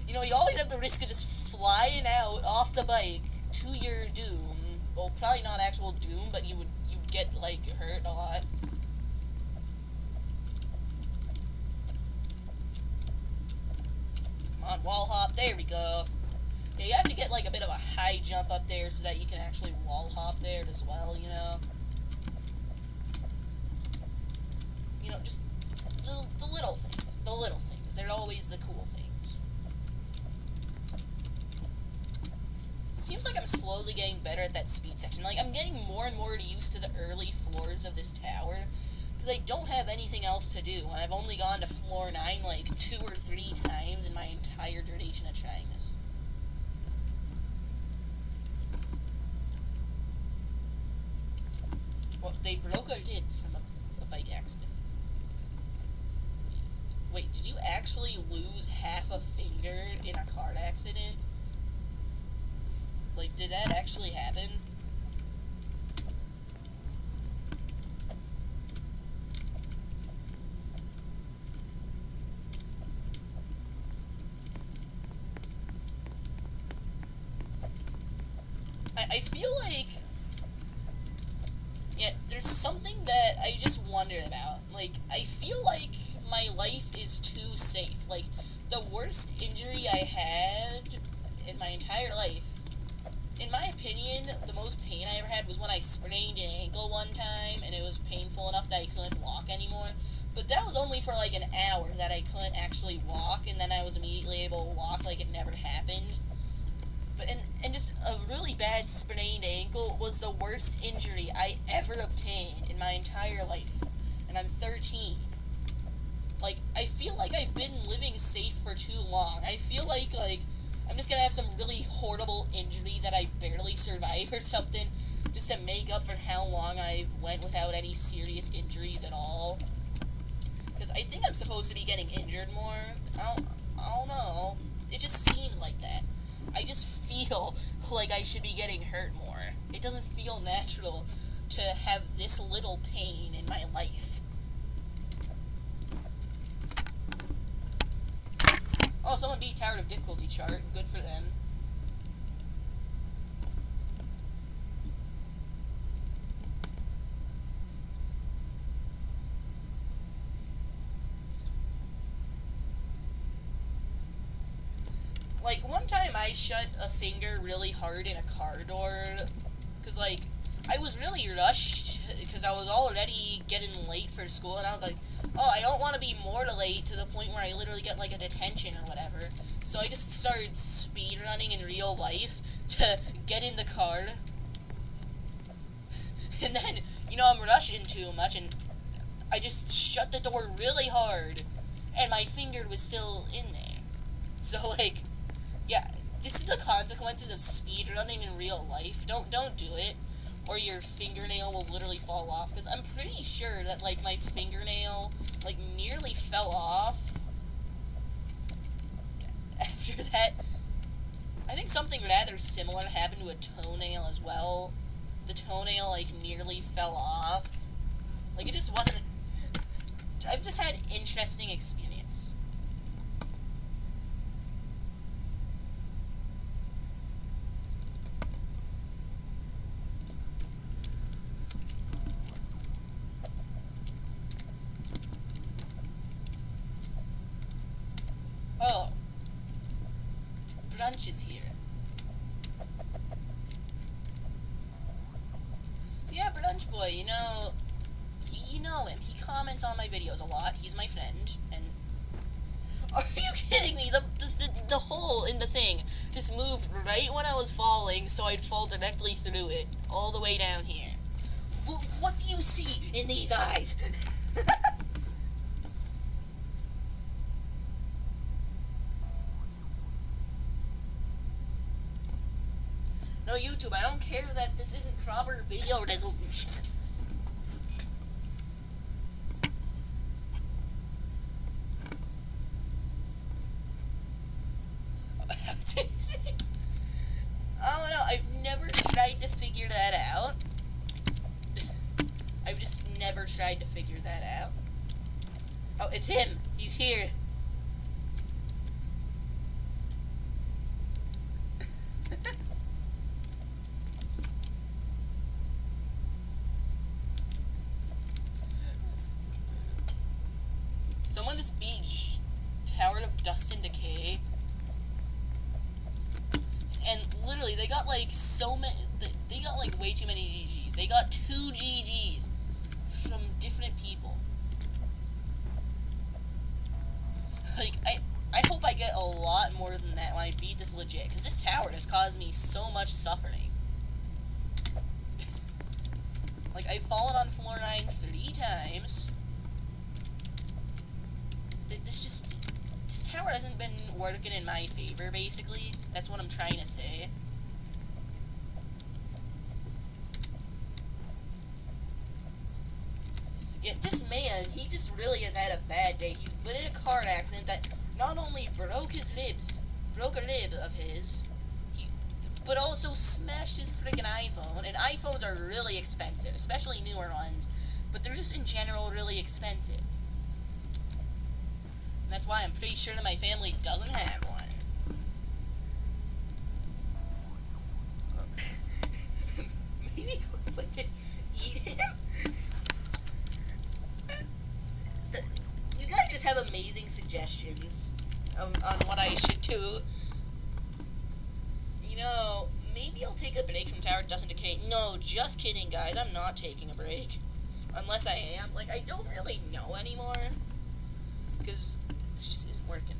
you know, you always have the risk of just flying out off the bike to your doom. Well, probably not actual doom, but you'd get, like, hurt a lot. Come on, wall hop. There we go. Yeah, you have to get, like, a bit of a high jump up there so that you can actually wall hop there as well, you know? You know, just the little things. The little things. They're always the cool things. It seems like I'm slowly getting better at that speed section. Like, I'm getting more and more used to the early floors of this tower, because I don't have anything else to do, and I've only gone to floor 9, like, 2 or 3 times in my entire duration of trying this. Well, they broke a lid from a bike accident. Wait, did you actually lose half a finger in a car accident? Like, did that actually happen? I feel like... Yeah, there's something that I just wondered about. Like, I feel like my life is too safe. Like, the worst injury I had in my entire life, in my opinion, the most pain I ever had was when I sprained an ankle one time, and it was painful enough that I couldn't walk anymore. But that was only for like an hour that I couldn't actually walk, and then I was immediately able to walk like it never happened. But and just a really bad sprained ankle was the worst injury I ever obtained in my entire life. And I'm 13. Like, I feel like I've been living safe for too long. I feel like I'm just gonna have some really horrible injury that I barely survived or something, just to make up for how long I've went without any serious injuries at all. Because I think I'm supposed to be getting injured more. I don't know. It just seems like that. I just feel like I should be getting hurt more. It doesn't feel natural to have this little pain in my life. Oh, someone beat Tower of Difficulty chart. Good for them. Like, one time I shut a finger really hard in a car door, because, like, I was really rushed, because I was already getting late for school, and I was like, oh, I don't want to be more late to the point where I literally get, like, a detention or whatever. So I just started speedrunning in real life to get in the car. And then, you know, I'm rushing too much, and I just shut the door really hard, and my finger was still in there. So, like, yeah, this is the consequences of speedrunning in real life. Don't do it, or your fingernail will literally fall off. Because I'm pretty sure that, like, my fingernail, like, nearly fell off. After that, I think something rather similar happened to a toenail as well. The toenail, like, nearly fell off. Like, it just wasn't... I've just had interesting experience. Oh. Brunch is here. So yeah, Brunch Boy, you know him. He comments on my videos a lot. He's my friend, and... Are you kidding me? The hole in the thing just moved right when I was falling, so I'd fall directly through it, all the way down here. What do you see in these eyes? No, YouTube, I don't care that this isn't proper video resolution. I don't know, I've never tried to figure that out. I've just never tried to figure that out. Oh, it's him! He's here! Someone just beat Tower of Dust and Decay. And literally, they got like so many. They got like way too many GGs. They got 2 GGs from different people. Like, I hope I get a lot more than that when I beat this legit, because this tower has caused me so much suffering. Like, I've fallen on floor 9 3 times. This tower hasn't been working in my favor, basically. That's what I'm trying to say. Yeah, this man, he just really has had a bad day. He's been in a car accident that not only broke a rib of his, but also smashed his friggin' iPhone. And iPhones are really expensive, especially newer ones. But they're just in general really expensive. And that's why I'm pretty sure that my family doesn't have one. Maybe like this, eat him? You guys just have amazing suggestions on what I should do. You know, maybe I'll take a break from Tower Dust and Decay. No, just kidding, guys. I'm not taking a break. Unless I am. Like, I don't really know anymore. because this just isn't working.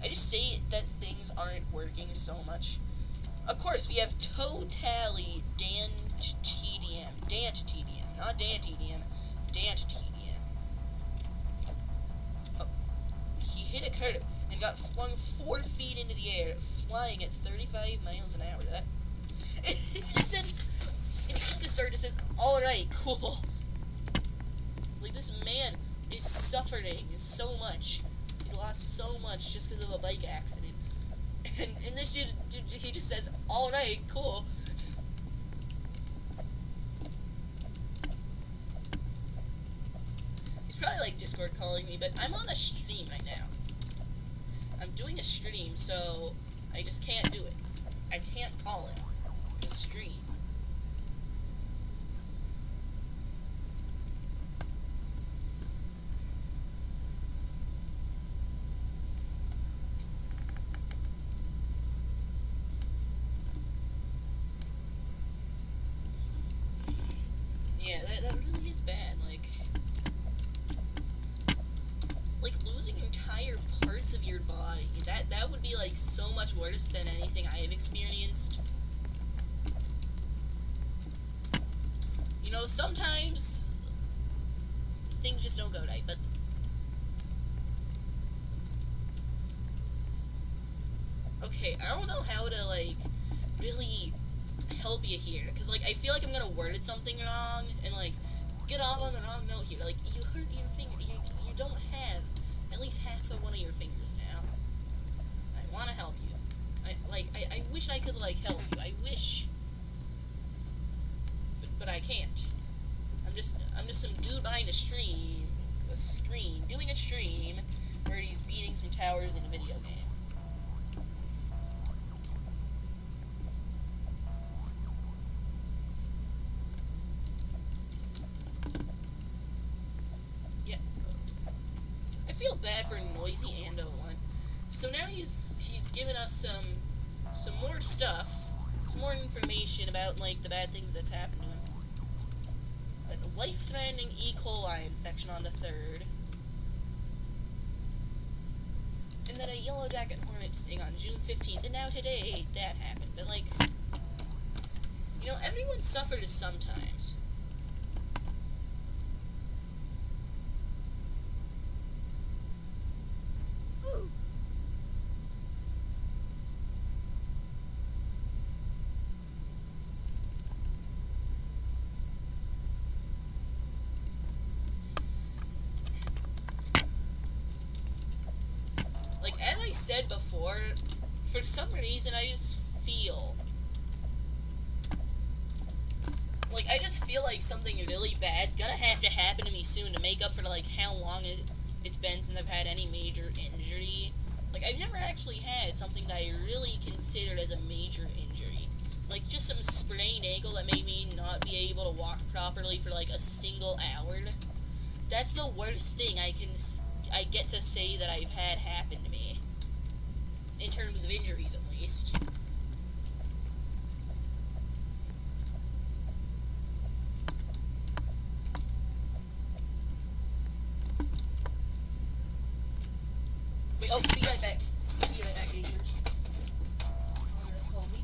I just say that things aren't working so much. Of course, we have totally TDM, not DanTDM, DanTDM. Oh, he hit a curve and got flung 4 feet into the air, flying at 35 miles an hour. That it just says, in Kickstarter, it says, "Alright, cool." Like, this man is suffering so much. He's lost so much just because of a bike accident. And this dude, he just says, "Alright, cool." He's probably, like, Discord calling me, but I'm on a stream right now. I'm doing a stream, so I just can't do it. I can't call it. It's stream. Yeah, that really is bad. Like losing entire parts of your body. That would be like so much worse than anything I have experienced. You know, sometimes things just don't go right, but okay, I don't know how to like really help you here, because like I feel like I'm gonna worded something wrong and like get off on the wrong note here. Like, you hurt your finger. You don't have at least half of one of your fingers now. I want to help you. I wish I could like help you. I wish, but I can't. I'm just some dude behind a screen doing a stream where he's beating some towers in a video game. I feel bad for Noisy Ando one. So now he's given us some more stuff, some more information about like the bad things that's happened to him. A life-threatening E. coli infection on the 3rd, and then a yellow jacket hornet sting on June 15th. And now today that happened. But like, you know, everyone suffers sometimes. As I said before, for some reason I just feel like something really bad's gonna have to happen to me soon to make up for like how long it's been since I've had any major injury. Like, I've never actually had something that I really considered as a major injury. It's like just some sprained ankle that made me not be able to walk properly for like a single hour. That's the worst thing I get to say that I've had happen to me. In terms of injuries, at least. Wait, oh, be right back. Be right back, gamers. Just hold me.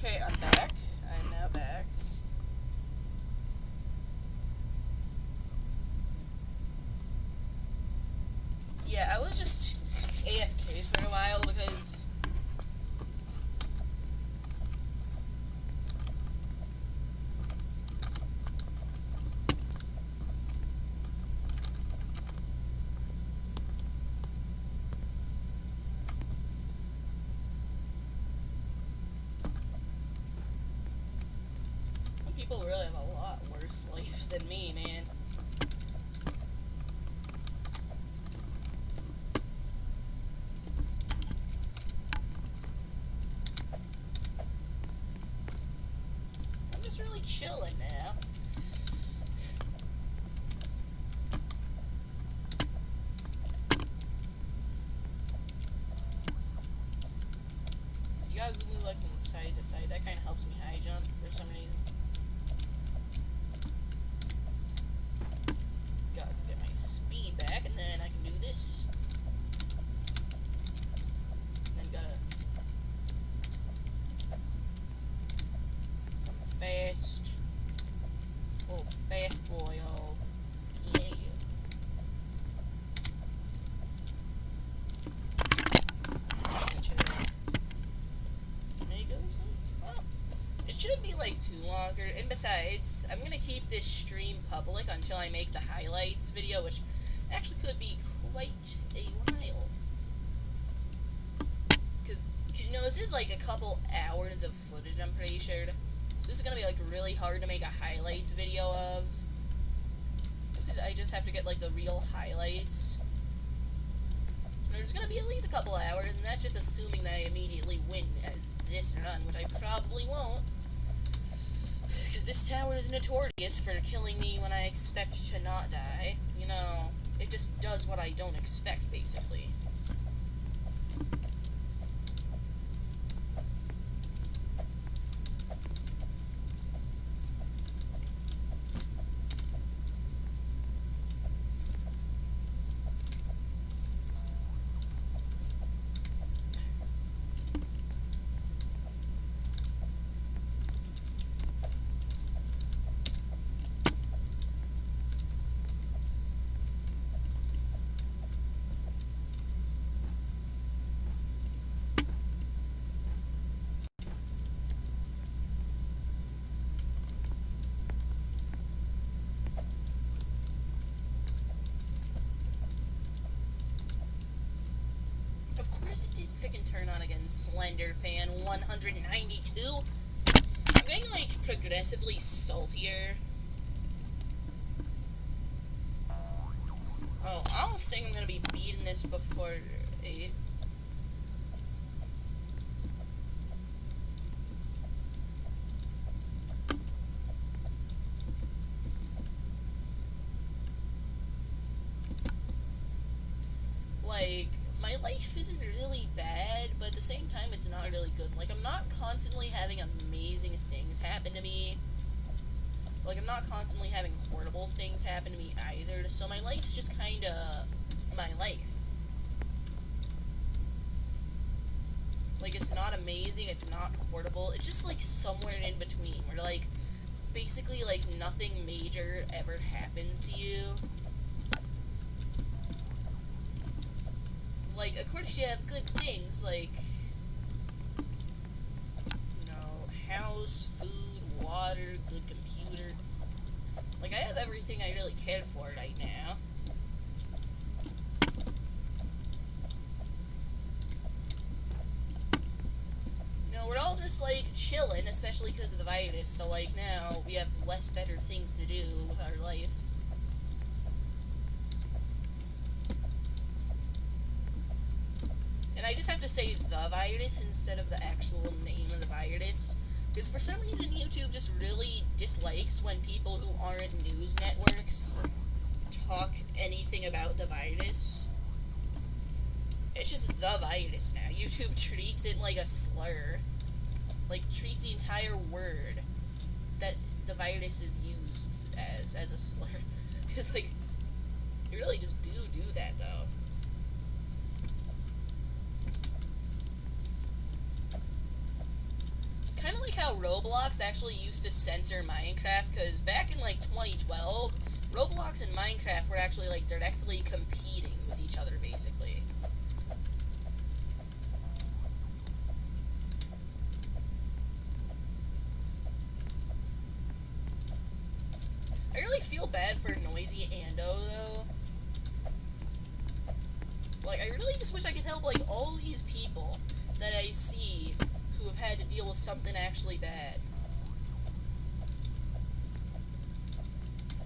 Okay, I'm back. I'm now back. Yeah, I was just AFK for a while because people really have a lot worse life than me, man. I'm just really chilling now. So you gotta move like from side to side. That kind of helps me high jump for some reason. Gotta get my speed back, and then I can do this. Then gotta come fast. Oh, fast boy, oh. Yeah. Well, it shouldn't be like too long, and besides, I'm gonna keep this stream public until I make the highlights video, which actually could be quite a while. Because you know, this is like a couple hours of footage, I'm pretty sure. So this is gonna be like really hard to make a highlights video of. I just have to get like the real highlights. There's gonna be at least a couple hours, and that's just assuming that I immediately win at this run, which I probably won't. Because this tower is notorious for killing me when I expect to not die. You know, it just does what I don't expect, basically. Of course it did freaking turn on again, Slender Fan 192. I'm getting, like, progressively saltier. Oh, I don't think I'm gonna be beating this before 8. Like, my life isn't really bad, but at the same time, it's not really good. Like, I'm not constantly having amazing things happen to me. Like, I'm not constantly having horrible things happen to me either, so my life's just kinda my life. Like, it's not amazing, it's not horrible, it's just, like, somewhere in between, where, like, basically, like, nothing major ever happens to you. Like, of course you have good things, like, you know, house, food, water, good computer. Like, I have everything I really care for right now. You know, we're all just, like, chilling, especially because of the virus, so, like, now we have less better things to do with our life. And I just have to say the virus instead of the actual name of the virus. Because for some reason YouTube just really dislikes when people who aren't news networks talk anything about the virus. It's just the virus now. YouTube treats it like a slur. Like, treats the entire word that the virus is used as a slur. Because, like, you really just do that, though. how Roblox actually used to censor Minecraft, because back in, like, 2012, Roblox and Minecraft were actually, like, directly competing with each other, basically. I really feel bad for Noisy Ando, though. Like, I really just wish I could help, like, all these people that I see who have had to deal with something actually bad.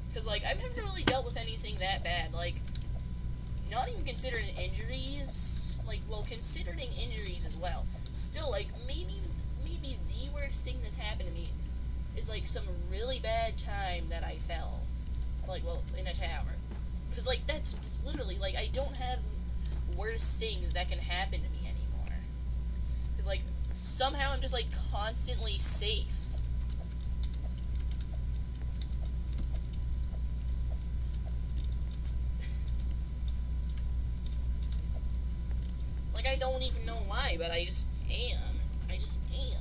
Because, like, I've never really dealt with anything that bad. Like, not even considering injuries. Like, well, considering injuries as well. Still, like, maybe the worst thing that's happened to me is, like, some really bad time that I fell. Like, well, in a tower. Because, like, that's literally, like, I don't have worse things that can happen to me anymore. Because, like, somehow I'm just, like, constantly safe. Like, I don't even know why, but I just am. I just am.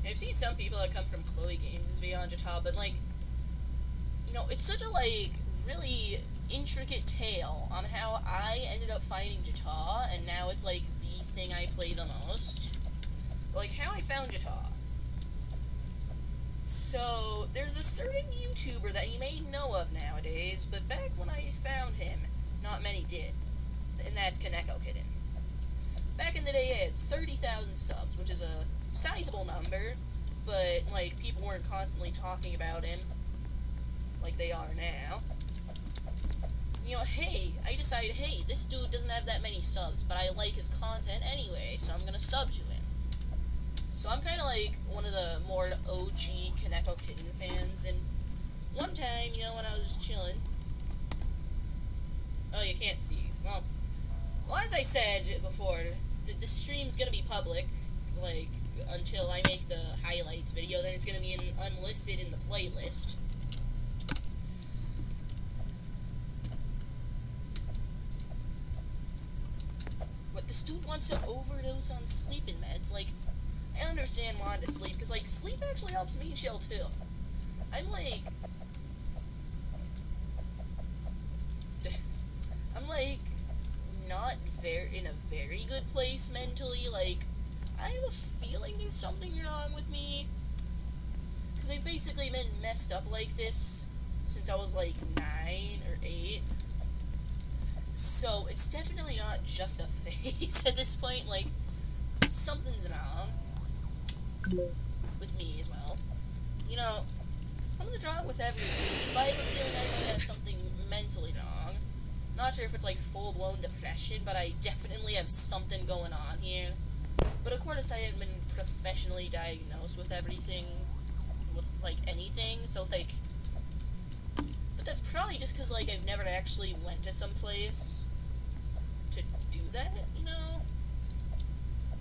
I've seen some people that come from Chloe Games' video on JToH, but, like, you know, it's such a, like, really intricate tale on how I ended up finding JToH, and now it's, like, the thing I play the most. Like, how I found JToH. So, there's a certain YouTuber that you may know of nowadays, but back when I found him, not many did. And that's Kaneko Kitten. Back in the day, he had 30,000 subs, which is a sizable number, but, like, people weren't constantly talking about him like they are now. You know, hey, I decided, hey, this dude doesn't have that many subs, but I like his content anyway, so I'm gonna sub to him. So I'm kind of like one of the more OG Kaneko Kitten fans, and one time, you know, when I was chilling... Oh, you can't see. Well, as I said before, the stream's gonna be public, like, until I make the highlights video, then it's gonna be unlisted in the playlist. But this dude wants to overdose on sleeping meds. Like, I understand wanting to sleep, because, like, sleep actually helps me chill, too. I'm, like... not in a very good place mentally. Like, I have a feeling there's something wrong with me. Because I've basically been messed up like this since I was, like, 9 or 8. So, it's definitely not just a phase at this point. Like, something's wrong with me as well. You know, something's wrong with everyone. But I have a feeling I might have something mentally wrong. Not sure if it's, like, full-blown depression, but I definitely have something going on here. But of course, I haven't been professionally diagnosed with everything, with, like, anything, so, like... But that's probably just because, like, I've never actually went to some place to do that, you know?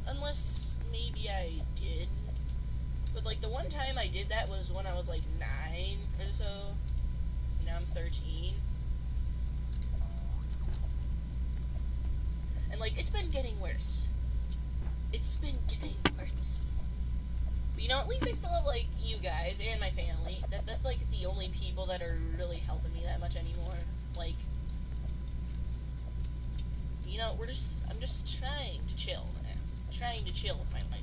Unless maybe I did. But, like, the one time I did that was when I was, like, 9 or so. Now I'm 13. And, like, it's been getting worse. It's been getting worse. But, you know, at least I still have, like, you guys and my family. That's, like, the only people that are really helping me that much anymore. Like, you know, I'm just trying to chill now. Trying to chill with my life.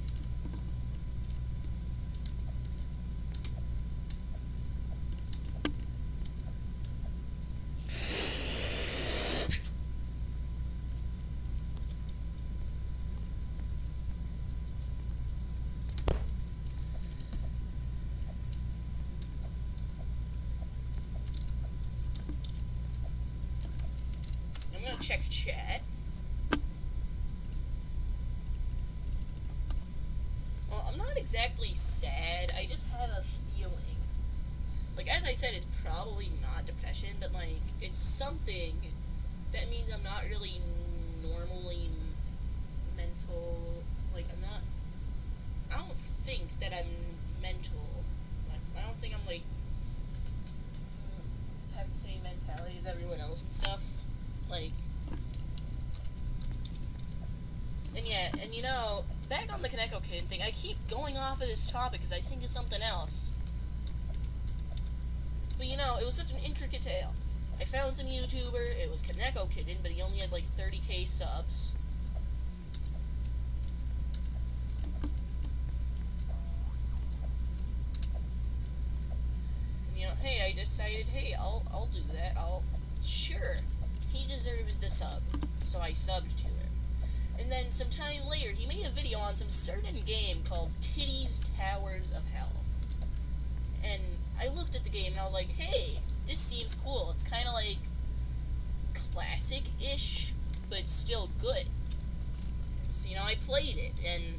I'm gonna check chat. Well, I'm not exactly sad, I just have a feeling. Like, as I said, it's probably not depression, but, like, it's something that means I'm not really normally mental. Like, I don't think that I'm mental. Like, I don't think I'm, like, have the same mentality as everyone else and stuff. like... And yeah, and you know, back on the Kaneko Kid thing, I keep going off of this topic because I think it's something else. But you know, it was such an intricate tale. I found some YouTuber, it was Kaneko Kitten, but he only had like 30k subs. And you know, hey, I decided, hey, I'll do that, sure, he deserves the sub, so I subbed to him. And then some time later, he made a video on some certain game called ToD's Towers of Hell. And I looked at the game and I was like, hey, this seems cool. It's kind of like classic-ish, but still good. So, you know, I played it, and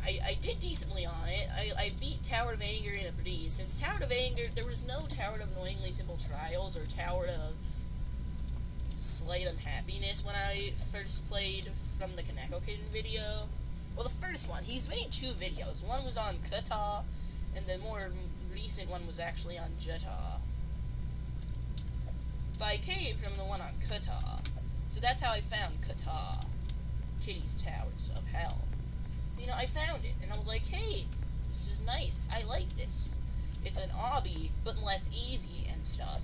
I did decently on it. I beat Tower of Anger in a breeze. Since Tower of Anger, there was no Tower of Annoyingly Simple Trials or Tower of Slight Unhappiness when I first played from the Kaneko Kitten video. Well, the first one, he's made 2 videos. One was on ToD, and the more recent one was actually on JToH. But I came from the one on ToD. So that's how I found ToD, ToD's Towers of Hell. So, you know, I found it, and I was like, hey, this is nice. I like this. It's an obby, but less easy and stuff.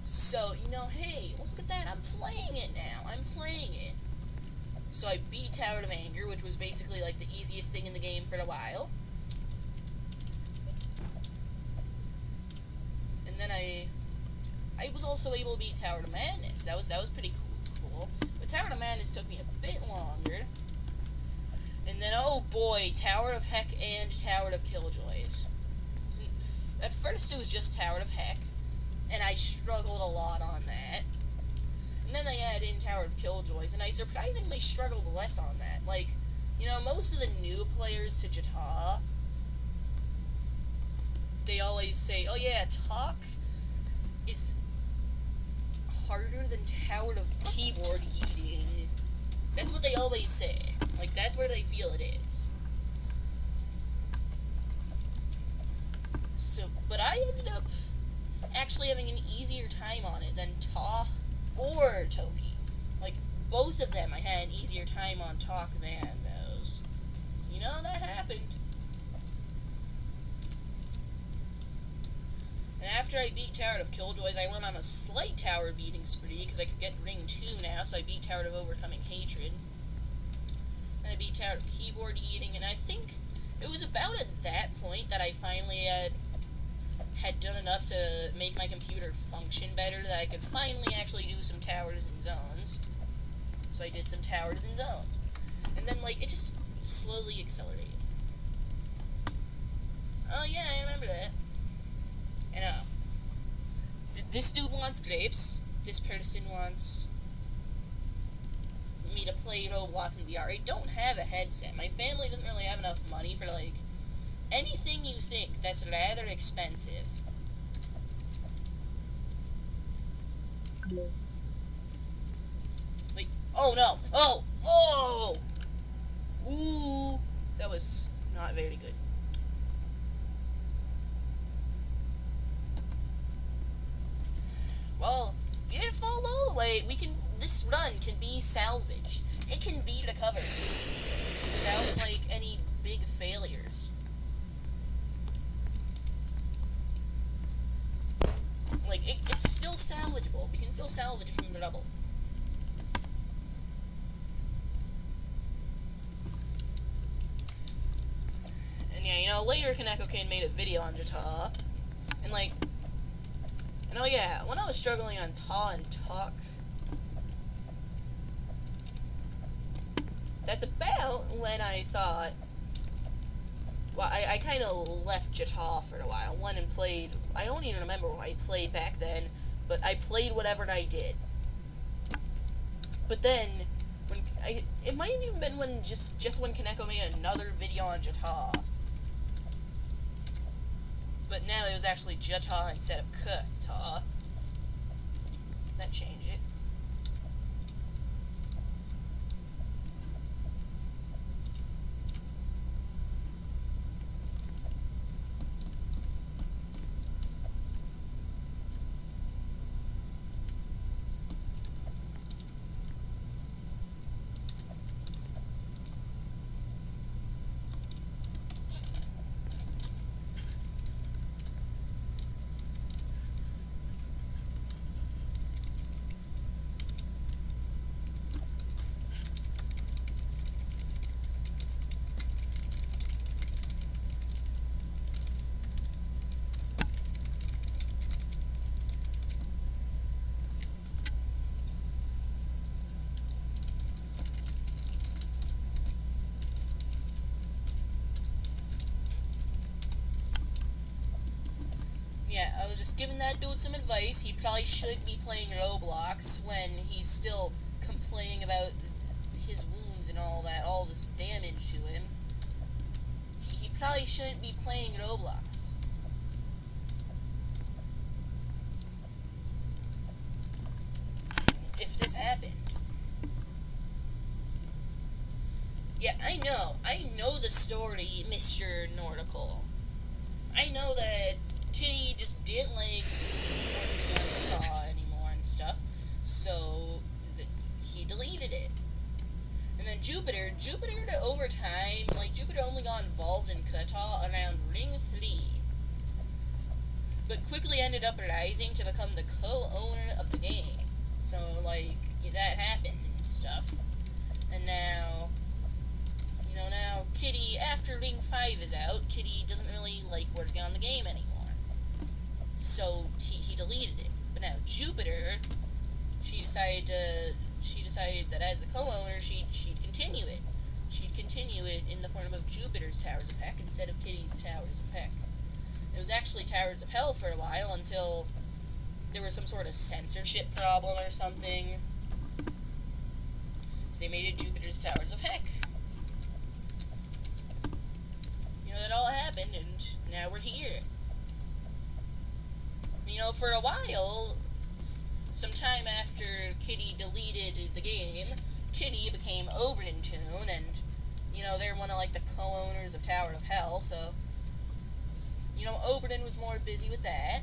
So, you know, hey, look at that, I'm playing it now, I'm playing it. So I beat Tower of Anger, which was basically, like, the easiest thing in the game for a while. And then I was also able to beat Tower of Madness. That was pretty cool. But Tower of Madness took me a bit longer. And then, oh boy, Tower of Heck and Tower of Killjoys. So, at first it was just Tower of Heck, and I struggled a lot on that. And then they add in Tower of Killjoys, and I surprisingly struggled less on that. Like, you know, most of the new players to JToH, they always say, oh yeah, talk is harder than Tower of Keyboard Eating. That's what they always say. Like, that's where they feel it is. So, but I ended up actually having an easier time on it than ToH or Toki. Like, both of them I had an easier time on talk than those. So, you know, that happened. And after I beat Tower of Killjoys, I went on a slight tower beating spree, because I could get Ring 2 now, so I beat Tower of Overcoming Hatred. And I beat Tower of Keyboard Eating, and I think it was about at that point that I finally had done enough to make my computer function better, that I could finally actually do some towers and zones. So I did some towers and zones. And then, like, it just slowly accelerated. Oh yeah, I remember that. I know. This dude wants grapes. This person wants me to play Roblox in VR. I don't have a headset. My family doesn't really have enough money for, like, anything you think that's rather expensive. Wait, oh no! Oh! Oh! Ooh! That was not very good. Well, you didn't fall all the way. This run can be salvaged. It can be recovered without, like, any big failures. Like, it's still salvageable. We can still salvage from the rubble. And yeah, you know, later Kaneko Kane made a video on JToH, and like, and oh yeah, when I was struggling on ToD and ToDaD, that's about when I thought, well, I kind of left JToH for a while, went and played, I don't even remember what I played back then, but I played whatever I did. But then, it might have even been when, just when Kaneko made another video on JToH. But now it was actually JToH instead of ToD. That changed it. Yeah, I was just giving that dude some advice. He probably shouldn't be playing Roblox when he's still complaining about his wounds and all that, all this damage to him. He probably shouldn't be playing Roblox. If this happened. Yeah, I know the story, Mr. Nordical. I know that Kitty just didn't like working on Kata anymore and stuff, so he deleted it. And then Jupiter over time, like, Jupiter only got involved in Kata around Ring 3, but quickly ended up rising to become the co-owner of the game. So, like, that happened and stuff. And now, now Kitty, after Ring 5 is out, Kitty doesn't really like working on the game anymore. So, he deleted it. But now Jupiter, she decided that as the co-owner, she'd continue it. She'd continue it in the form of Jupiter's Towers of Heck instead of Kitty's Towers of Heck. It was actually Towers of Hell for a while until there was some sort of censorship problem or something. So they made it Jupiter's Towers of Heck. That all happened, and now we're here. For a while, sometime after Kitty deleted the game, Kitty became Oberyn Toon, and, they're one of, like, the co-owners of Tower of Hell, so, Oberyn was more busy with that.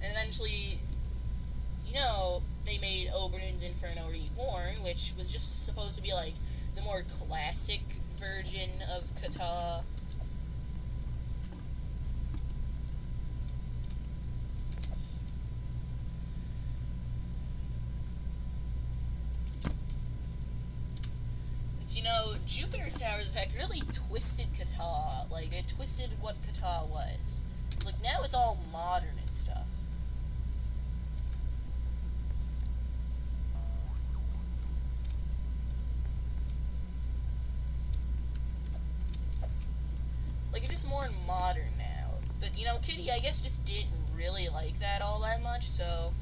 And eventually, they made Oberyn's Inferno Reborn, which was just supposed to be, like, the more classic version of Kata. Since, Jupiter's Towers of Heck really twisted Kata. Like, it twisted what Kata was. It's like, now it's all modern and stuff. It's just more modern now. But, Kitty, I guess, just didn't really like that all that much, so,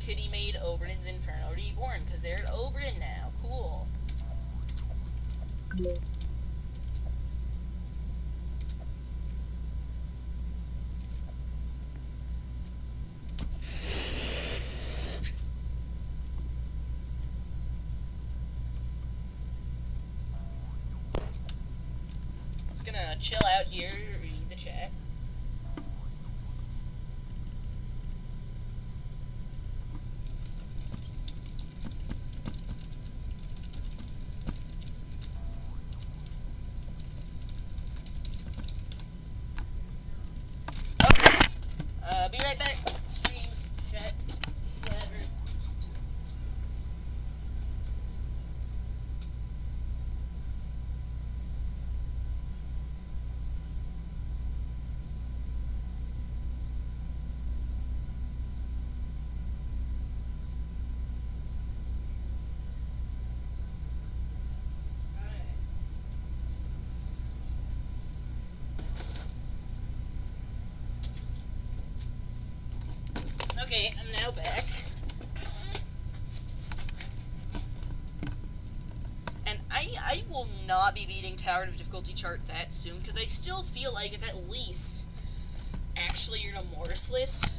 Kitty made Oberyn's Inferno Reborn, because they're at Oberyn now. Cool. Gonna chill out here, read the chat. Okay. Be right back. Stream, chat, whatever. Okay, I'm now back. And I will not be beating Tower of Difficulty chart that soon, because I still feel like it's at least actually remorseless.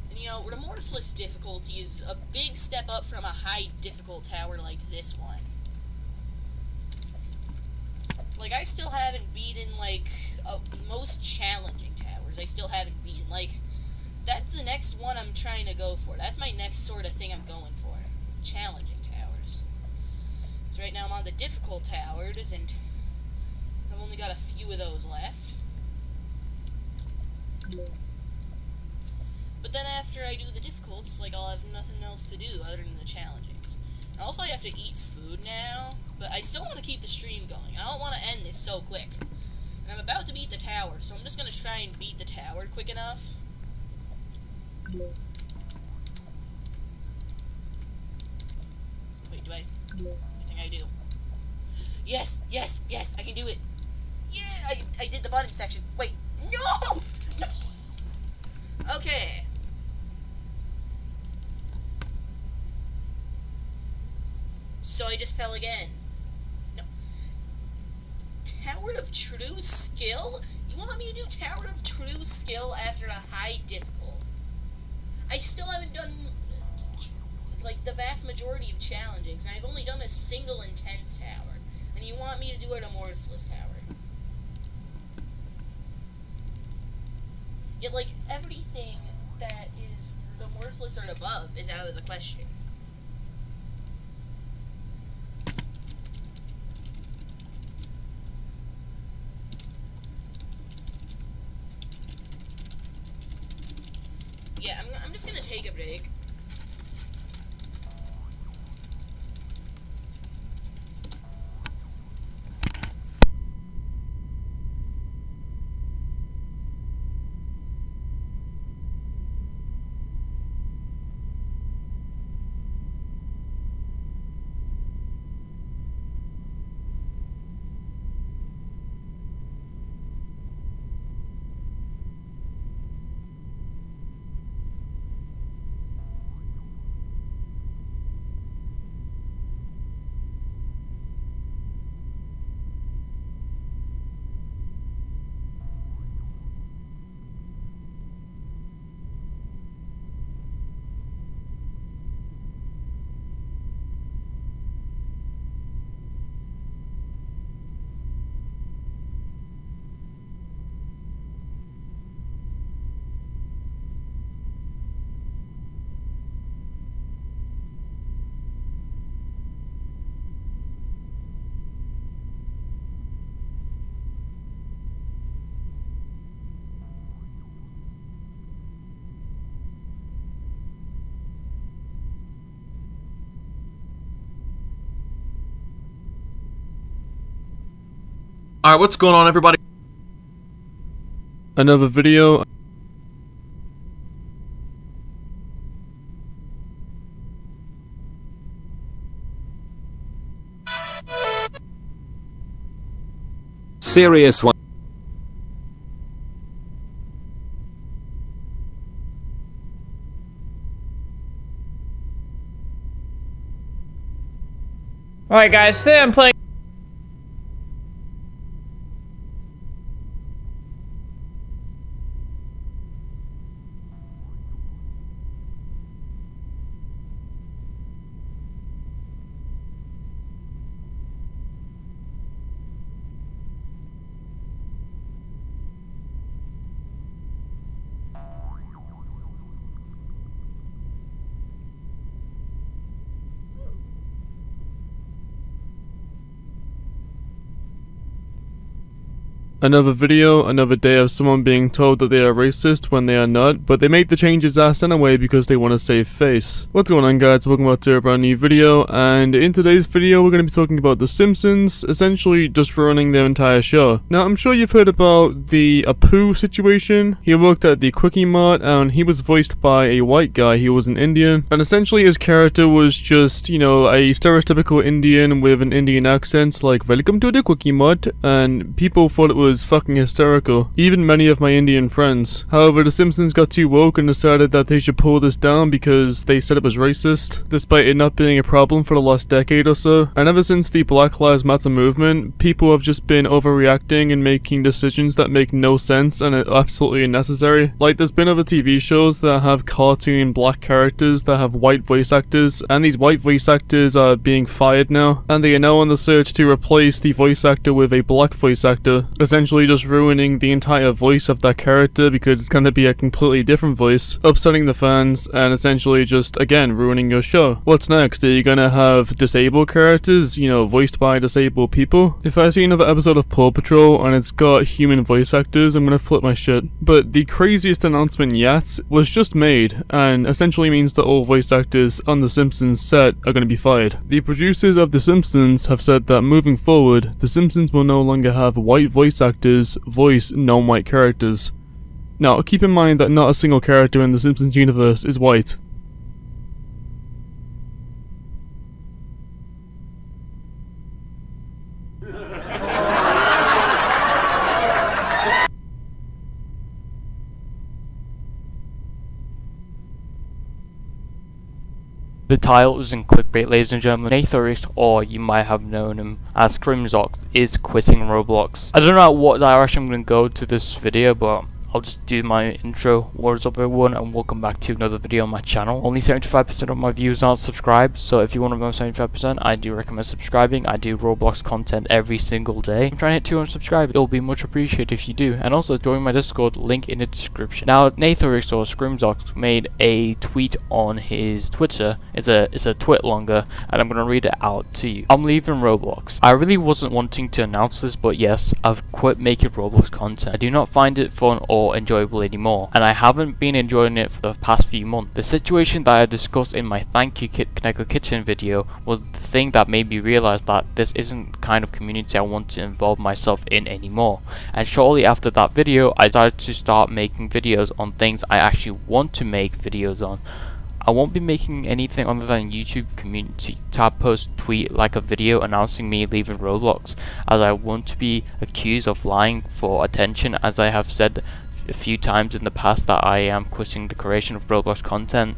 And remorseless difficulty is a big step up from a high difficult tower like this one. Like, I still haven't beaten, like, most challenging towers. I still haven't beaten, like, that's the next one I'm trying to go for. That's my next sort of thing I'm going for. Challenging towers. So right now I'm on the difficult towers, and I've only got a few of those left. But then after I do the difficults, like, I'll have nothing else to do other than the challengings. And also I have to eat food now, but I still want to keep the stream going. I don't want to end this so quick. And I'm about to beat the tower, so I'm just going to try and beat the tower quick enough. Wait, do I think I do. Yes, yes, yes, I can do it. Yeah, I did the button section. Wait, no! Okay. So I just fell again. No. Tower of True Skill? You want me to do Tower of True Skill after the high difficult? I still haven't done, like, the vast majority of challengings, and I've only done a single intense tower. And you want me to do it a Mortisless tower? Yet, like, everything that is the Mortisless or above is out of the question. Yeah, I'm just gonna take a break. Alright, what's going on, everybody? Another video. Serious one. Alright guys, today I'm playing Another video, another day of someone being told that they are racist when they are not, but they make the changes ass anyway because they want to save face. What's going on, guys? Welcome back to a brand new video, and in today's video we're going to be talking about The Simpsons, essentially just ruining their entire show. Now, I'm sure you've heard about the Apu situation. He worked at the Quickie Mart and he was voiced by a white guy. He was an Indian, and essentially his character was just, you know, a stereotypical Indian with an Indian accent, like, "Welcome to the Quickie Mart," and people thought it was fucking hysterical, even many of my Indian friends. However, The Simpsons got too woke and decided that they should pull this down because they said it was racist, despite it not being a problem for the last decade or so. And ever since the Black Lives Matter movement, people have just been overreacting and making decisions that make no sense and are absolutely unnecessary. Like, there's been other TV shows that have cartoon black characters that have white voice actors, and these white voice actors are being fired now, and they are now on the search to replace the voice actor with a black voice actor, essentially just ruining the entire voice of that character because it's going to be a completely different voice, upsetting the fans, and essentially just, again, ruining your show. What's next? Are you going to have disabled characters, you know, voiced by disabled people? If I see another episode of Paw Patrol and it's got human voice actors, I'm going to flip my shit. But the craziest announcement yet was just made, and essentially means that all voice actors on The Simpsons set are going to be fired. The producers of The Simpsons have said that moving forward, The Simpsons will no longer have white voice actors voice non-white characters. Now, keep in mind that not a single character in the Simpsons universe is white. The title is in clickbait, ladies and gentlemen. JToH, or you might have known him as Scrimzox, is quitting Roblox. I don't know what direction I'm going to go to this video, but I'll just do my intro. What is up, everyone, and welcome back to another video on my channel. Only 75% of my viewers aren't subscribed, so if you want to know 75%, I do recommend subscribing. I do Roblox content every single day. I'm trying to hit 200 subscribers. It'll be much appreciated if you do. And also join my Discord, link in the description. Now, JToH or Scrimzox made a tweet on his Twitter. It's a tweet longer, and I'm gonna read it out to you. I'm leaving Roblox. I really wasn't wanting to announce this, but yes, I've quit making Roblox content. I do not find it fun or enjoyable anymore, and I haven't been enjoying it for the past few months. The situation that I discussed in my Thank You Kaneko Kitchen video was the thing that made me realize that this isn't the kind of community I want to involve myself in anymore. And shortly after that video, I decided to start making videos on things I actually want to make videos on. I won't be making anything other than YouTube community tab post, tweet like a video announcing me leaving Roblox, as I want to be accused of lying for attention, as I have said a few times in the past that I am quitting the creation of Roblox content.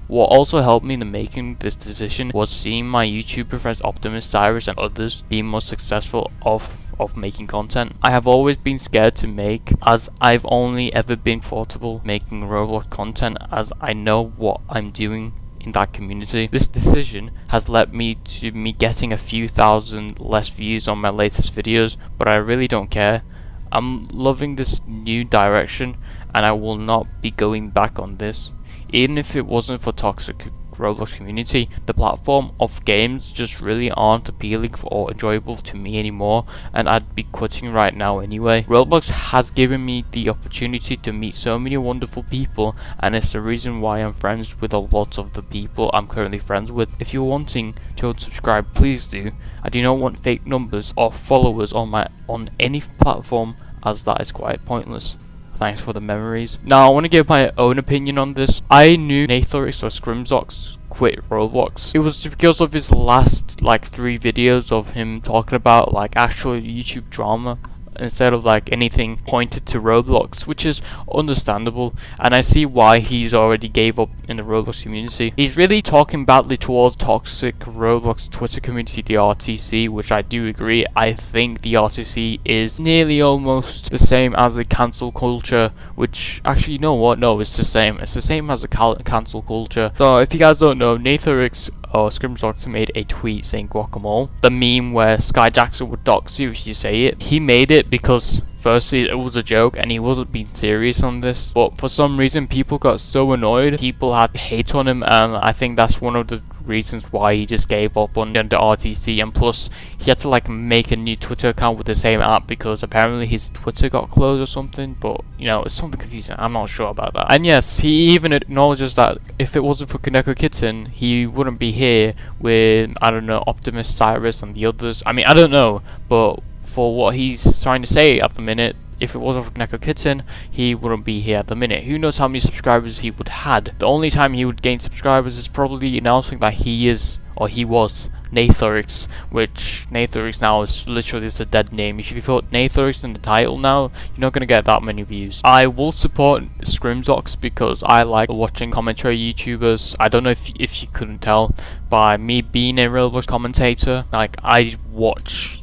What also helped me in the making this decision was seeing my YouTuber friends Optimus, Cyrus and others being more successful of making content. I have always been scared to make, as I've only ever been comfortable making Roblox content, as I know what I'm doing in that community. This decision has led me to getting a few thousand less views on my latest videos, but I really don't care. I'm loving this new direction, and I will not be going back on this. Even if it wasn't for toxic Roblox community, the platform of games just really aren't appealing or enjoyable to me anymore, and I'd be quitting right now anyway. Roblox has given me the opportunity to meet so many wonderful people, and it's the reason why I'm friends with a lot of the people I'm currently friends with. If you're wanting to unsubscribe, please do. I do not want fake numbers or followers on any platform, as that is quite pointless. Thanks for the memories. Now I want to give my own opinion on this. I knew JToH or Scrimzox quit Roblox. It was because of his last 3 videos of him talking about actual YouTube drama, instead of anything pointed to Roblox, which is understandable, and I see why he's already gave up in the Roblox community. He's really talking badly towards toxic Roblox Twitter community, the RTC, which I do agree. I think the RTC is nearly almost the same as the cancel culture, which actually, you know what, no, it's the same. It's the same as the cancel culture. So if you guys don't know, JToH or Scrimzox made a tweet saying guacamole, the meme where Sky Jackson would dox you if you say it. He made it because firstly it was a joke and he wasn't being serious on this, but for some reason people got so annoyed, people had hate on him, and I think that's one of the reasons why he just gave up on the RTC. And plus he had to make a new Twitter account with the same app because apparently his Twitter got closed or something, but you know, it's something confusing. I'm not sure about that. And yes, he even acknowledges that if it wasn't for Kaneko Kitten, he wouldn't be here with, I don't know, Optimus, Cyrus and the others. I mean, I don't know, but for what he's trying to say at the minute, if it wasn't for Kaneko Kitten, he wouldn't be here at the minute. Who knows how many subscribers he would had. The only time he would gain subscribers is probably announcing that he is, or he was, JToH, which JToH now is literally just a dead name. If you put JToH in the title now, you're not going to get that many views. I will support Scrimzox because I like watching commentary YouTubers. I don't know if you couldn't tell by me being a Roblox commentator. I watch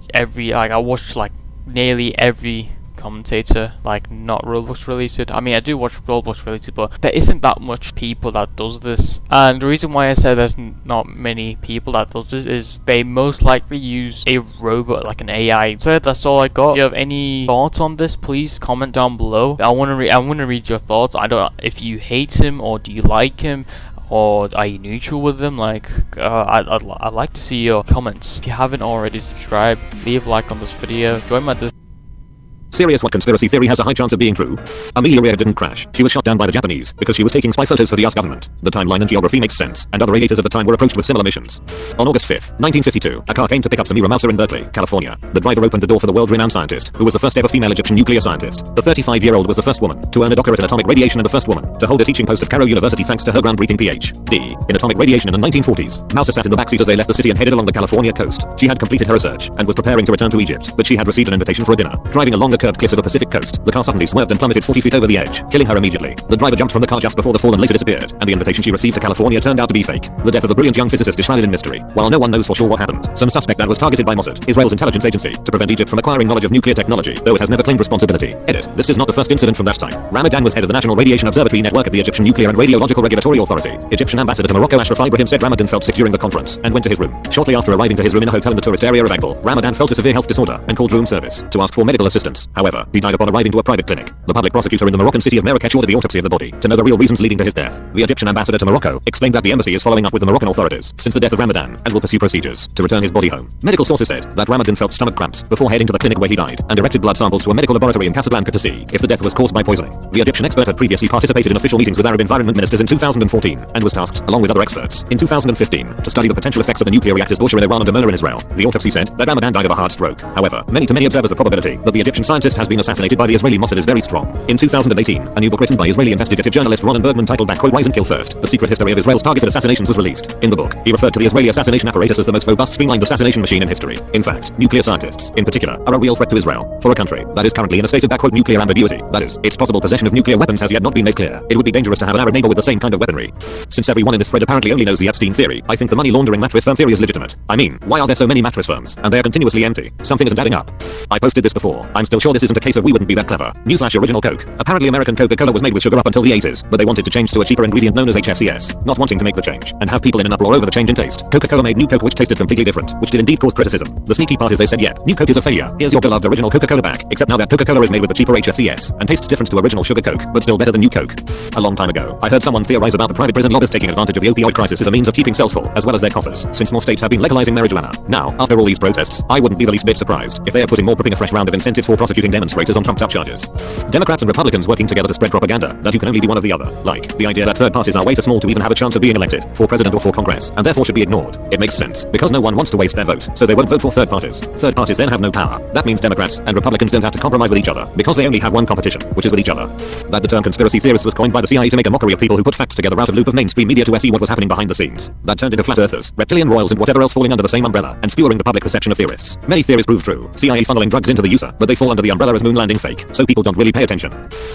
nearly every commentator, not Roblox related. I mean, I do watch Roblox related, but there isn't that much people that does this. And the reason why I said there's not many people that does this is they most likely use a robot, like an AI. So that's all I got. If you have any thoughts on this, please comment down below. I want to read your thoughts. I don't know if you hate him or do you like him, or are you neutral with them? I'd like to see your comments. If you haven't already subscribed, leave a like on this video, join my Discord. Serious, what conspiracy theory has a high chance of being true? Amelia Earhart didn't crash. She was shot down by the Japanese because she was taking spy photos for the US government. The timeline and geography makes sense, and other aviators of the time were approached with similar missions. On August 5th, 1952, a car came to pick up Samira Mouser in Berkeley, California. The driver opened the door for the world-renowned scientist, who was the first ever female Egyptian nuclear scientist. The 35-year-old was the first woman to earn a doctorate in atomic radiation and the first woman to hold a teaching post at Cairo University thanks to her groundbreaking Ph.D. in atomic radiation in the 1940s. Mouser sat in the backseat as they left the city and headed along the California coast. She had completed her research and was preparing to return to Egypt, but she had received an invitation for a dinner. Driving along the curved curved cliffs of the Pacific coast, the car suddenly swerved and plummeted 40 feet over the edge, killing her immediately. The driver jumped from the car just before the fall and later disappeared, and the invitation she received to California turned out to be fake. The death of the brilliant young physicist is shrouded in mystery. While no one knows for sure what happened, some suspect that was targeted by Mossad, Israel's intelligence agency, to prevent Egypt from acquiring knowledge of nuclear technology, though it has never claimed responsibility. Edit. This is not the first incident from that time. Ramadan was head of the National Radiation Observatory Network at the Egyptian Nuclear and Radiological Regulatory Authority. Egyptian ambassador to Morocco Ashraf Ibrahim said Ramadan felt sick during the conference and went to his room. Shortly after arriving to his room in a hotel in the tourist area of Agdal, Ramadan felt a severe health disorder and called room service to ask for medical assistance. However, he died upon arriving to a private clinic. The public prosecutor in the Moroccan city of Marrakech ordered the autopsy of the body to know the real reasons leading to his death. The Egyptian ambassador to Morocco explained that the embassy is following up with the Moroccan authorities since the death of Ramadan and will pursue procedures to return his body home. Medical sources said that Ramadan felt stomach cramps before heading to the clinic where he died and directed blood samples to a medical laboratory in Casablanca to see if the death was caused by poisoning. The Egyptian expert had previously participated in official meetings with Arab environment ministers in 2014 and was tasked, along with other experts, in 2015 to study the potential effects of the nuclear reactors Bushehr in Iran and Dimona in Israel. The autopsy said that Ramadan died of a heart stroke. However, many observers the probability that the Egyptian scientist has been assassinated by the Israeli Mossad is very strong. In 2018, a new book written by Israeli investigative journalist Ronan Bergman titled Rise and Kill First, The Secret History of Israel's Targeted Assassinations was released. In the book, he referred to the Israeli assassination apparatus as the most robust streamlined assassination machine in history. In fact, nuclear scientists, in particular, are a real threat to Israel. For a country that is currently in a state of nuclear ambiguity, that is, its possible possession of nuclear weapons has yet not been made clear, it would be dangerous to have an Arab neighbor with the same kind of weaponry. Since everyone in this thread apparently only knows the Epstein theory, I think the money laundering mattress firm theory is legitimate. I mean, why are there so many mattress firms, and they are continuously empty? Something isn't adding up. I posted this before. I'm still sure this isn't a case of we wouldn't be that clever. Newsflash: original Coke. Apparently American Coca-Cola was made with sugar up until the 80s, but they wanted to change to a cheaper ingredient known as HFCS, not wanting to make the change, and have people in an uproar over the change in taste. Coca-Cola made new Coke which tasted completely different, which did indeed cause criticism. The sneaky part is they said, yep, new Coke is a failure. Here's your beloved original Coca-Cola back, except now that Coca-Cola is made with the cheaper HFCS, and tastes different to original sugar Coke, but still better than new Coke. A long time ago, I heard someone theorize about the private prison lobbies taking advantage of the opioid crisis as a means of keeping cells full, as well as their coffers, since more states have been legalizing marijuana. Now, after all these protests, I wouldn't be the least bit surprised if they are putting a fresh round of incentives for prosecuting demonstrators on trumped-up charges. Democrats and Republicans working together to spread propaganda that you can only be one or the other, like the idea that third parties are way too small to even have a chance of being elected for president or for Congress, and therefore should be ignored. It makes sense, because no one wants to waste their vote, so they won't vote for third parties. Third parties then have no power. That means Democrats and Republicans don't have to compromise with each other, because they only have one competition, which is with each other. That the term conspiracy theorists was coined by the CIA to make a mockery of people who put facts together out of loop of mainstream media to see what was happening behind the scenes. That turned into flat earthers, reptilian royals and whatever else falling under the same umbrella, and skewering the public perception of theorists. Many theories prove true. CIA funneling drugs into the user, but they fall under the umbrella as moon landing fake, so people don't really pay attention.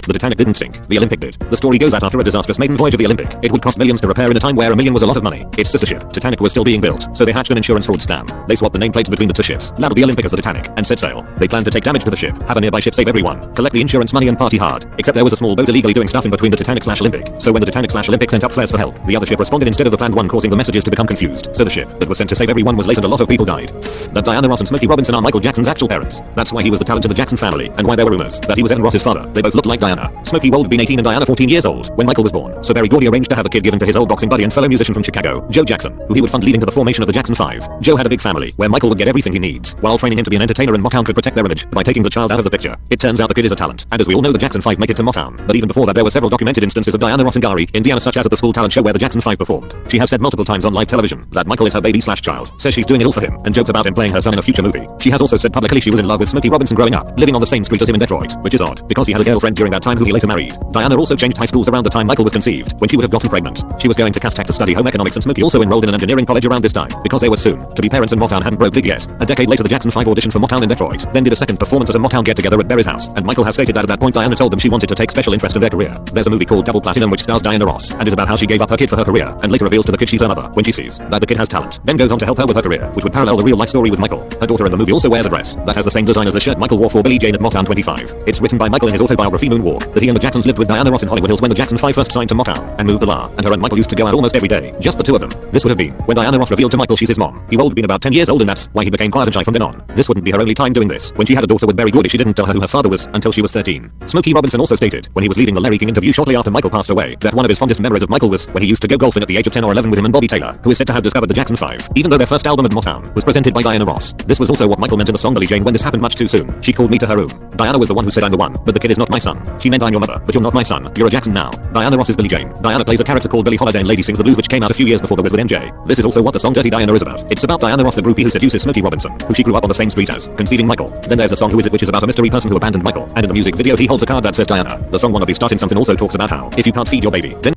The Titanic didn't sink, the Olympic did. The story goes that after a disastrous maiden voyage of the Olympic, it would cost millions to repair in a time where $1 million was a lot of money. Its sister ship, Titanic, was still being built, so they hatched an insurance fraud scam. They swapped the nameplates between the two ships, labeled the Olympic as the Titanic, and set sail. They planned to take damage to the ship, have a nearby ship save everyone, collect the insurance money and party hard. Except there was a small boat illegally doing stuff in between the Titanic/Olympic, so when the Titanic/Olympic sent up flares for help, the other ship responded instead of the planned one, causing the messages to become confused. So the ship that was sent to save everyone was late and a lot of people died. That Diana Ross and Smokey Robinson are Michael Jackson's actual parents. That's why he was the talent of the Jackson family, and why there were rumors that he was Evan Ross's father. They both looked like Diana. Smokey would have been 18 and Diana 14 years old when Michael was born, so Berry Gordy arranged to have a kid given to his old boxing buddy and fellow musician from Chicago, Joe Jackson, who he would fund leading to the formation of the Jackson 5. Joe had a big family, where Michael would get everything he needs, while training him to be an entertainer, and Motown could protect their image by taking the child out of the picture. It turns out the kid is a talent, and as we all know the Jackson 5 make it to Motown, but even before that there were several documented instances of Diana Ross in Gary, Indiana, such as at the school talent show where the Jackson 5 performed. She has said multiple times on live television that Michael is her baby/child, says she's doing it all for him, and joked about him playing her son in a future movie. She has also said publicly she was in love with Smokey Robinson growing up, living on the same street as him in Detroit, which is odd, because he had a girlfriend during that time who he later married. Diana also changed high schools around the time Michael was conceived, when she would have gotten pregnant. She was going to Caltech to study home economics, and Smokey also enrolled in an engineering college around this time, because they were soon to be parents and Motown hadn't broke big yet. A decade later the Jackson 5 auditioned for Motown in Detroit, then did a second performance at a Motown get-together at Berry's house, and Michael has stated that at that point Diana told them she wanted to take special interest in their career. There's a movie called Double Platinum which stars Diana Ross, and is about how she gave up her kid for her career, and later reveals to the kid she's her mother when she sees that the kid has talent, then goes on to help her with her career, which would parallel the real-life story with Michael. Her daughter in the movie also wears a dress that has the same design as the shirt Michael wore for Billie Jean at Motown 25. It's written by Michael in his autobiography Moonwalk that he and the Jacksons lived with Diana Ross in Hollywood Hills when the Jackson 5 first signed to Motown, and moved the La, and her and Michael used to go out almost every day, just the two of them. This would have been when Diana Ross revealed to Michael she's his mom. He would have been about 10 years old, and that's why he became quiet and shy from then on. This wouldn't be her only time doing this. When she had a daughter with Berry Gordy, she didn't tell her who her father was until she was 13. Smokey Robinson also stated, when he was leaving the Larry King interview shortly after Michael passed away, that one of his fondest memories of Michael was when he used to go golfing at the age of 10 or 11 with him and Bobby Taylor, who is said to have discovered the Jackson 5, even though their first album at Motown was presented by Diana Ross. This was also what Michael meant in the song Billie Jean when this happened much too soon. She called me to her room. Diana was the one who said I'm the one, but the kid is not my son. She meant I'm your mother, but you're not my son. You're a Jackson now. Diana Ross is Billie Jean. Diana plays a character called Billie Holiday in Lady Sings the Blues, which came out a few years before The Wiz with MJ. This is also what the song Dirty Diana is about. It's about Diana Ross, the groupie who seduces Smokey Robinson, who she grew up on the same street as, conceiving Michael. Then there's the song Who Is It, which is about a mystery person who abandoned Michael, and in the music video he holds a card that says Diana. The song Wanna Be Starting Something also talks about how, if you can't feed your baby, then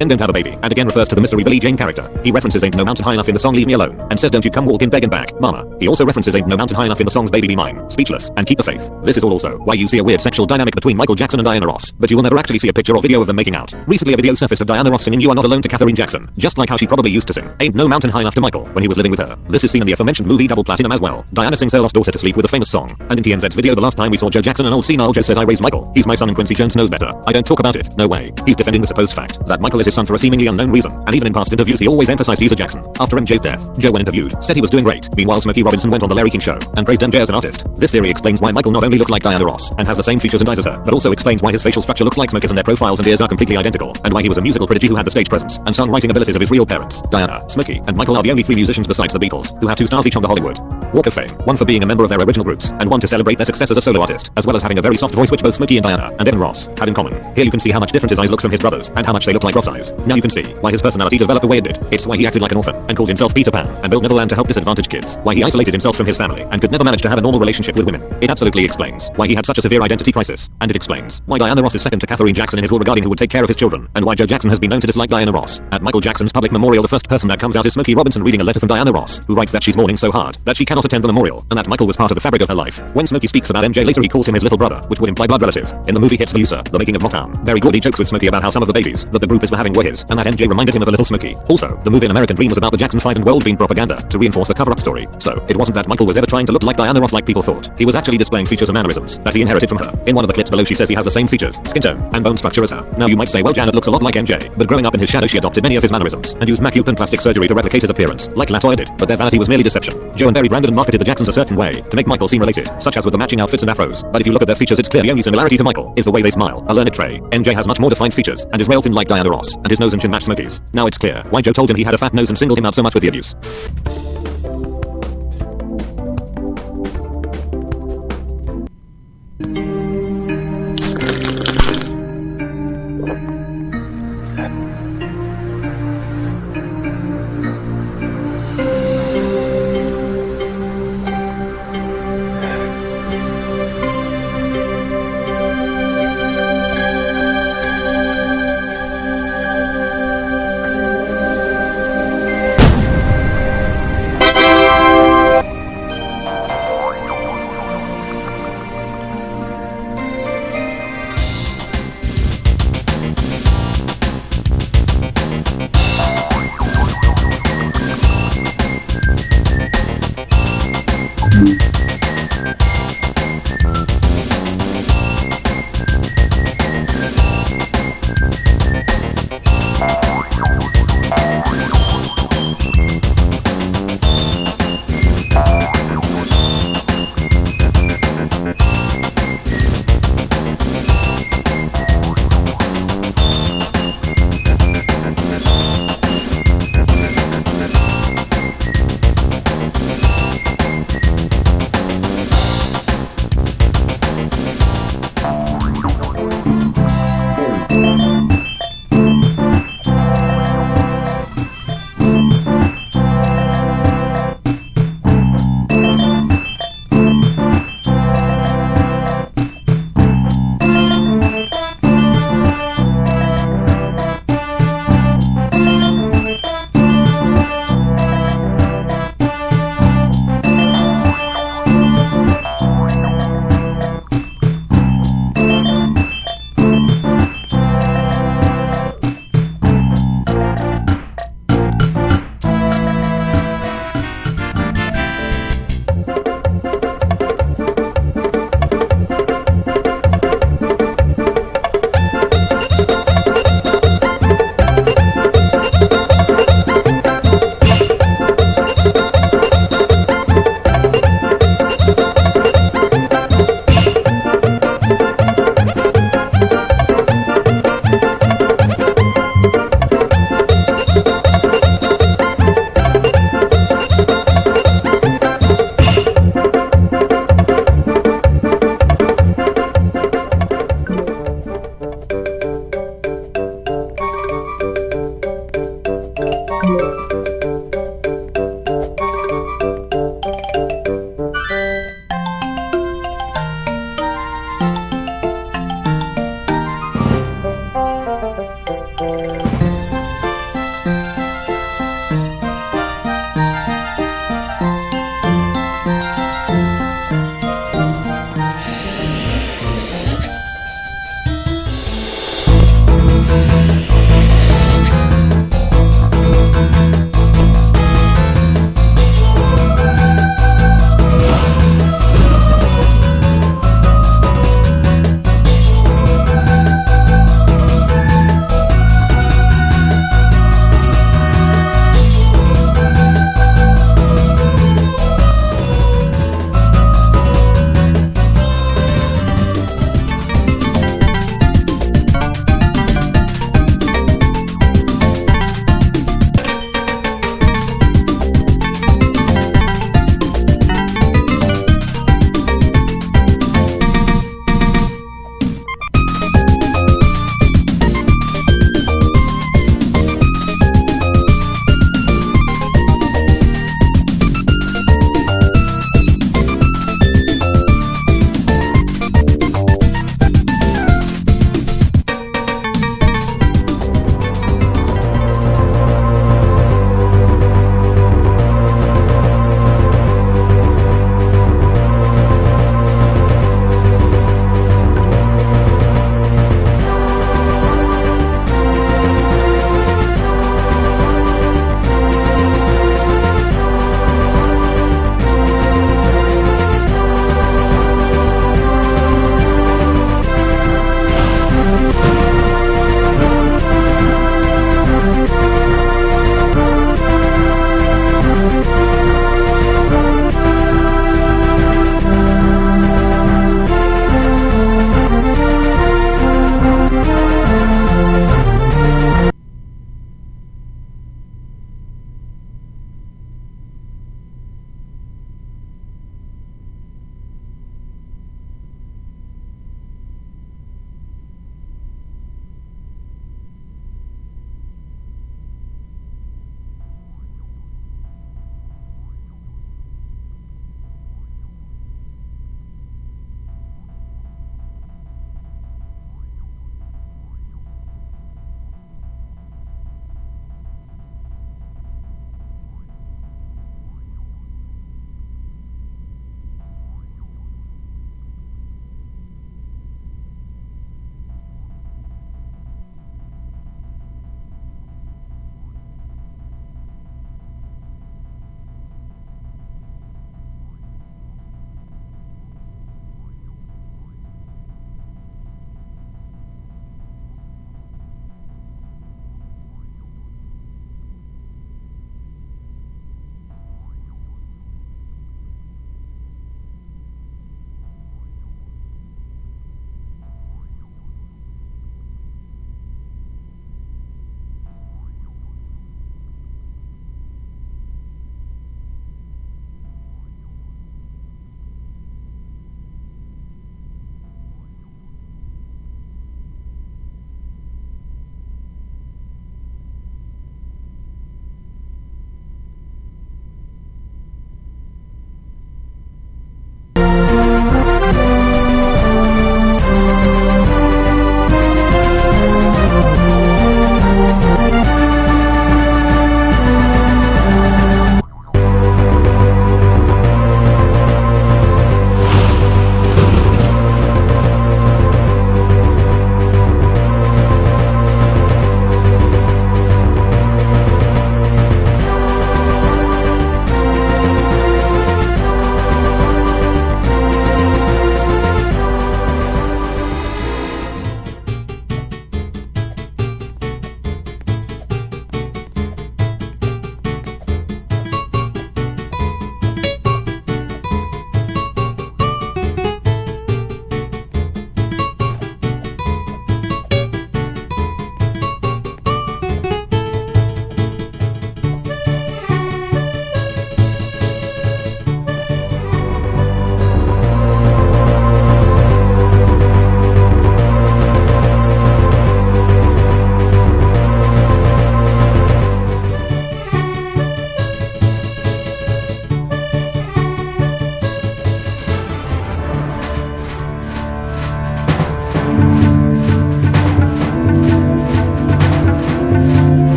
and don't have a baby, and again refers to the mystery Billie Jane character. He references Ain't No Mountain High Enough in the song Leave Me Alone, and says don't you come walking begging back, mama. He also references Ain't No Mountain High Enough in the songs Baby Be Mine, Speechless, and Keep the Faith. This is all also why you see a weird sexual dynamic between Michael Jackson and Diana Ross, but you will never actually see a picture or video of them making out. Recently a video surfaced of Diana Ross singing You Are Not Alone to Katherine Jackson, just like how she probably used to sing Ain't No Mountain High Enough to Michael when he was living with her. This is seen in the aforementioned movie Double Platinum as well. Diana sings her lost daughter to sleep with a famous song, and in TMZ's video the last time we saw Joe Jackson, an old senile Joe says I raised Michael. He's my son and Quincy Jones knows better. I don't talk about it. No way. He's defending the supposed fact that Michael is his son for a seemingly unknown reason, and even in past interviews he always emphasized he's a Jackson. After MJ's death, Joe when interviewed said he was doing great. Meanwhile Smokey Robinson went on the Larry King Show and praised MJ as an artist. This theory explains why Michael not only looks like Diana Ross and has the same features and eyes as her, but also explains why his facial structure looks like Smokey's and their profiles and ears are completely identical, and why he was a musical prodigy who had the stage presence and songwriting abilities of his real parents. Diana, Smokey, and Michael are the only 3 musicians besides the Beatles who have 2 stars each on the Hollywood Walk of Fame, one for being a member of their original groups, and one to celebrate their success as a solo artist, as well as having a very soft voice which both Smokey and Diana and Evan Ross had in common. Here you can see how much different his eyes look from his brothers, and how much they look like Ross eyes. Now you can see why his personality developed the way it did. It's why he acted like an orphan, and called himself Peter Pan, and built Neverland to help disadvantaged kids. Why he isolated himself from his family, and could never manage to have a normal relationship with women. It absolutely explains why he had such a severe identity crisis, and it explains why Diana Ross is second to Katherine Jackson in his rule regarding who would take care of his children, and why Joe Jackson has been known to dislike Diana Ross. At Michael Jackson's public memorial the first person that comes out is Smokey Robinson reading a letter from Diana Ross, who writes that she's mourning so hard that she cannot attend the memorial, and that Michael was part of the fabric of her life. When Smokey speaks about MJ later he calls him his little brother, which would imply blood relative. In the movie Hits Loser, The Making of Motown, Barry Gordy jokes with Smokey about how some of the babies that the group is having were his, and that MJ reminded him of a little Smokey. Also, the movie An American Dream was about the Jackson 5 and World being propaganda to reinforce the cover-up story. So, it wasn't that Michael was ever trying to look like Diana Ross like people thought. He was actually displaying features and mannerisms that he inherited from her. In one of the clips below she says he has the same features, skin tone, and bone structure as her. Now you might say, well Janet looks a lot like MJ, but growing up in his shadow she adopted many of his mannerisms, and used macula and plastic surgery to replicate his appearance, like Latoya did, but their vanity was merely deception. Joe and Barry branded and marketed the Jacksons a certain way, to make Michael seem related, such as with the matching outfits and afros, but if you look at their features it's clear the only similarity to Michael is the way they smile, a learned trait. MJ has much more defined features, and is rail thin like Diana Ross, and his nose and chin match Smokey's. Now it's clear why Joe told him he had a fat nose and singled him out so much with the abuse.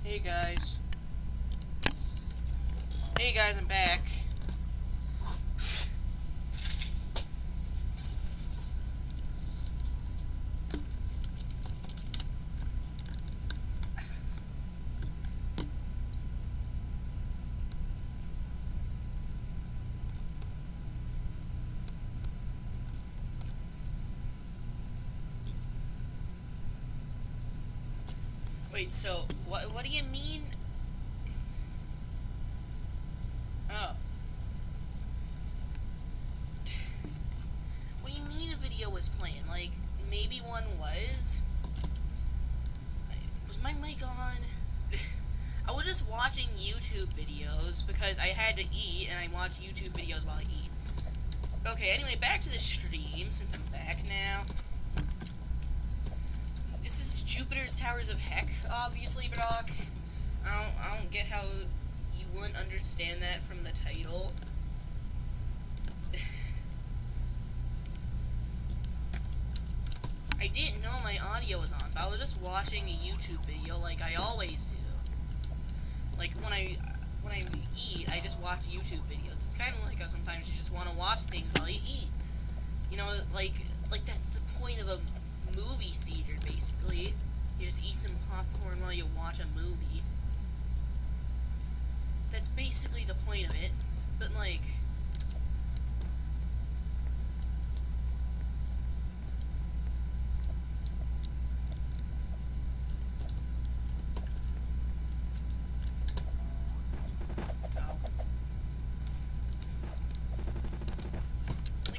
Hey guys. Hey guys, I'm back. Wait, so what do you mean? Oh. What do you mean a video was playing? Like, maybe one was? Was my mic on? I was just watching YouTube videos because I had to eat, and I watch YouTube videos while I eat. Okay, anyway, back to the stream, since I'm back now. This is Jupiter's Towers of Heck, obviously, Brock. I don't get how you wouldn't understand that from the title. I didn't know my audio was on, but I was just watching a YouTube video like I always do. Like, when I eat, I just watch YouTube videos. It's kind of like how sometimes you just want to watch things while you eat. You know, like that's the point of a movie theater, basically. You just eat some popcorn while you watch a movie. That's basically the point of it. But, like...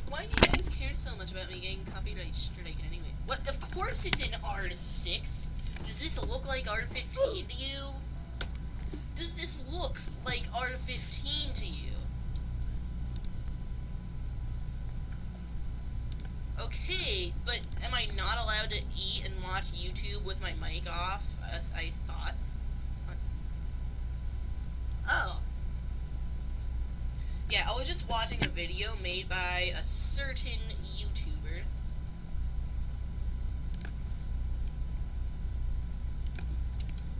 why do you guys care so much about me getting copyright stricken anyway? What? Of course it's in R6. Does this look like R15 to you? Does this look like R15 to you? Okay, but am I not allowed to eat and watch YouTube with my mic off, as I thought? Oh. Yeah, I was just watching a video made by a certain YouTuber.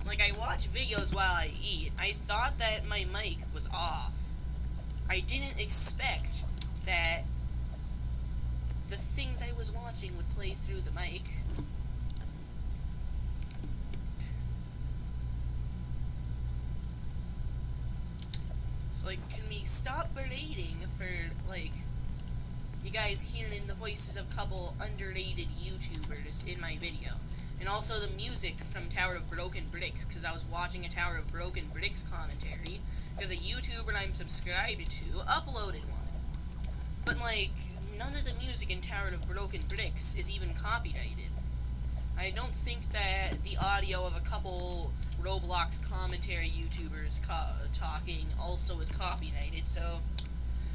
Like, I watch videos while I eat. I thought that my mic was off. I didn't expect that the things I was watching would play through the mic. So, like, can we stop berating for, like, you guys hearing the voices of a couple underrated YouTubers in my video? And also the music from Tower of Broken Bricks, because I was watching a Tower of Broken Bricks commentary, because a YouTuber I'm subscribed to uploaded one. But, like, none of the music in Tower of Broken Bricks is even copyrighted. I don't think that the audio of a couple Roblox commentary YouTubers talking also is copyrighted, so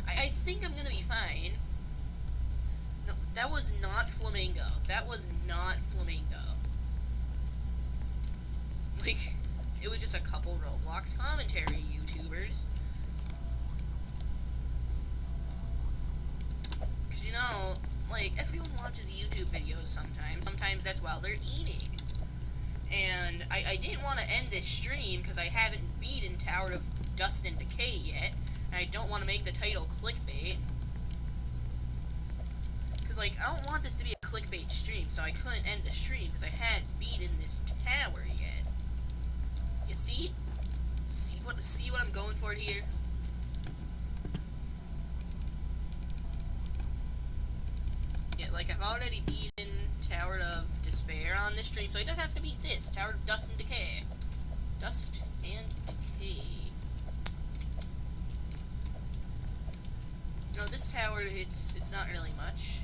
I think I'm gonna be fine. No, that was not Flamingo. That was not Flamingo. Like, it was just a couple Roblox commentary YouTubers. Because, you know, like, everyone watches YouTube videos sometimes. Sometimes that's while they're eating. And I didn't want to end this stream because I haven't beaten Tower of Dust and Decay yet. And I don't want to make the title clickbait. Because, like, I don't want this to be a clickbait stream, so I couldn't end the stream because I hadn't beaten this tower yet. You see? See what I'm going for here? Yeah, like, I've already beaten Tower of Despair on this stream, so I just have to beat this, Tower of Dust and Decay. Dust and Decay. You know, this tower, it's not really much,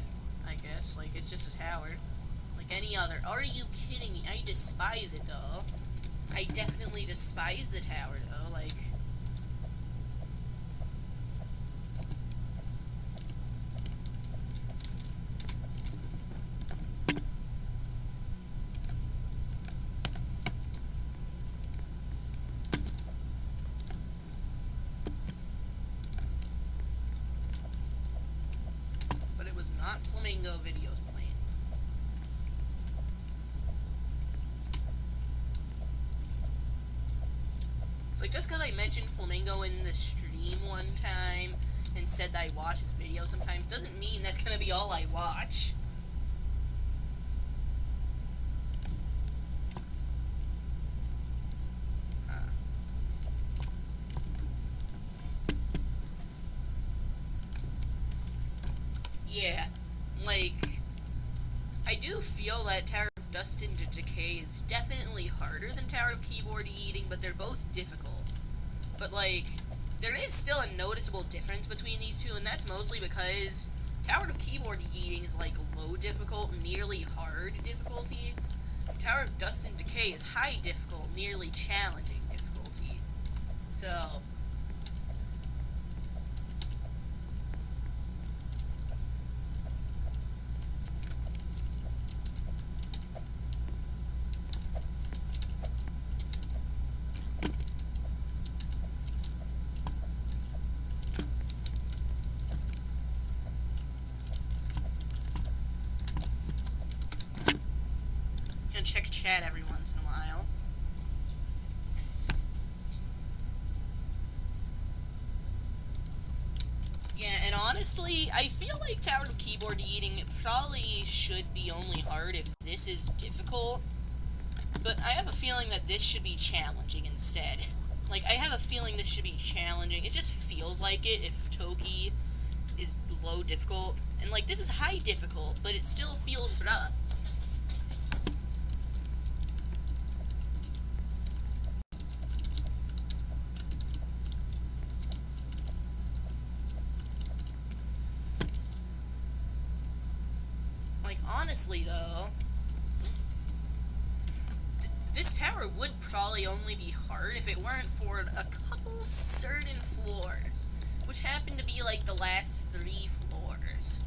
I guess. Like, it's just a tower. Like any other. Are you kidding me? I despise it, though. I definitely despise the tower, though. Like... But it was not Flamingo videos playing. It's like, just because I mentioned Flamingo in the stream one time and said that I watch his videos sometimes doesn't mean that's gonna be all I watch. Yeah, like, I do feel that Tower of Dust and Decay is definitely harder than Tower of Keyboard Eating, but they're both difficult. But, like, there is still a noticeable difference between these two, and that's mostly because Tower of Keyboard Eating is, like, low difficult, nearly hard difficulty. And Tower of Dust and Decay is high difficult, nearly challenging difficulty. So... check chat every once in a while. Yeah, and honestly, I feel like Tower of Keyboard Eating probably should be only hard if this is difficult. But I have a feeling that this should be challenging instead. Like, I have a feeling this should be challenging. It just feels like it if Toki is low difficult. And, like, this is high difficult, but it still feels bruh. Honestly, though, this tower would probably only be hard if it weren't for a couple certain floors, which happen to be, like, the last 3 floors.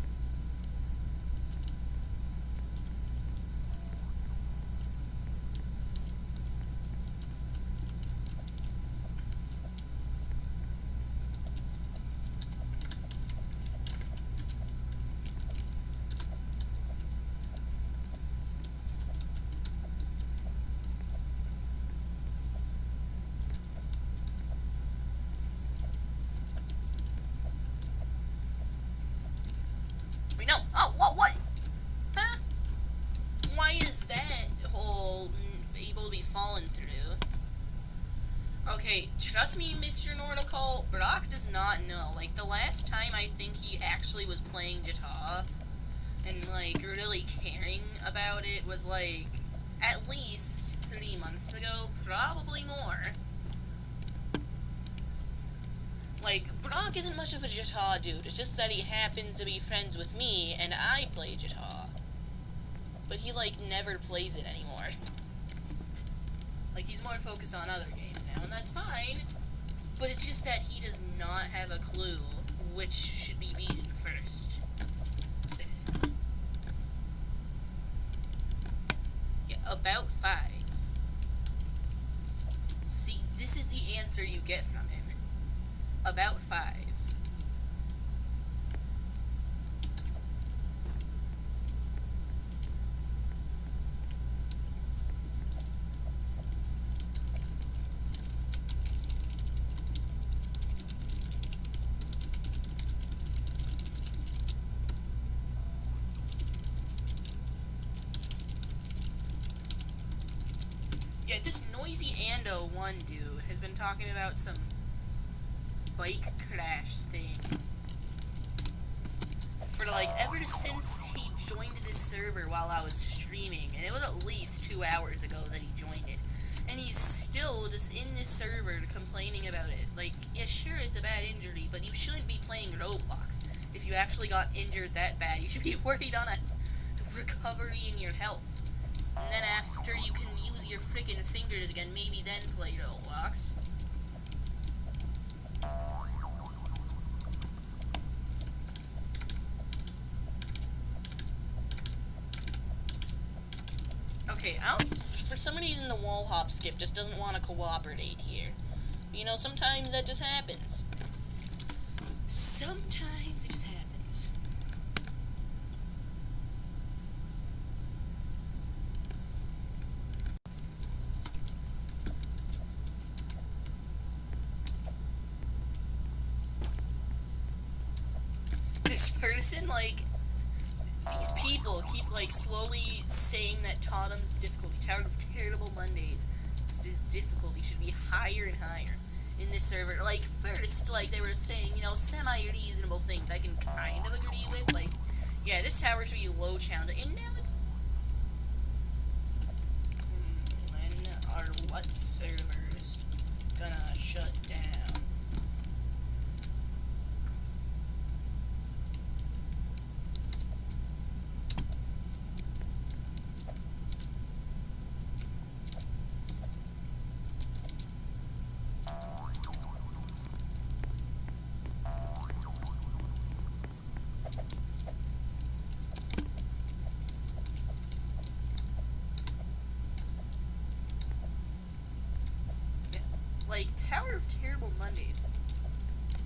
Okay, trust me, Mr. Nordical, Brock does not know. Like, the last time I think he actually was playing JToH and, like, really caring about it was, like, at least 3 months ago, probably more. Like, Brock isn't much of a JToH dude, it's just that he happens to be friends with me, and I play JToH. But he, like, never plays it anymore. Like, he's more focused on other games now, and that's fine. But it's just that he does not have a clue which should be beaten first. Yeah, about 5. See, this is the answer you get from him. About 5. Yeah, this noisy Ando1 dude has been talking about some bike crash thing for, like, ever since he joined this server while I was streaming, and it was at least 2 hours ago that he joined it, and he's still just in this server complaining about it. Like, yeah, sure, it's a bad injury, but you shouldn't be playing Roblox. If you actually got injured that bad, you should be worried on a recovery in your health. And then after you can use your freaking fingers again, maybe then play Roblox. Okay, for some reason the wall hop skip just doesn't want to cooperate here. You know, sometimes that just happens. Sometimes it just happens. this person, like, these people keep, like, slowly saying that Totem's difficulty, Tower of Terrible Mondays, this difficulty should be higher and higher in this server. Like, first, like, they were saying, you know, semi-reasonable things I can kind of agree with, like, yeah, this tower should be low challenge, and now it's... When are what servers gonna shut down? Like, Tower of Terrible Mondays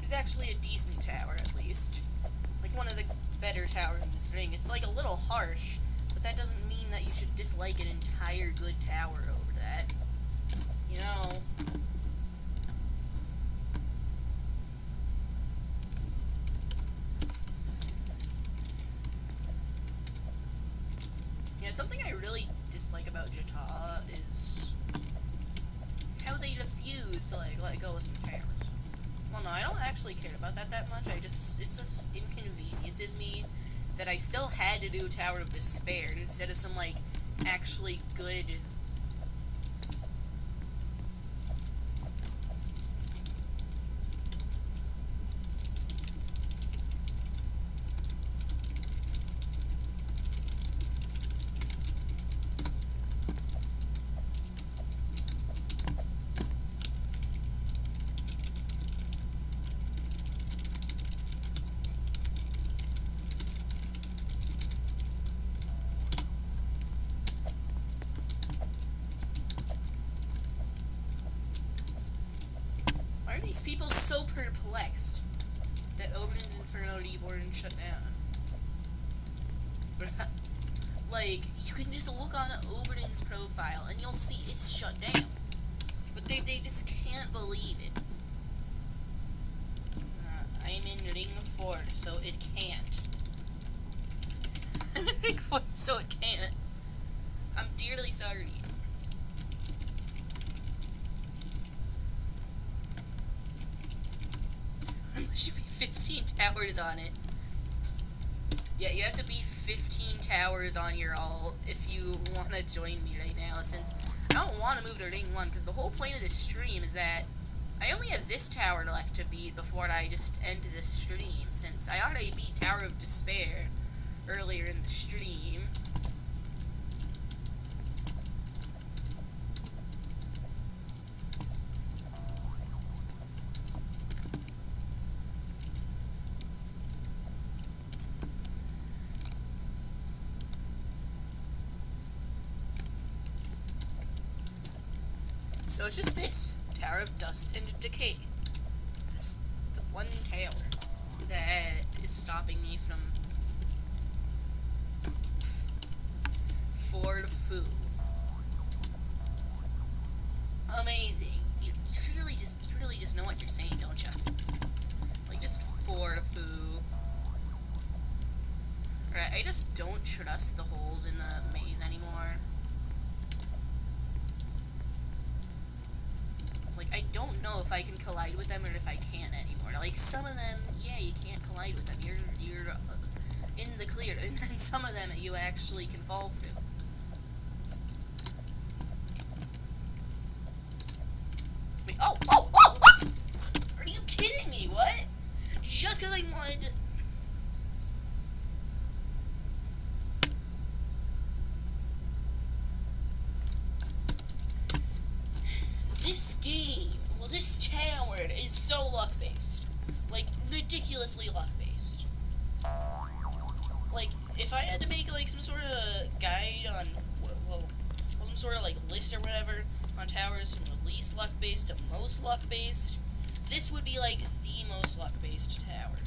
is actually a decent tower, at least. Like, one of the better towers in this ring. It's, like, a little harsh, but that doesn't mean that you should dislike an entire good tower over that. You know? Yeah, something I really dislike about JToH is how they refuse to, like, let go of some towers. Well, no, I don't actually care about that much. It just inconveniences me that I still had to do Tower of Despair instead of some, like, actually good... Why are these people so perplexed that Oberyn's Inferno Reborn shut down? Like, you can just look on Oberyn's profile and you'll see it's shut down. But they just can't believe it. I'm in Ring 4, so it can't. I'm in Ring 4, so it can't. I'm dearly sorry. There should be 15 towers on it. Yeah, you have to beat 15 towers on your ult if you want to join me right now, since I don't want to move to Ring 1, because the whole point of this stream is that I only have this tower left to beat before I just end this stream, since I already beat Tower of Despair earlier in the stream. So it's just this Tower of Dust and Decay. The one tower that is stopping me from Ford Foo. Amazing. You really just know what you're saying, don't you? Like, just Ford Foo. Right, I just don't trust the holes in the maze anymore. Like, I don't know if I can collide with them or if I can't anymore. Like, some of them, yeah, you can't collide with them. You're in the clear. And then some of them you actually can fall through. Wait, oh! What? Are you kidding me? What? Just because I wanted... This game, well, this tower is so luck-based. Like, ridiculously luck-based. Like, if I had to make, like, some sort of guide on, well, some sort of, like, list or whatever on towers from the least luck-based to most luck-based, this would be, like, the most luck-based tower.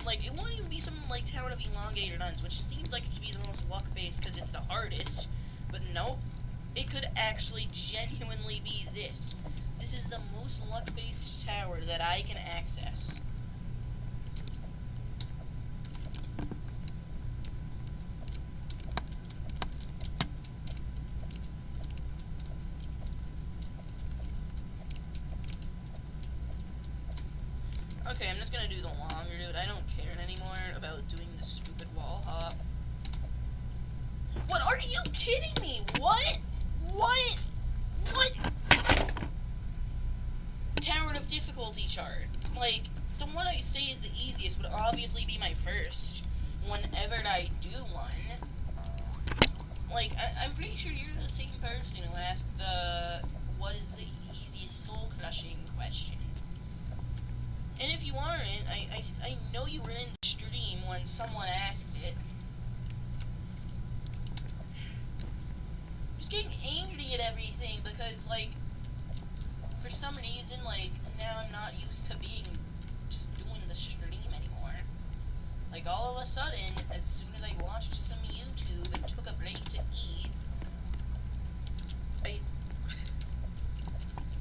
Like, it won't even be some, like, Tower of Elongated Runs, which seems like it should be the most luck-based because it's the hardest, but nope. It could actually genuinely be this. This is the most luck-based tower that I can access. Okay, I'm just gonna do the longer route. I don't care anymore about doing this stupid wall hop. What? Are you kidding me? What? What? What? Tower of difficulty chart. Like, the one I say is the easiest would obviously be my first. Whenever I do one. Like, I'm pretty sure you're the same person who asked the what is the easiest soul crushing question. And if you aren't, I know you were in the stream when someone asked it. Just getting angry at everything because, like, for some reason, like, now I'm not used to being just doing the stream anymore. Like, all of a sudden, as soon as I watched some YouTube and took a break to eat,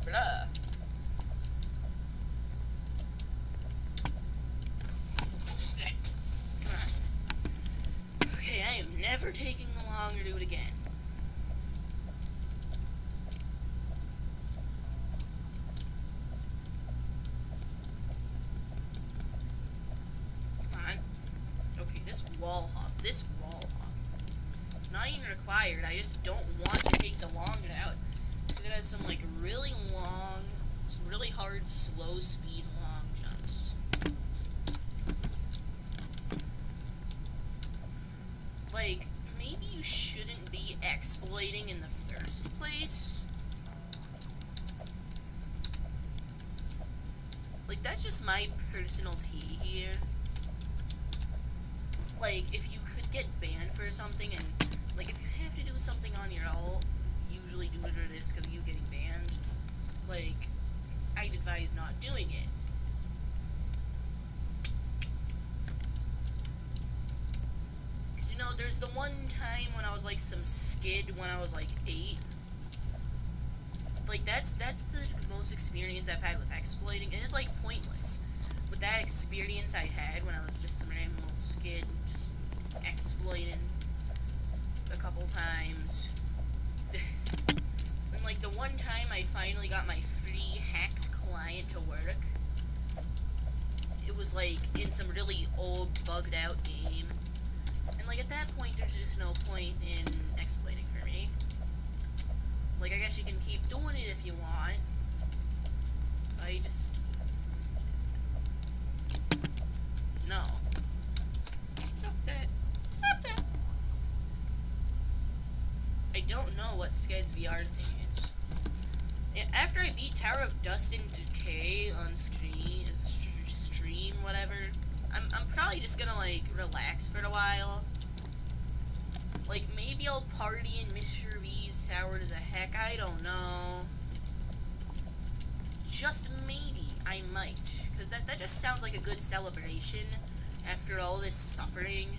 bruh. Okay, I am never taking the long route again. Come on. Okay, this wall hop. It's not even required. I just don't want to take the long route. Because it has some, like, really long, some really hard, slow speed long jumps. Like, maybe you shouldn't be exploiting in the first place. Like, that's just my personal tea here. Like, if you could get banned for something, and, like, if you have to do something on your ult, usually due to the risk of you getting banned, like, I'd advise not doing it. You know, there's the one time when I was like some skid when I was like 8. Like that's the most experience I've had with exploiting, and it's like pointless. But that experience I had when I was just some random little skid, just exploiting a couple times. And like the one time I finally got my free hacked client to work, it was like in some really old bugged out game. And, like, at that point, there's just no point in exploiting for me. Like, I guess you can keep doing it if you want. I just... No. Stop that. Stop that. I don't know what Sked's VR thing is. After I beat Tower of Dust and Decay on stream, whatever, I'm probably just gonna, like, relax for a while. Like, maybe I'll party in Mr. V's tower as a heck, I don't know. Just maybe, I might. Because that just sounds like a good celebration after all this suffering.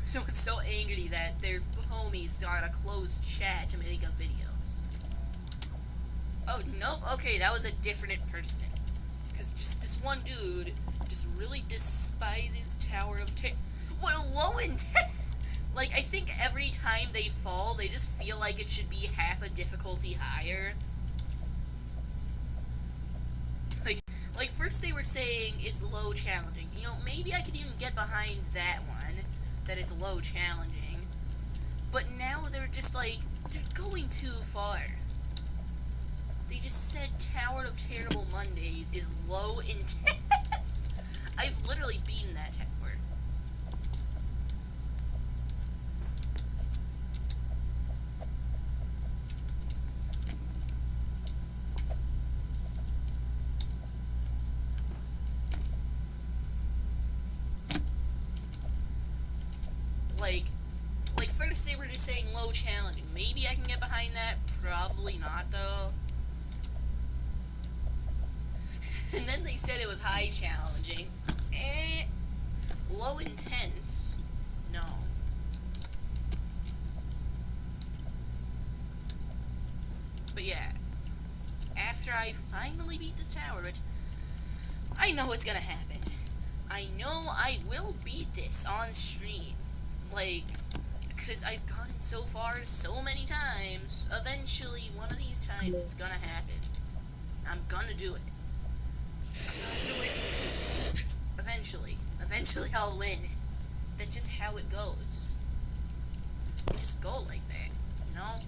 Someone's so angry that their homies got a closed chat to make a video. Oh, nope. Okay, that was a different person. Because just this one dude just really despises Tower of Terror. What a low intent! Like, I think every time they fall, they just feel like it should be half a difficulty higher. Like first they were saying it's low challenging. You know, maybe I could even get behind that one. That it's low challenging, but now they're just like, they're going too far. They just said Tower of Terrible Mondays is low intense. I've literally beaten that tower. Like first they were just saying low challenging. Maybe I can get behind that. Probably not, though. And then they said it was high challenging. Low intense? No. But yeah. After I finally beat this tower, which I know it's gonna happen. I know I will beat this on stream. Like, because I've gotten so far so many times. Eventually, one of these times, it's gonna happen. I'm gonna do it. I'm gonna do it. Eventually. Eventually I'll win. That's just how it goes. You just go like that, you know?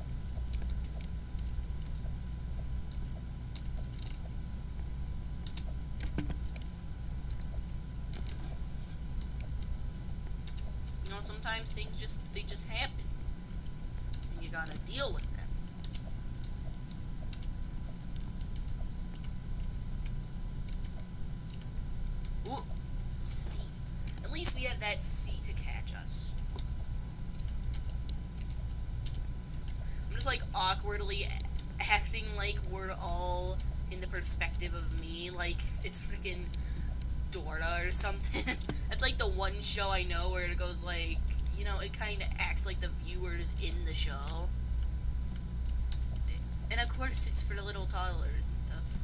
You know, sometimes things just happen. And you gotta deal with them. Ooh, seat. At least we have that seat to catch us. I'm just like awkwardly acting like we're all in the perspective of me, like it's freaking Dora or something. That's like the one show I know where it goes like, you know, it kind of acts like the viewers in the show. And of course it's for the little toddlers and stuff.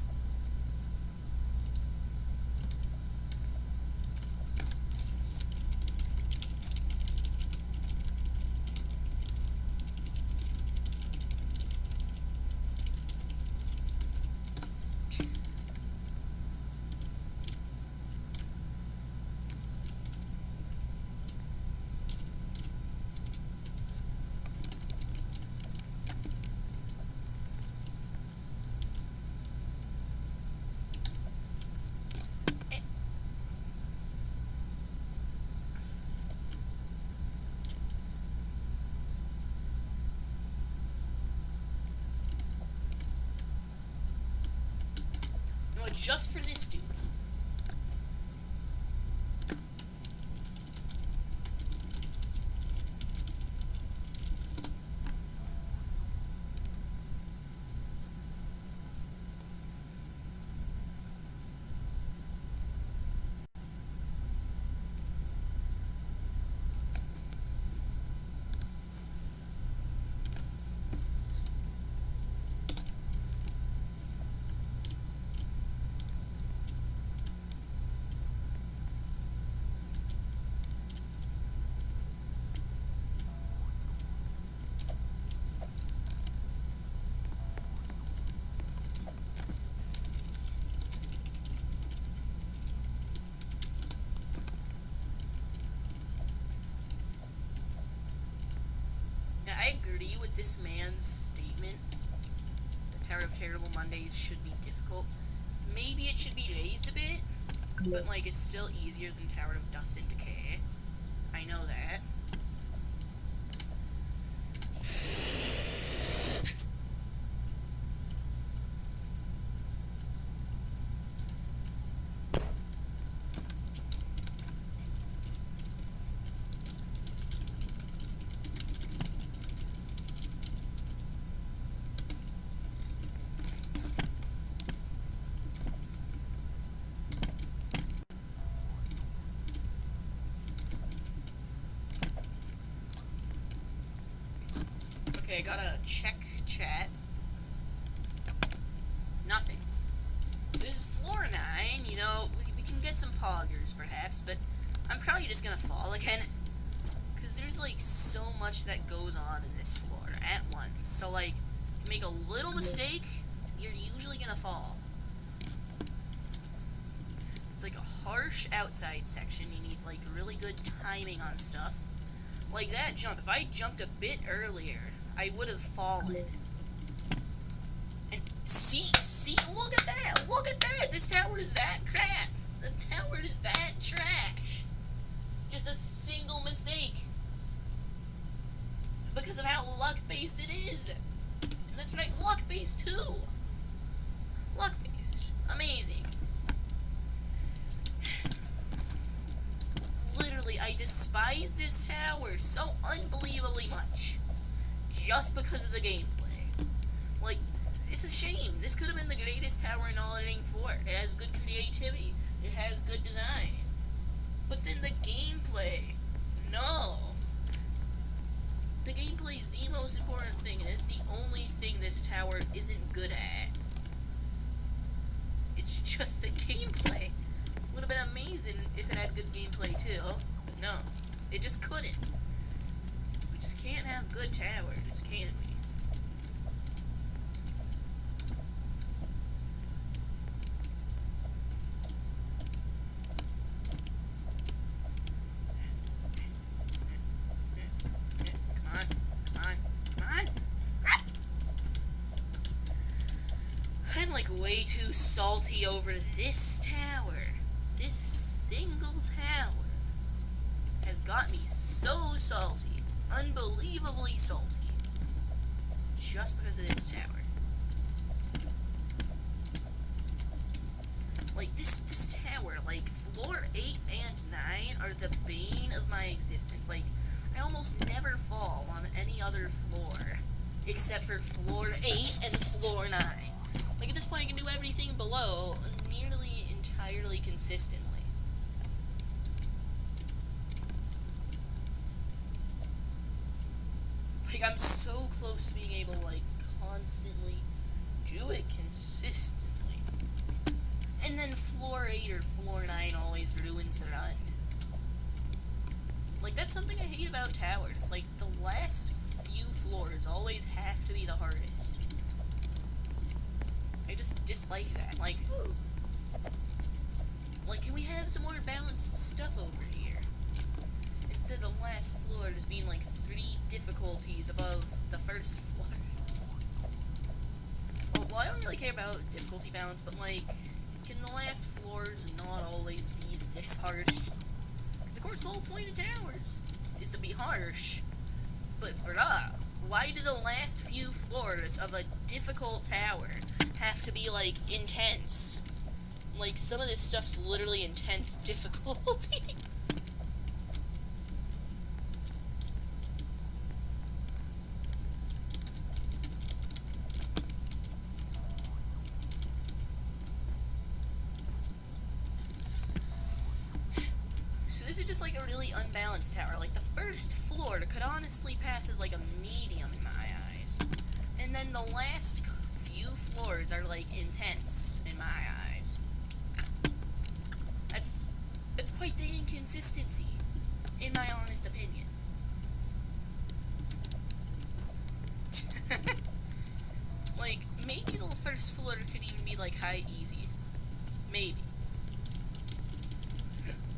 Just for this dude. I agree with this man's statement. The Tower of Terrible Mondays should be difficult. Maybe it should be raised a bit, but like it's still easier than Tower of Dust and Decay. I know that. Okay, gotta check chat. Nothing. So this is floor 9, you know, we can get some poggers perhaps, but I'm probably just gonna fall again. Because there's like so much that goes on in this floor at once. So like, you make a little mistake, you're usually gonna fall. It's like a harsh outside section, you need like really good timing on stuff. Like that jump, if I jumped a bit earlier, I would have fallen. And see, look at that! This tower is that crap! The tower is that trash! Just a single mistake. Because of how luck-based it is. And that's right, luck-based too. Luck-based. Amazing. Literally, I despise this tower so unbelievably much. Just because of the gameplay. Like, it's a shame. This could have been the greatest tower in all editing 4. It has good creativity. It has good design. But then the gameplay. No. The gameplay is the most important thing, and it's the only thing this tower isn't good at. It's just the gameplay. Would have been amazing if it had good gameplay too, but no. It just couldn't. We just can't have good towers, can we? I'm like way too salty over this tower. This single tower has got me so salty. Unbelievably salty. Just because of this tower. Like, this tower, like, floor 8 and 9 are the bane of my existence. Like, I almost never fall on any other floor. Except for floor 8 and floor 9. Like, at this point I can do everything below nearly entirely consistently. Like, I'm so close to being able to, like, constantly do it consistently. And then floor 8 or floor 9 always ruins the run. Like, that's something I hate about towers. Like, the last few floors always have to be the hardest. I just dislike that. Like, can we have some more balanced stuff over here? Instead of the last floor just being like 3 difficulties above the first floor. Well, I don't really care about difficulty balance, but like, can the last floors not always be this harsh? Because of course the whole point of towers is to be harsh. But bruh, why do the last few floors of a difficult tower have to be, like, intense? Like, some of this stuff's literally intense difficulty. So this is just, like, a really unbalanced tower. Like, the first floor could honestly pass as, like, a medium in my eyes. And then the last few floors are, like, intense in my eyes. That's quite the inconsistency, in my honest opinion. Like, maybe the first floor could even be, like, high easy. Maybe.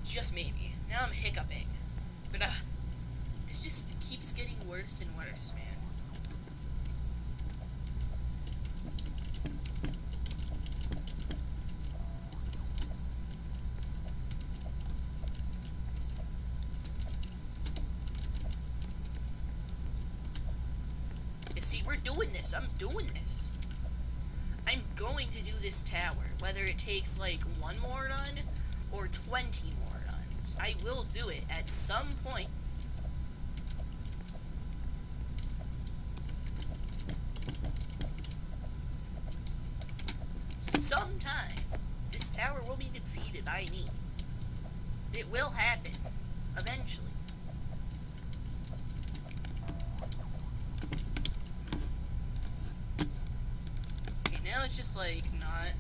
Just maybe. Now I'm hiccuping. But, this just keeps getting worse and worse, man. You see, we're doing this. I'm doing this. I'm going to do this tower, whether it takes, like, 1 more run or 20 more runs. I will do it at some point. Sometime, this tower will be defeated by me. It will happen. Eventually. Okay, now it's just like, not...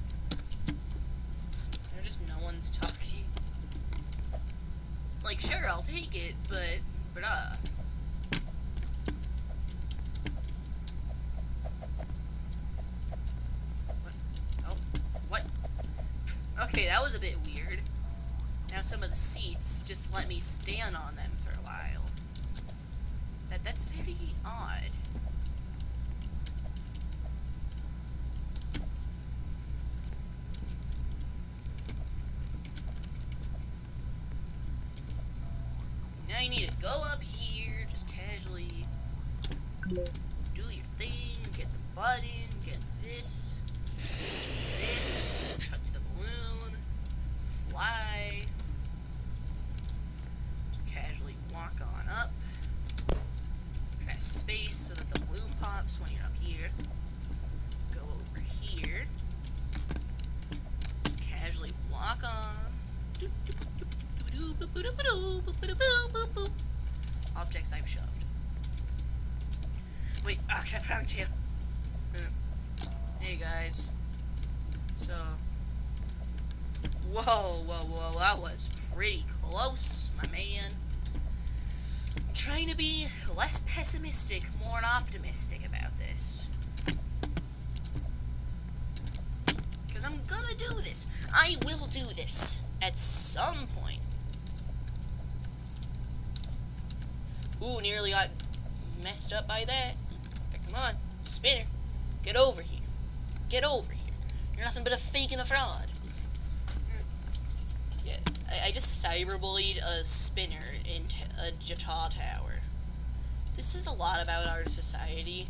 Just no one's talking. Like, sure, I'll take it, but, bruh. What? Oh, what? Okay, that was a bit weird. Now some of the seats just let me stand on them for a while. That's very odd. Now you need to go up here, just casually do your thing, get the button, get this, do this, touch the balloon, fly, casually walk on up, press space so that the balloon pops when you're up here. channel. Hey guys. So, whoa, that was pretty close, my man. I'm trying to be less pessimistic, more optimistic about this. Because I'm gonna do this. I will do this at some point. Ooh, nearly got messed up by that. Okay, come on, spinner. Get over here. Get over here. You're nothing but a fake and a fraud. Yeah, I just cyberbullied a spinner in a JToH tower. This is a lot about our society.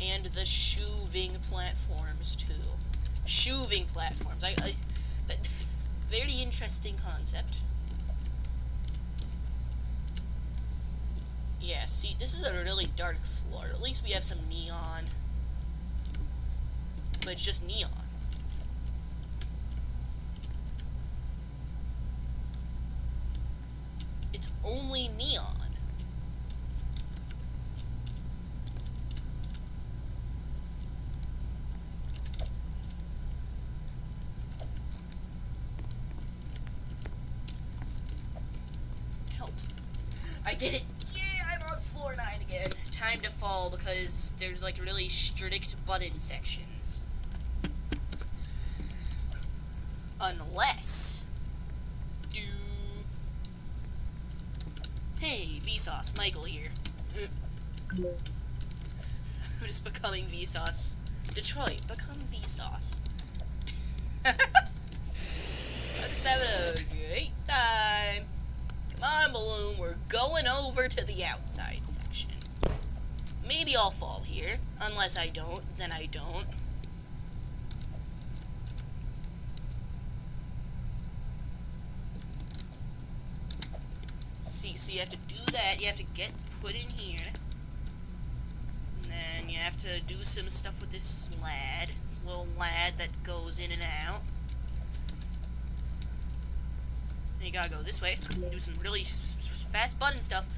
And the shooving platforms, too. Shooving platforms. Very interesting concept. Yeah, see, this is a really dark floor. At least we have some neon. But it's just neon. It's only neon. Help. I did it! Yeah, I'm on floor 9 again. Time to fall because there's like really strict button sections. Unless... Hey, Vsauce, Michael here. Who is becoming Vsauce? Detroit, become Vsauce. I'm just having a great time. Come on, Balloon, we're going over to the outside section. Maybe I'll fall here. Unless I don't, then I don't. So you have to do that, you have to get put in here, and then you have to do some stuff with this lad, this little lad that goes in and out. Then you gotta go this way, do some really fast button stuff,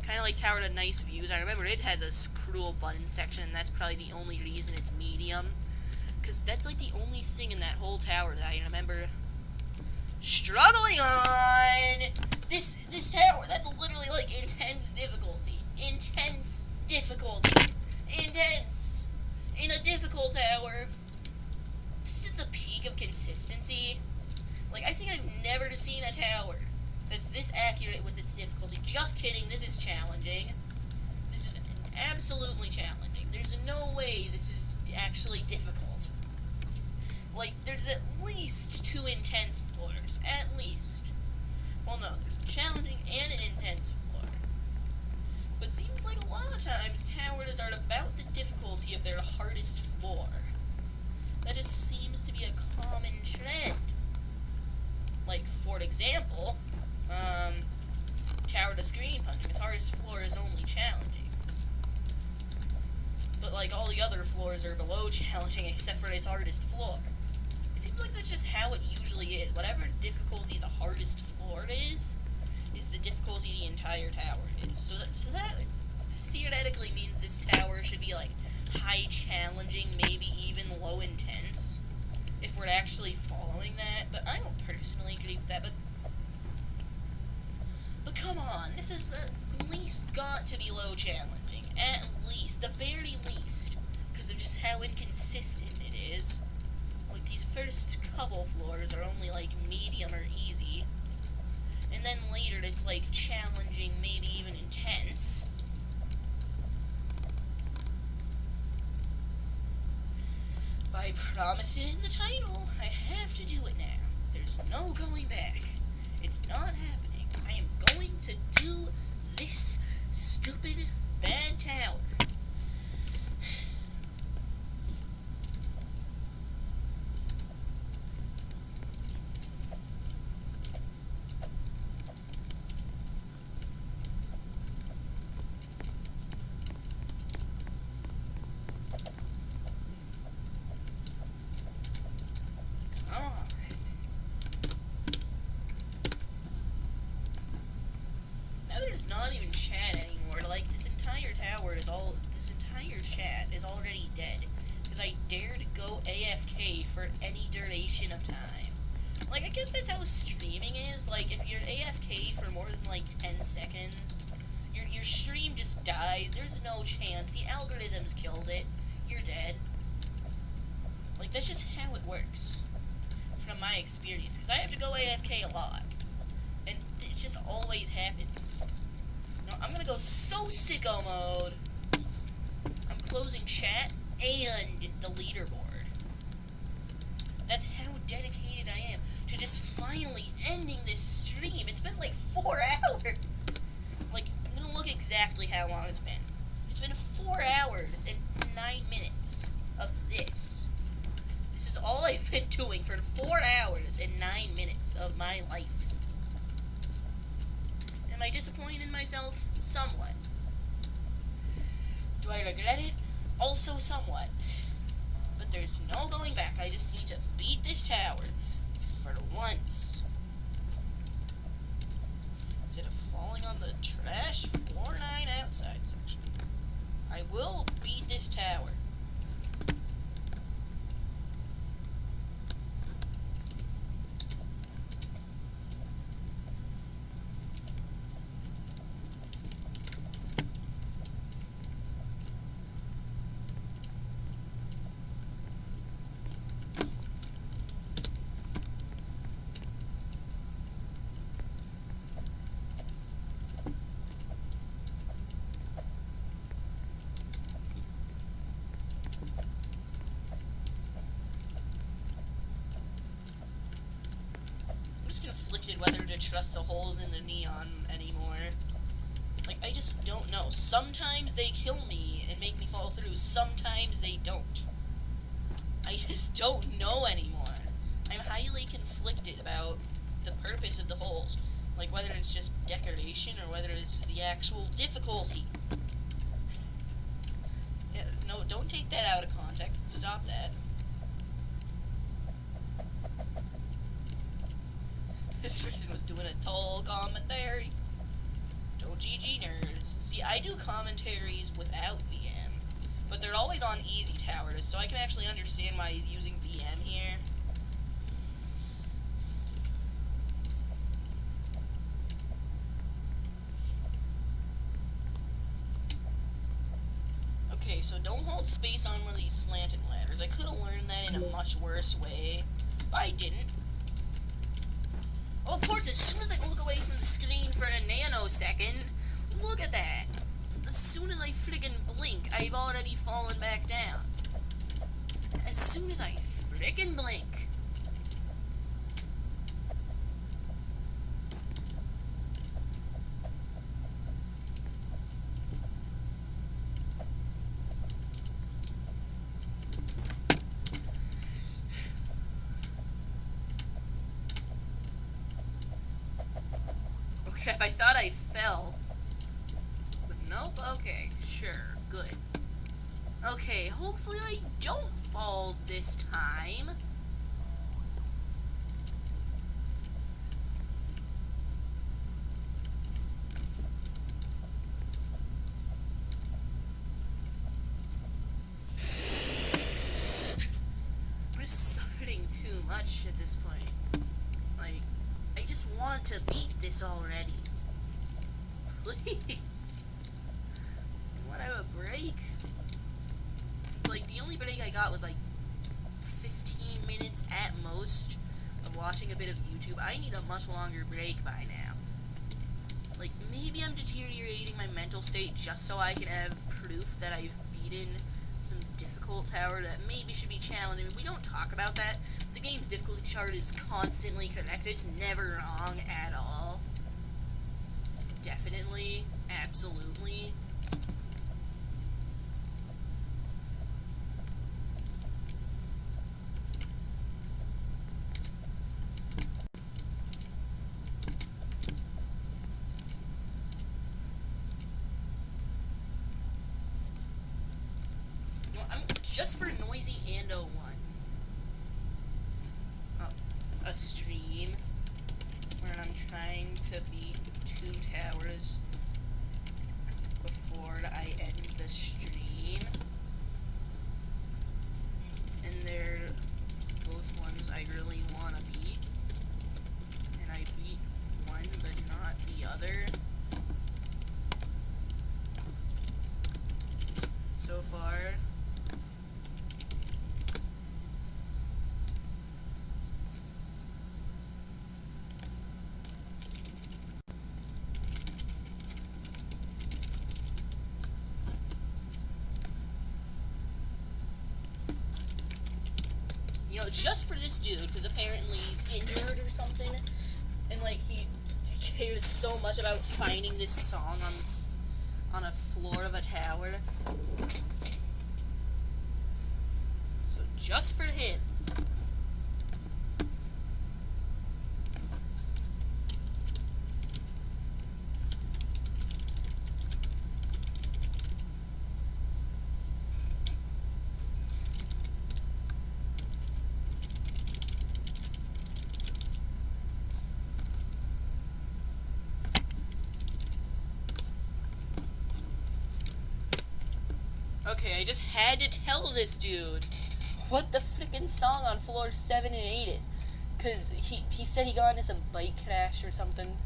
kind of like Tower to Nice Views. I remember it has a cruel button section, and that's probably the only reason it's medium, because that's like the only thing in that whole tower that I remember struggling on. This tower, that's literally like intense difficulty. Intense difficulty. Intense. In a difficult tower. This is the peak of consistency. Like, I think I've never seen a tower that's this accurate with its difficulty. Just kidding, this is challenging. This is absolutely challenging. There's no way this is actually difficult. Like, there's at least 2 intense floors. At least. Well, no, there's a challenging and an intense floor. But it seems like a lot of times towers are about the difficulty of their hardest floor. That just seems to be a common trend. Like, for example, Tower to Screen Punching, its hardest floor is only challenging. But, like, all the other floors are below challenging except for its hardest floor. It seems like that's just how it usually is. Whatever difficulty the hardest floor is the difficulty the entire tower is. So that theoretically means this tower should be, like, high challenging, maybe even low intense, if we're actually following that. But I don't personally agree with that, but come on, this is at least got to be low challenging. At least. The very least. Because of just how inconsistent it is. Like, these first couple floors are only, like, medium or easy. And then later it's, like, challenging, maybe even intense. By promising in the title, I have to do it now. There's no going back. It's not happening. I am going to do this stupid bad tower. There's not even chat anymore. Like, this entire tower is all this entire chat is already dead, because I dared go AFK for any duration of time. Like, I guess that's how streaming is. Like, if you're AFK for more than, like, 10 seconds, your stream just dies. There's no chance. The algorithms killed it. You're dead. Like, that's just how it works, from my experience. Because I have to go AFK a lot. And it just always happens. No, I'm gonna go so sicko mode. I'm closing chat and the leaderboard. That's how dedicated I am to just finally ending this stream. It's been like 4 hours. Like, I'm gonna look exactly how long it's been. It's been 4 hours and 9 minutes of this. This is all I've been doing for 4 hours and 9 minutes of my life. Am I disappointed in myself? Somewhat. Do I regret it? Also somewhat. But there's no going back. I just need to beat this tower for once. Instead of falling on the trash floor 9 outside section. I will beat this tower. I'm just conflicted whether to trust the holes in the neon anymore. Like, I just don't know. Sometimes they kill me and make me fall through. Sometimes they don't. I just don't know anymore. I'm highly conflicted about the purpose of the holes. Like, whether it's just decoration or whether it's the actual difficulty. Yeah, no, don't take that out of context. Stop that. This person was doing a toll commentary. Don't GG nerds. See, I do commentaries without VM, but they're always on easy towers, so I can actually understand why he's using VM here. Okay, so don't hold space on one of these slanted ladders. I could have learned that in a much worse way, but I didn't. Oh, of course, as soon as I look away from the screen for a nanosecond, look at that. As soon as I friggin' blink, I've already fallen back down. As soon as I friggin' blink. I thought I fell. But nope, okay, sure, good. Okay, hopefully I don't fall this time. I'm just suffering too much at this point. Like, I just want to beat this already. Please. I want to have a break. It's like the only break I got was like 15 minutes at most of watching a bit of YouTube. I need a much longer break by now. Like, maybe I'm deteriorating my mental state just so I can have proof that I've beaten some difficult tower that maybe should be challenging. We don't talk about that. The game's difficulty chart is constantly connected. It's never wrong at all. Definitely, absolutely. No, I'm just for noisy and 01. A stream where I'm trying to beat 2 towers before I end the stream. so far. You know, just for this dude, because apparently he's injured or something, and like he cares so much about finding this song on a floor of a tower. So just for him. Okay, I just had to tell this dude what the frickin' song on floor 7 and 8 is. Cause he said he got into some bike crash or something.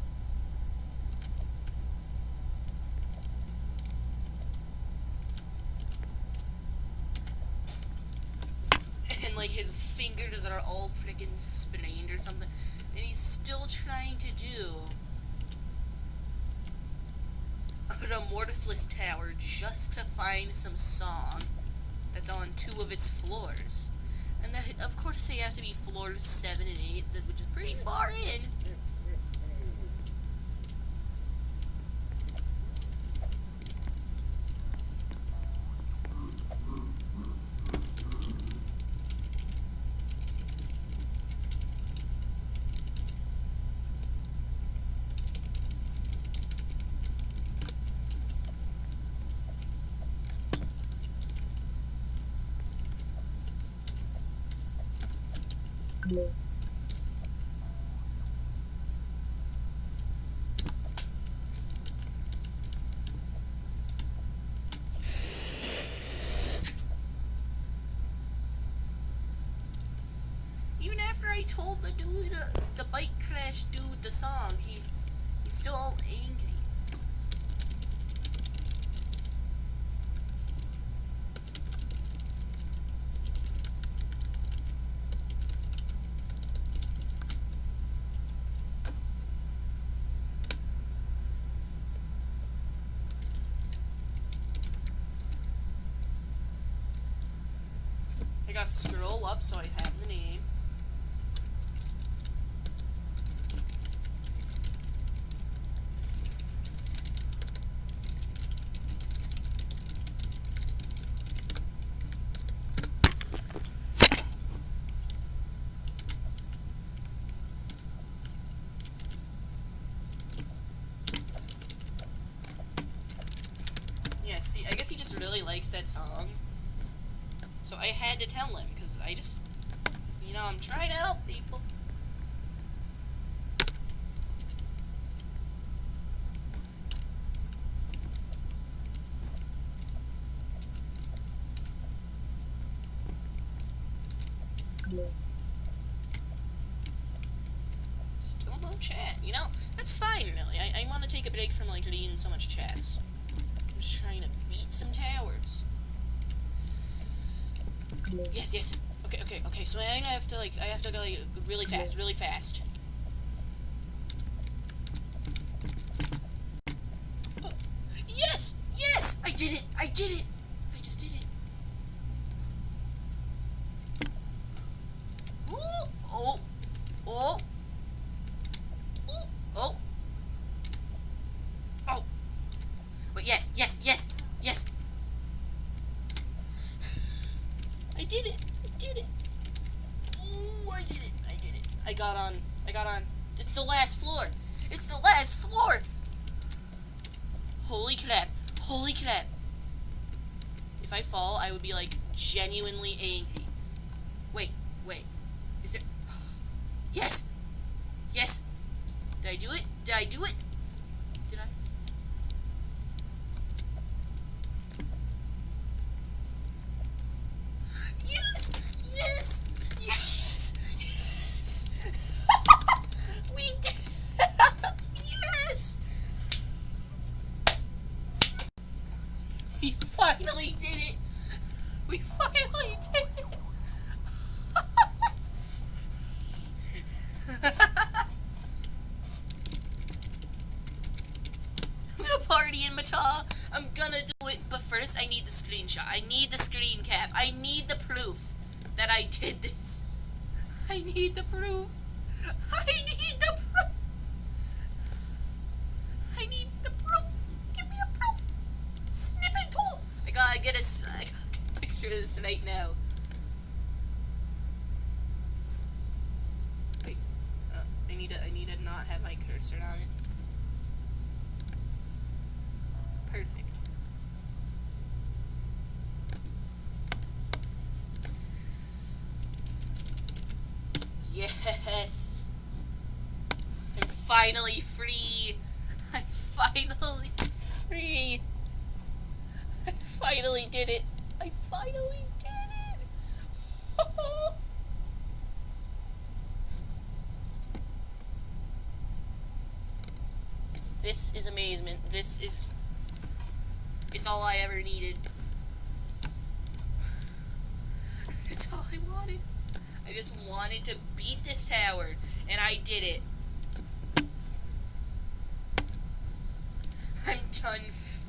And like his fingers are all frickin' sprained or something. And he's still trying to do a mortiseless tower just to find some song that's on 2 of its floors. And that, of course, they have to be floors 7 and 8, which is pretty far in. Even after I told the dude, the bike crash dude, the song, he's still all angry. I gotta scroll up so I have the name. Yeah, see, I guess he just really likes that song. So I had to tell him, because I just, you know, I'm trying to help people. Still no chat. You know, that's fine, really. I want to take a break from, like, reading so much chats. I'm just trying to beat some towers. Yes. Okay, so I have to go, like, really fast. Oh, yes! I did it! I just did it. Oh. Wait, yes. I did it. Ooh, I did it. I got on. It's the last floor. Holy crap. If I fall, I would be, like, genuinely angry. Wait. Is there... Yes! Did I do it? Did I? Yes! We did! Yes! We finally did it! screenshot. I need the screen cap. I need the proof that I did this. I need the proof. I need the proof. I need the proof. Give me a proof. Snipping tool. I gotta get a picture of this right now. Wait. I need to not have my cursor on it. Perfect. Yes! I'm finally free! I'm finally free! I finally did it! I finally did it! This is amazement. It's all I ever needed. It's all I wanted. I just wanted to beat this tower, and I did it. I'm done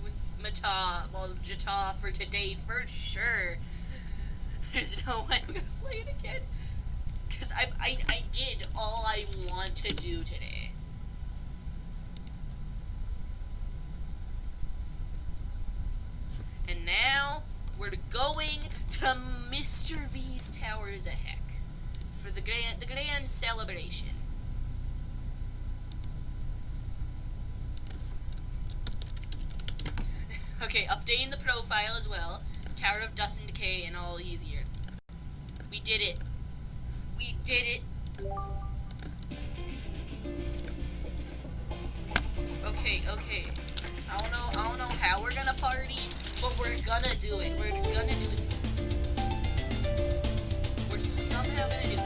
with JToH for today for sure. There's no way I'm gonna play it again, because I did all I want to do today. And now we're going to Mr. V's Towers a Heck for the grand celebration. Okay, updating the profile as well. Tower of Dust and Decay and all easier. We did it. We did it. Okay. I don't know how we're gonna party, but we're gonna do it. We're gonna do it. We're somehow gonna do it.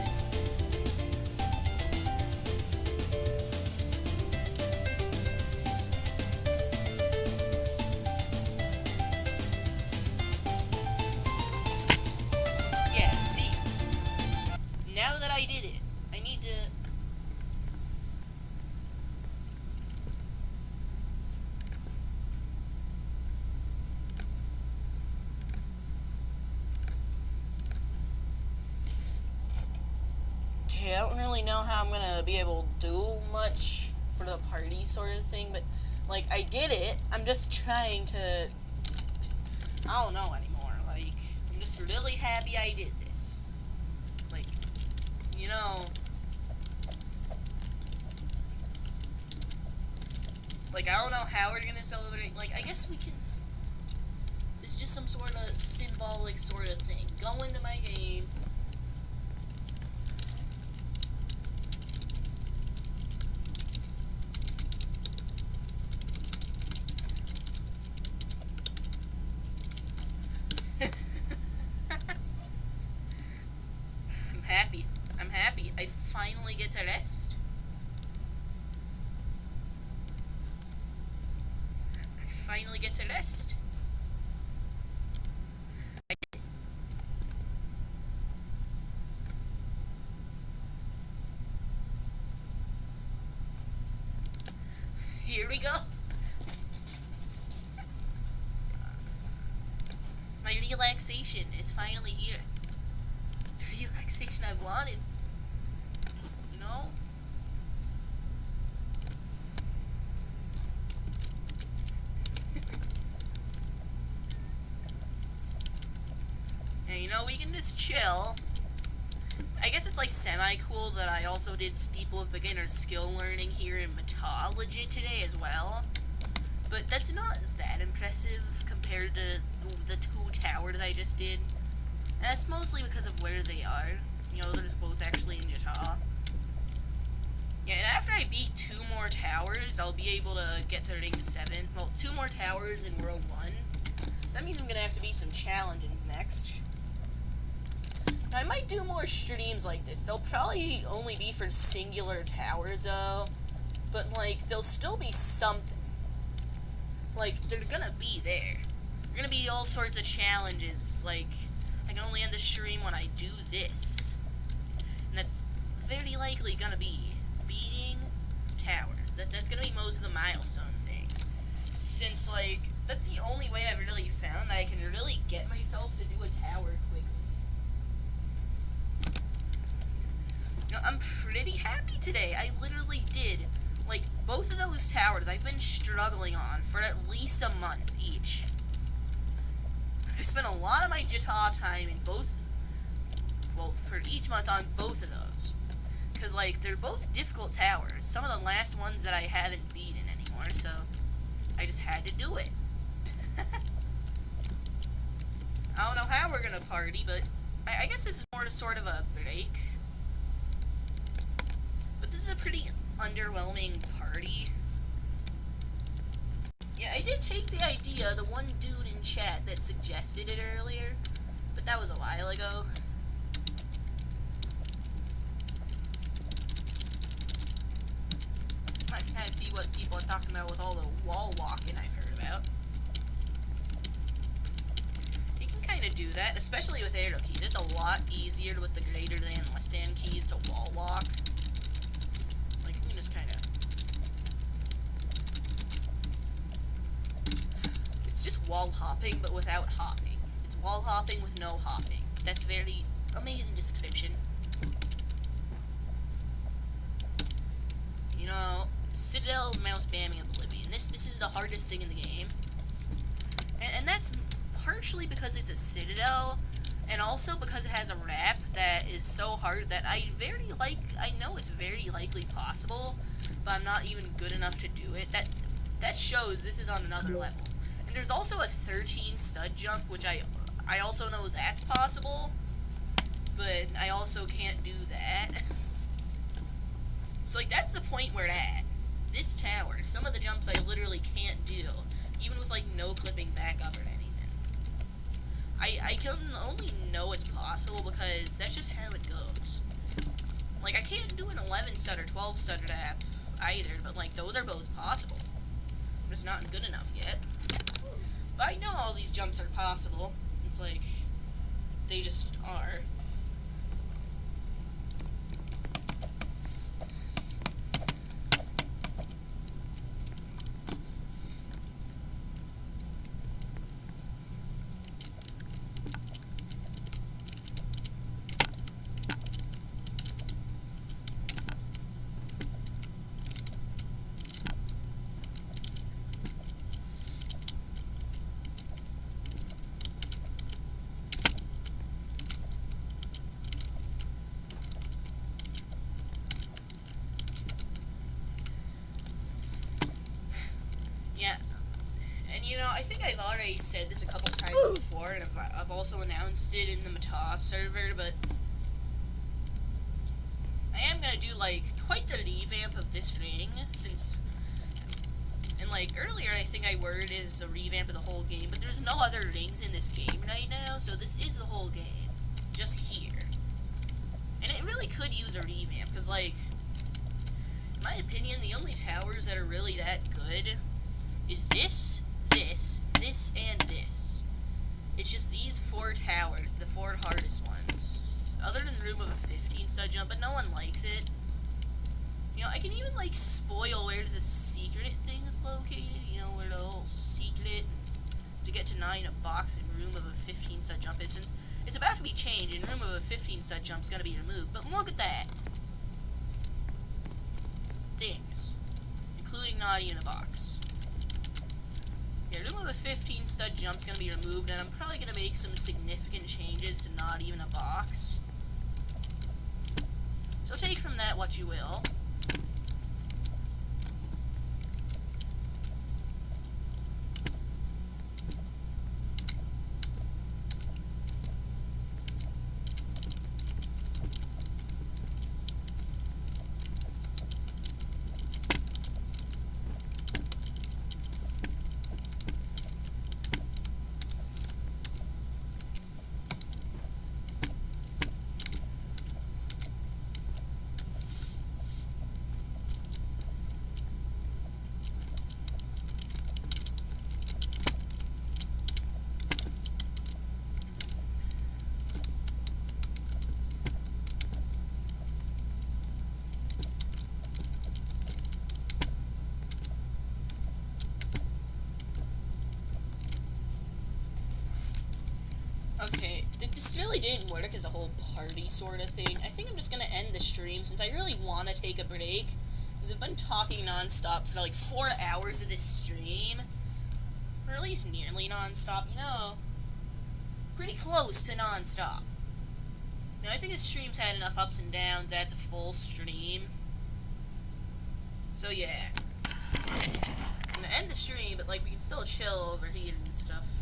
Yeah, see? Now that I did it, I need to... Okay, I don't really know how I'm gonna be able to do much for the party sort of thing, but, like, I did it. I'm just trying to... I don't know anymore. Like, I'm just really happy I did this. Like, you know... Like, I don't know how we're gonna celebrate. Like, I guess we can... It's just some sort of symbolic sort of thing. Go into my game... I'm happy. I finally get to rest. I finally get to rest. Here we go. My relaxation, it's finally here. The relaxation I've wanted. You know? And you know, we can just chill. I guess it's like semi-cool that I also did Steeple of Beginner Skill Learning here in Mythology today as well. But that's not that impressive compared to the two towers I just did. And that's mostly because of where they are. You know, they're just both actually in JToH. Yeah, and after I beat 2 more towers, I'll be able to get to Ring 7. Well, 2 more towers in World 1. So that means I'm gonna have to beat some challenges next. Now, I might do more streams like this. They'll probably only be for singular towers, though. But, like, there'll still be something. Like, they're gonna be there. There're gonna be all sorts of challenges, like... I can only end the stream when I do this. And that's very likely gonna be beating towers. That's gonna be most of the milestone things. Since, like, That's the only way I've really found that I can really get myself to do a tower quickly. You know, I'm pretty happy today. I literally did, like, both of those towers I've been struggling on for at least a month each. I spent a lot of my JToH time in both, well, for each month on both of those. Because, like, they're both difficult towers. Some of the last ones that I haven't beaten anymore, so I just had to do it. I don't know how we're gonna party, but I guess this is more to sort of a break. But this is a pretty underwhelming party. Yeah, I did take the idea, the one dude in chat that suggested it earlier, but that was a while ago. I can kind of see what people are talking about with all the wall walking I've heard about. You can kind of do that, especially with arrow keys. It's a lot easier with the greater than, less than keys to wall walk. Like, you can just kind of... It's just wall hopping, but without hopping. It's wall hopping with no hopping. That's very amazing description. You know, Citadel, mouse spamming, Oblivion. This is the hardest thing in the game. And that's partially because it's a Citadel, and also because it has a wrap that is so hard that I know it's very likely possible, but I'm not even good enough to do it. That shows this is on another level. And there's also a 13 stud jump, which I also know that's possible, but I also can't do that. So, like, that's the point we're at. This tower, some of the jumps I literally can't do, even with, like, no clipping back up or anything. I can only know it's possible because that's just how it goes. Like, I can't do an 11 stud or 12 stud app either, but, like, those are both possible. I'm just not good enough yet. But I know all these jumps are possible, since, like, they just are. You know, I think I've already said this a couple times before, and I've also announced it in the JToH server, but I am gonna do, like, quite the revamp of this ring, since, and, like, earlier I think I worded is a revamp of the whole game, but there's no other rings in this game right now, so this is the whole game, just here. And it really could use a revamp, because, like, in my opinion, the only towers that are really that good is this, and this. It's just these 4 towers, the 4 hardest ones. Other than Room of a 15 stud jump, but no one likes it. You know, I can even, like, spoil where the secret thing is located. You know, where the whole secret to get to 9 a box in Room of a 15 stud jump is, since it's about to be changed, and Room of a 15 stud jump is going to be removed. But look at that. Things. Including not even a box. Yeah, Room of a 15 stud jump's gonna be removed, and I'm probably gonna make some significant changes to not even a box. So take from that what you will. This really didn't work as a whole party sort of thing. I think I'm just gonna end the stream since I really want to take a break. Because I've been talking non-stop for like 4 hours of this stream. Or at least nearly non-stop, you know. Pretty close to non-stop. Now, I think this stream's had enough ups and downs that it's a full stream. So, yeah. I'm gonna end the stream, but, like, we can still chill over here and stuff.